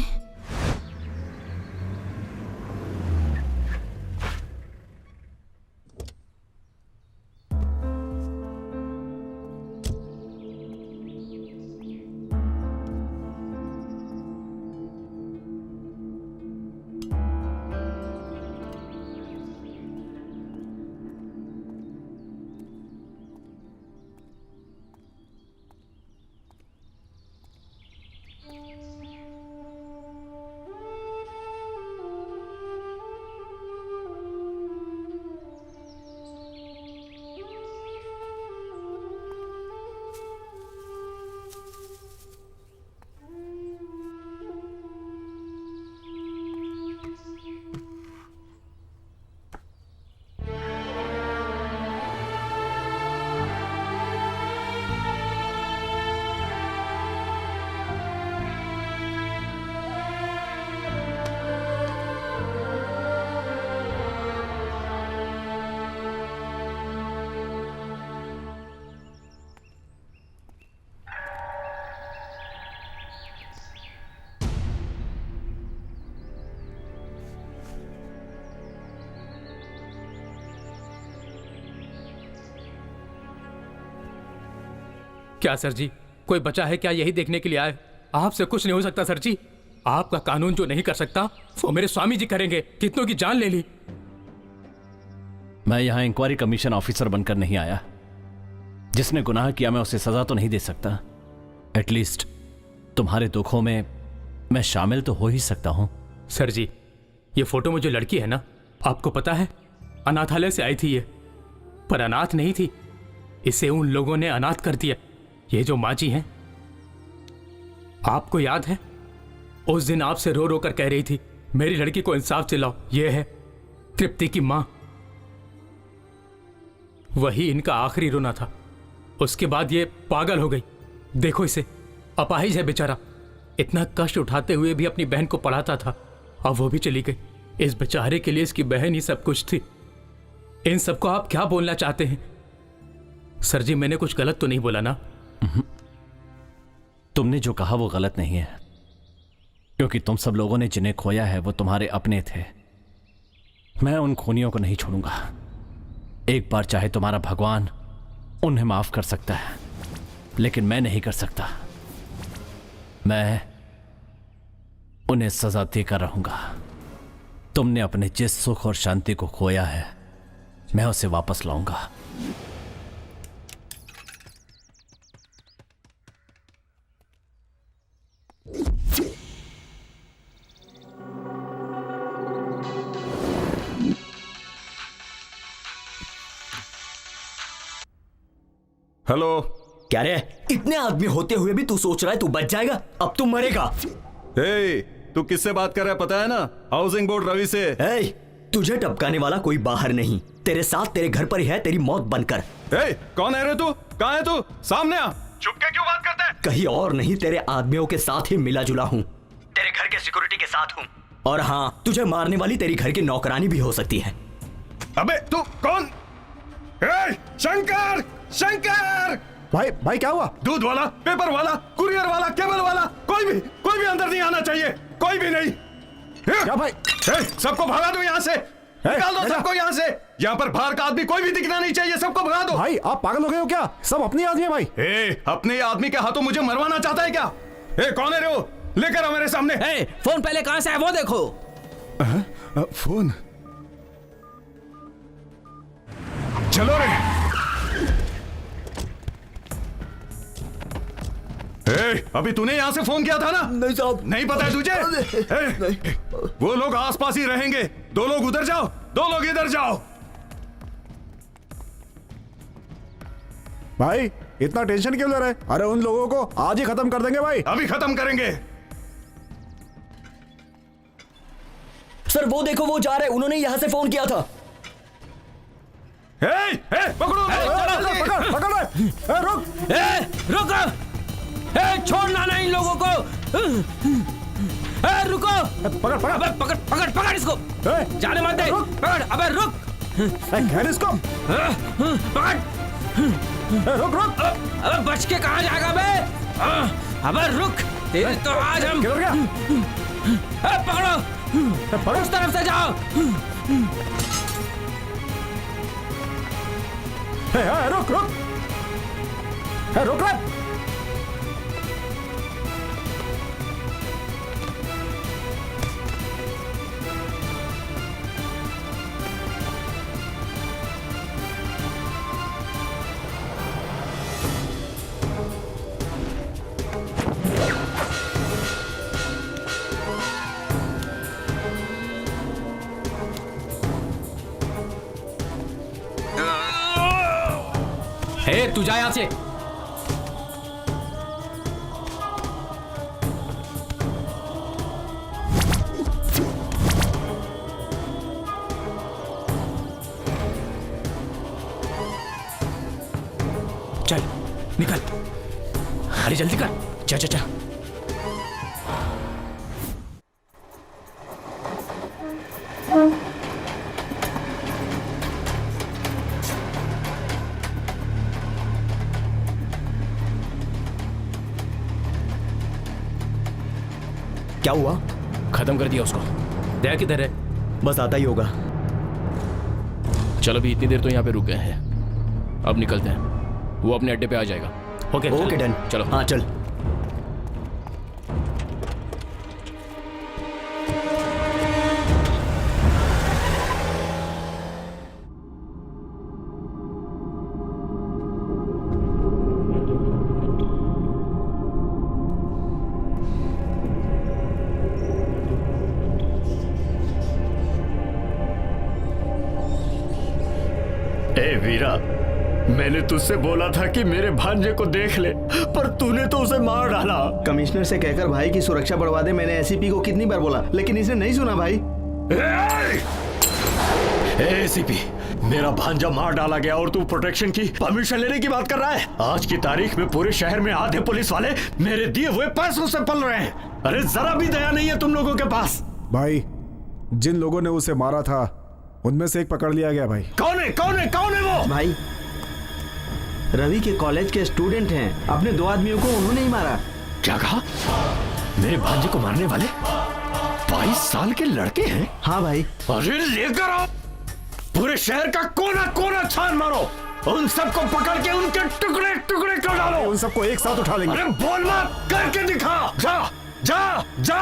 क्या सर जी, कोई बचा है क्या? यही देखने के लिए आए। आपसे कुछ नहीं हो सकता सर जी। आपका कानून जो नहीं कर सकता वो मेरे स्वामी जी करेंगे। कितनों की जान ले ली। मैं यहां इंक्वायरी कमीशन ऑफिसर बनकर नहीं आया। जिसने गुनाह किया मैं उसे सजा तो नहीं दे सकता। एटलीस्ट तुम्हारे दुखों में मैं शामिल तो हो ही सकता हूं। सर जी, ये फोटो में जो लड़की है ना, आपको पता है अनाथालय से आई थी ये, पर अनाथ नहीं थी। इसे उन लोगों ने अनाथ कर दिया। ये जो माँ जी हैं, आपको याद है उस दिन आपसे रो रो कर कह रही थी मेरी लड़की को इंसाफ दिलाओ। ये है तृप्ति की माँ। वही इनका आखिरी रोना था। उसके बाद ये पागल हो गई। देखो इसे, अपाहिज है बेचारा। इतना कष्ट उठाते हुए भी अपनी बहन को पढ़ाता था, अब वो भी चली गई। इस बेचारे के लिए इसकी बहन ही सब कुछ थी। इन सबको आप क्या बोलना चाहते हैं? सर जी, मैंने कुछ गलत तो नहीं बोला ना? तुमने जो कहा वो गलत नहीं है, क्योंकि तुम सब लोगों ने जिन्हें खोया है वो तुम्हारे अपने थे। मैं उन खूनियों को नहीं छोड़ूंगा। एक बार चाहे तुम्हारा भगवान उन्हें माफ कर सकता है, लेकिन मैं नहीं कर सकता। मैं उन्हें सजा देकर रहूंगा। तुमने अपने जिस सुख और शांति को खोया है, मैं उसे वापस लाऊंगा। हेलो। क्या रे, इतने आदमी होते हुए भी तू सोच रहा है तू बच जाएगा? अब तू मरेगा। तू किससे बात कर रहा है पता है ना? हाउसिंग बोर्ड रवि से। तुझे टपकाने वाला कोई बाहर नहीं, तेरे साथ तेरे घर पर ही है तेरी मौत बनकर। कौन है रे तू? कहाँ है तू? सामने आ। चुप के क्यों बात करता है? कहीं और नहीं, तेरे आदमियों के साथ ही मिला जुला हूँ। तेरे घर के सिक्योरिटी के साथ हूँ। और हाँ, तुझे मारने वाली तेरी घर की नौकरानी भी हो सकती है। अबे तू कौन? शंकर! शंकर! भाई क्या हुआ? दूध वाला, पेपर वाला, कुरियर वाला, केबल वाला, कोई भी अंदर नहीं आना चाहिए। कोई भी नहीं। क्या भाई? सबको भगा दो यहाँ से। निकाल दो सबको यहाँ से। यहाँ पर बाहर का आदमी कोई भी दिखना नहीं चाहिए। सबको भगा दो। भाई आप पागल हो गए हो क्या? सब अपने आदमी है भाई। अपने आदमी के हाथों मुझे मरवाना चाहता है क्या? कौन है रे वो? लेकर आओ मेरे सामने। फोन पहले कहां से है वो देखो। फोन? चलो रे। अभी तूने यहां से फोन किया था ना? नहीं साहब। नहीं पता है तुझे? वो लोग आसपास ही रहेंगे। 2 लोग उधर जाओ, 2 लोग इधर जाओ। भाई इतना टेंशन क्यों ले रहे? अरे उन लोगों को आज ही खत्म कर देंगे भाई। अभी खत्म करेंगे। सर वो देखो, वो जा रहे। उन्होंने यहाँ से फोन किया था। पकड़ो! पकड़! रुक! छोड़ना नहीं इन लोगों को। रुको! पकड़ इसको। जाने मत दे। पकड़! अबे रुक! घेर इसको। पकड़! रुक रुक। अबे बच के कहाँ जाएगा बे? अबे रुक, तेरे तो आज हम किधर गया? पकड़ो, उस तरफ से जाओ। रुक रुक, रुक रुक। हे तू जा यहाँ से। चल निकल, अरे जल्दी कर, जा जा जा। क्या हुआ? खत्म कर दिया उसको। दया किधर है? बस आता ही होगा। चल अभी इतनी देर तो यहाँ पे रुक गए हैं, अब निकलते हैं। वो अपने अड्डे पे आ जाएगा। Okay done. चलो। हाँ चल। ए वीरा, मैंने तुझसे बोला था कि मेरे भांजे को देख ले, पर तूने तो उसे मार डाला। कमिश्नर से कहकर भाई की सुरक्षा बढ़वा दे, मैंने एसीपी को कितनी बार बोला, लेकिन इसने नहीं सुना भाई। एसीपी, मेरा भांजा मार डाला गया और तू प्रोटेक्शन की परमिशन लेने की बात कर रहा है? आज की तारीख में पूरे शहर में आधे पुलिस वाले मेरे दिए हुए पैसों से पल रहे हैं। अरे जरा भी दया नहीं है तुम लोगों के पास। भाई, जिन लोगों ने उसे मारा था उनमें से एक पकड़ लिया गया भाई। कौन है? कौन है? कौन है वो? भाई, रवि के कॉलेज के स्टूडेंट हैं, अपने 2 आदमियों को उन्होंने ही मारा। क्या कहा? मेरे भांजे को मारने वाले 22 साल के लड़के हैं? हाँ भाई। अरे लेकर आओ, पूरे शहर का कोना कोना छान मारो, उन सबको पकड़ के उनके टुकड़े टुकड़े कर डालो। उन सबको एक साथ उठा लेंगे। अरे बोल मत, करके दिखा। जा जा जा।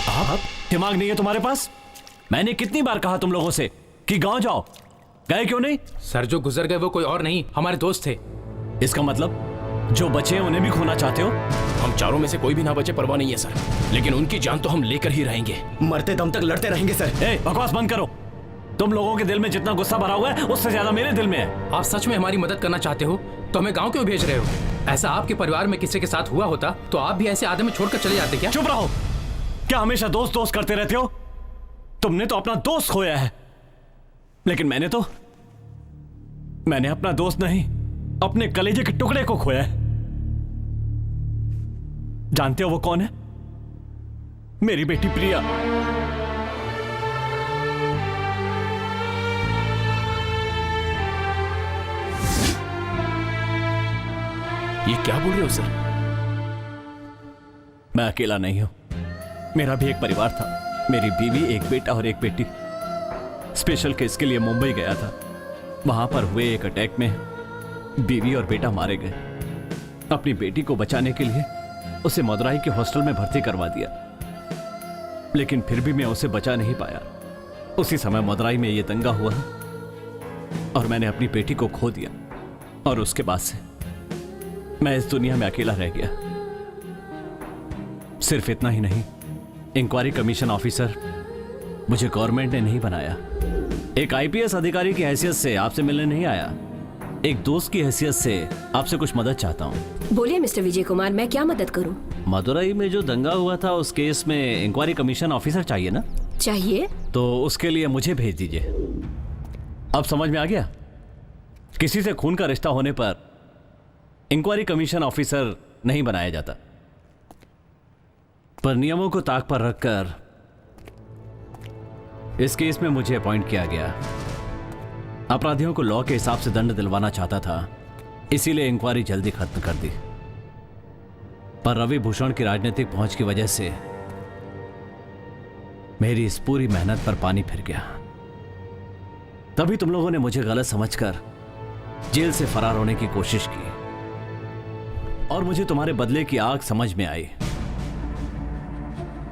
आप दिमाग नहीं है तुम्हारे पास? मैंने कितनी बार कहा तुम लोगों से कि गांव जाओ, गए क्यों नहीं? सर, जो गुजर गए वो कोई और नहीं, हमारे दोस्त थे। इसका मतलब जो बचे हैं उन्हें भी खोना चाहते हो? हम चारों में से कोई भी ना बचे परवाह नहीं है सर, लेकिन उनकी जान तो हम लेकर ही रहेंगे। मरते दम तक लड़ते रहेंगे सर। ए, बकवास बंद करो। तुम लोगों के दिल में जितना गुस्सा भरा हुआ है उससे ज्यादा मेरे दिल में है। आप सच में हमारी मदद करना चाहते हो तो हमें गांव क्यों भेज रहे हो? ऐसा आपके परिवार में किसी के साथ हुआ होता तो आप भी ऐसे आदमी छोड़कर चले जाते क्या? चुप रहो। क्या हमेशा दोस्त दोस्त करते रहते हो? तुमने तो अपना दोस्त खोया है, लेकिन मैंने अपना दोस्त नहीं, अपने कलेजे के टुकड़े को खोया है। जानते हो वो कौन है? मेरी बेटी प्रिया। ये क्या बोल रहे हो सर? मैं अकेला नहीं हूं, मेरा भी एक परिवार था। मेरी बीवी, एक बेटा और एक बेटी। स्पेशल केस के लिए मुंबई गया था। वहां पर हुए एक अटैक में बीवी और बेटा मारे गए। अपनी बेटी को बचाने के लिए उसे मदुराई के हॉस्टल में भर्ती करवा दिया। लेकिन फिर भी मैं उसे बचा नहीं पाया। उसी समय मदुरई में यह दंगा हुआ और मैंने अपनी बेटी को खो दिया, और उसके बाद से मैं इस दुनिया में अकेला रह गया। सिर्फ इतना ही नहीं, इंक्वायरी कमीशन ऑफिसर मुझे गवर्नमेंट ने नहीं बनाया। एक आईपीएस अधिकारी की हैसियत से आपसे मिलने नहीं आया, एक दोस्त की हैसियत से आपसे कुछ मदद चाहता हूं। बोलिए मिस्टर विजय कुमार, मैं क्या मदद करूं? मदुरई में जो दंगा हुआ था उस केस में इंक्वायरी कमीशन ऑफिसर चाहिए ना? चाहिए। तो उसके लिए मुझे भेज दीजिए। अब समझ में आ गया, किसी से खून का रिश्ता होने पर इंक्वायरी कमीशन ऑफिसर नहीं बनाया जाता, पर नियमों को ताक पर रखकर इस केस में मुझे अपॉइंट किया गया। अपराधियों को लॉ के हिसाब से दंड दिलवाना चाहता था, इसीलिए इंक्वायरी जल्दी खत्म कर दी। पर रवि भूषण की राजनीतिक पहुंच की वजह से मेरी इस पूरी मेहनत पर पानी फिर गया। तभी तुम लोगों ने मुझे गलत समझकर जेल से फरार होने की कोशिश की, और मुझे तुम्हारे बदले की आग समझ में आई।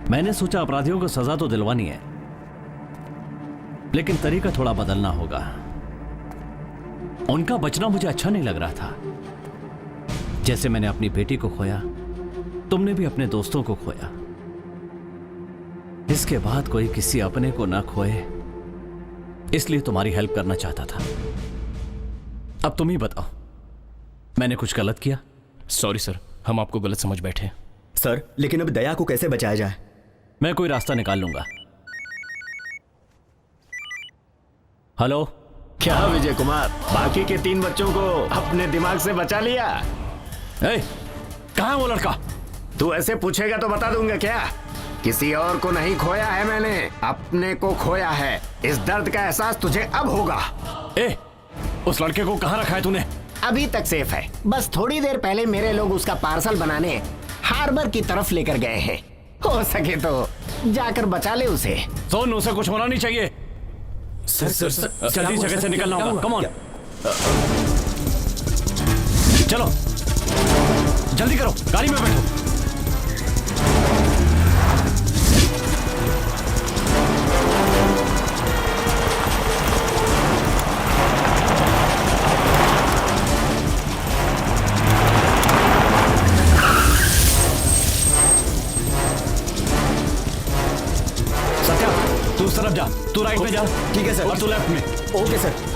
मैंने सोचा अपराधियों को सजा तो दिलवानी है, लेकिन तरीका थोड़ा बदलना होगा। उनका बचना मुझे अच्छा नहीं लग रहा था। जैसे मैंने अपनी बेटी को खोया, तुमने भी अपने दोस्तों को खोया। इसके बाद कोई किसी अपने को ना खोए, इसलिए तुम्हारी हेल्प करना चाहता था। अब तुम ही बताओ, मैंने कुछ गलत किया? सॉरी सर, हम आपको गलत समझ बैठे। सर, लेकिन अब दया को कैसे बचाया जाए? मैं कोई रास्ता निकाल लूंगा। हेलो। क्या विजय कुमार, बाकी के 3 बच्चों को अपने दिमाग से बचा लिया? कहाँ है वो लड़का? तू ऐसे पूछेगा तो बता दूंगा क्या? किसी और को नहीं खोया है मैंने, अपने को खोया है। इस दर्द का एहसास तुझे अब होगा। उस लड़के को कहाँ रखा है तूने? अभी तक सेफ है, बस थोड़ी देर पहले मेरे लोग उसका पार्सल बनाने हार्बर की तरफ लेकर गए हैं। हो सके तो जाकर बचा ले उसे। सुन, उसे कुछ होना नहीं चाहिए। सर, जल्दी जगह से निकलना होगा। कम ऑन, चलो जल्दी करो, गाड़ी में बैठो। सत्या, तू उस तरफ जा, तू राइट में जा। ठीक है सर। और तू लेफ्ट में। Okay sir.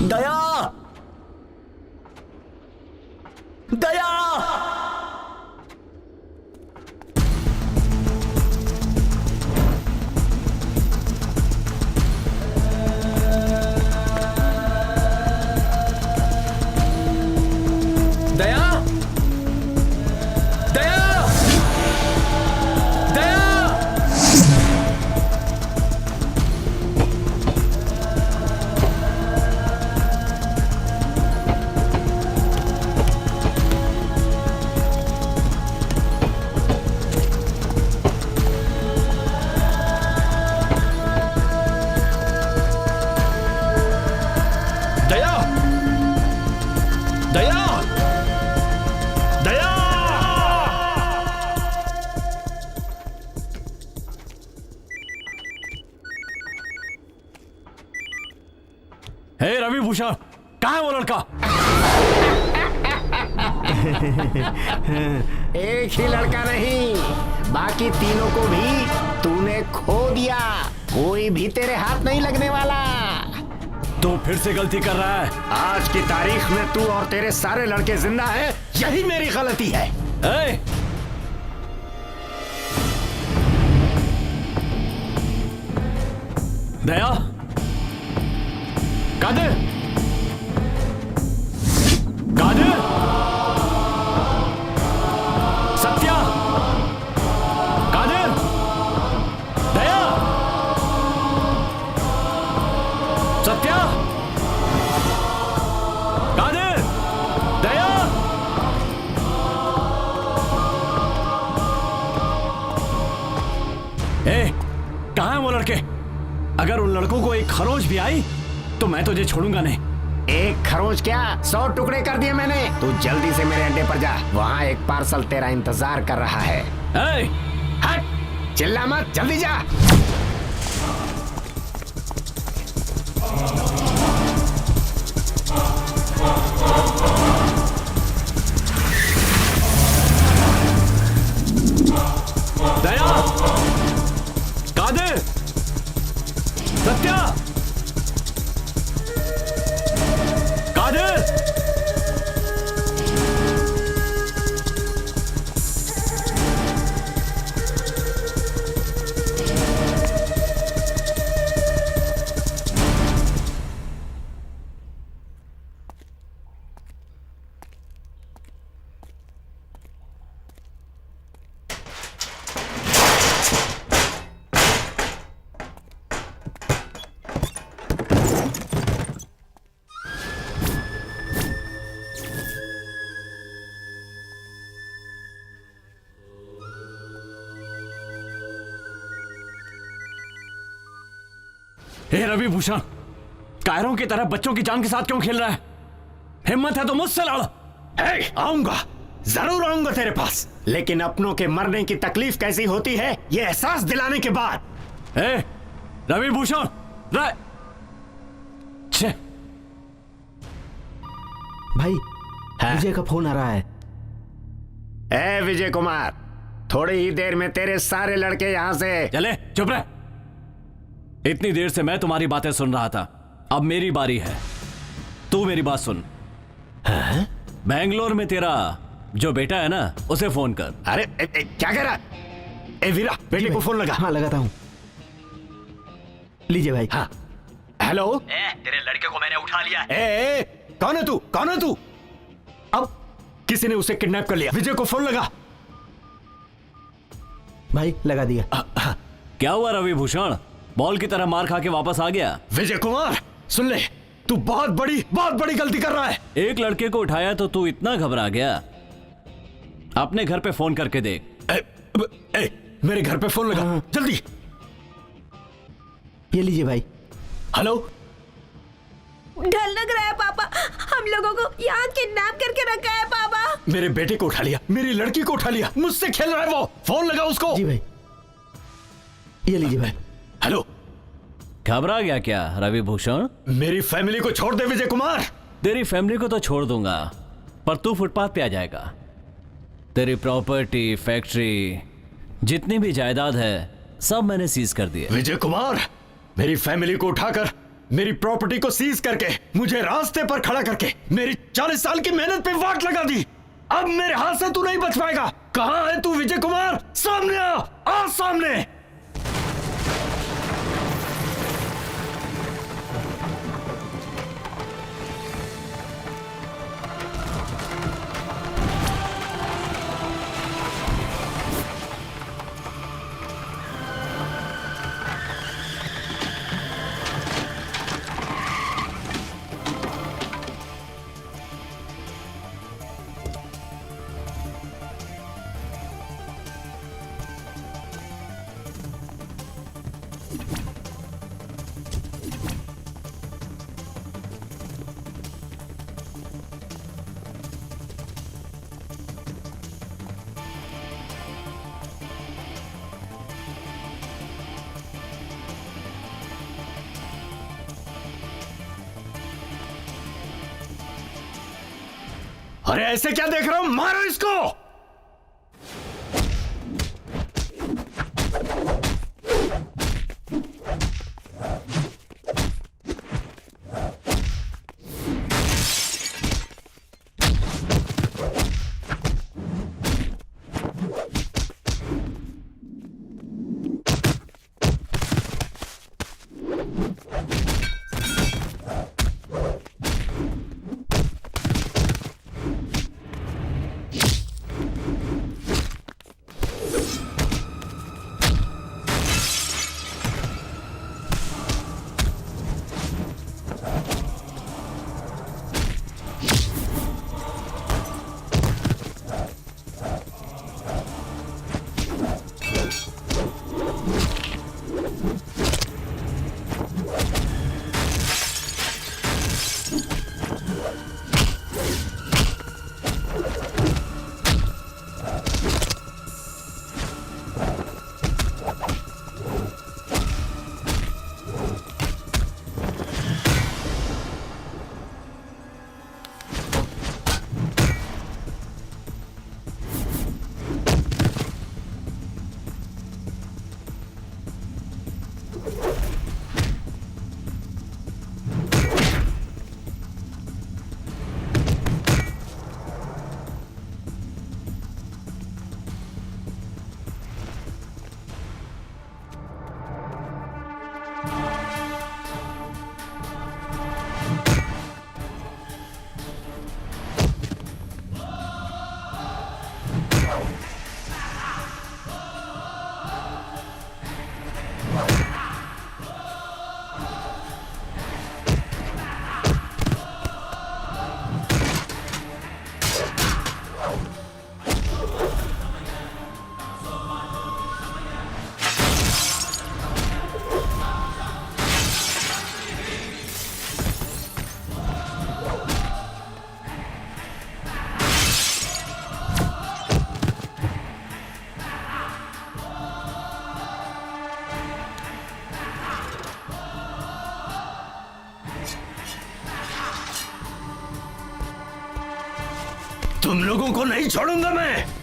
Daya, Daya, Daya, Daya, Daya. Daya, Daya, Daya. Hey Ravi Bhushan, कहाँ है वो लड़का? एक ही लड़का नहीं, बाकी तीनों को भी तूने खो दिया। कोई भी तेरे हाथ नहीं लगने वाला। तू फिर से गलती कर रहा है। आज की तारीख में तू और तेरे सारे लड़के जिंदा हैं, यही मेरी गलती है। दया, कादिर, कादिर, सत्या, कादिर, दया, सत्या, कादिर, दया। अगर उन लड़कों को एक खरोच भी आई तो मैं तुझे छोड़ूंगा नहीं। एक खरोच क्या 100 टुकड़े कर दिए मैंने। तू जल्दी से मेरे अड्डे पर जा, वहाँ एक पार्सल तेरा इंतजार कर रहा है। हट, चिल्ला मत, जल्दी जा। दया, कादिर, सत्या, कादिर, हे रवि भूषण, कायरों की तरह बच्चों की जान के साथ क्यों खेल रहा है? हिम्मत है तो मुझसे लड़। आऊंगा, जरूर आऊंगा तेरे पास, लेकिन अपनों के मरने की तकलीफ कैसी होती है ये एहसास दिलाने के बाद। रवि भूषण, भाई विजय का फोन आ रहा है। ए विजय कुमार, थोड़ी ही देर में तेरे सारे लड़के यहाँ से चले। चुप रह। इतनी देर से मैं तुम्हारी बातें सुन रहा था, अब मेरी बारी है। तू मेरी बात सुन। बेंगलोर में तेरा जो बेटा है ना, उसे फोन कर। अरे क्या कह रहा? ए वीरा, बेटे को फोन लगा। हाँ लगाता हूँ। लीजिए भाई। हाँ हेलो। तेरे लड़के को मैंने उठा लिया। कौन है तू? कौन है तू? अब किसी ने उसे किडनैप कर लिया। विजय को फोन लगा। भाई लगा दिया। क्या हुआ रवि भूषण? बॉल की तरह मार खा के वापस आ गया? विजय कुमार सुन ले, तू बहुत बड़ी गलती कर रहा है। एक लड़के को उठाया तो तू इतना घबरा गया? अपने घर पे फोन करके देख। मेरे घर पे फोन लगा। जल्दी। ये लीजिए भाई। हेलो। डर लग रहा है पापा, हम लोगों को यहाँ किडनैप करके रखा है पापा। मेरे बेटे को उठा लिया, मेरी लड़की को उठा लिया, मुझसे खेल रहा है वो। फोन लगा उसको। जी भाई। ये लीजिए भाई। हेलो। घबरा गया क्या रवि भूषण? मेरी फैमिली को छोड़ दे विजय कुमार। तेरी फैमिली को तो छोड़ दूंगा, पर तू फुटपाथ पे आ जाएगा। तेरी प्रॉपर्टी, फैक्ट्री, जितनी भी जायदाद है सब मैंने सीज कर दी है। विजय कुमार, मेरी फैमिली को उठाकर, मेरी प्रॉपर्टी को सीज करके, मुझे रास्ते पर खड़ा करके, मेरी 40 साल की मेहनत पे वाट लगा दी। अब मेरे हाथ से तू नहीं बच पाएगा। कहां है तू विजय कुमार? सामने आ सामने। अरे ऐसे क्या देख रहा हूं? मारो इसको। तुम लोगों को नहीं छोड़ूंगा मैं।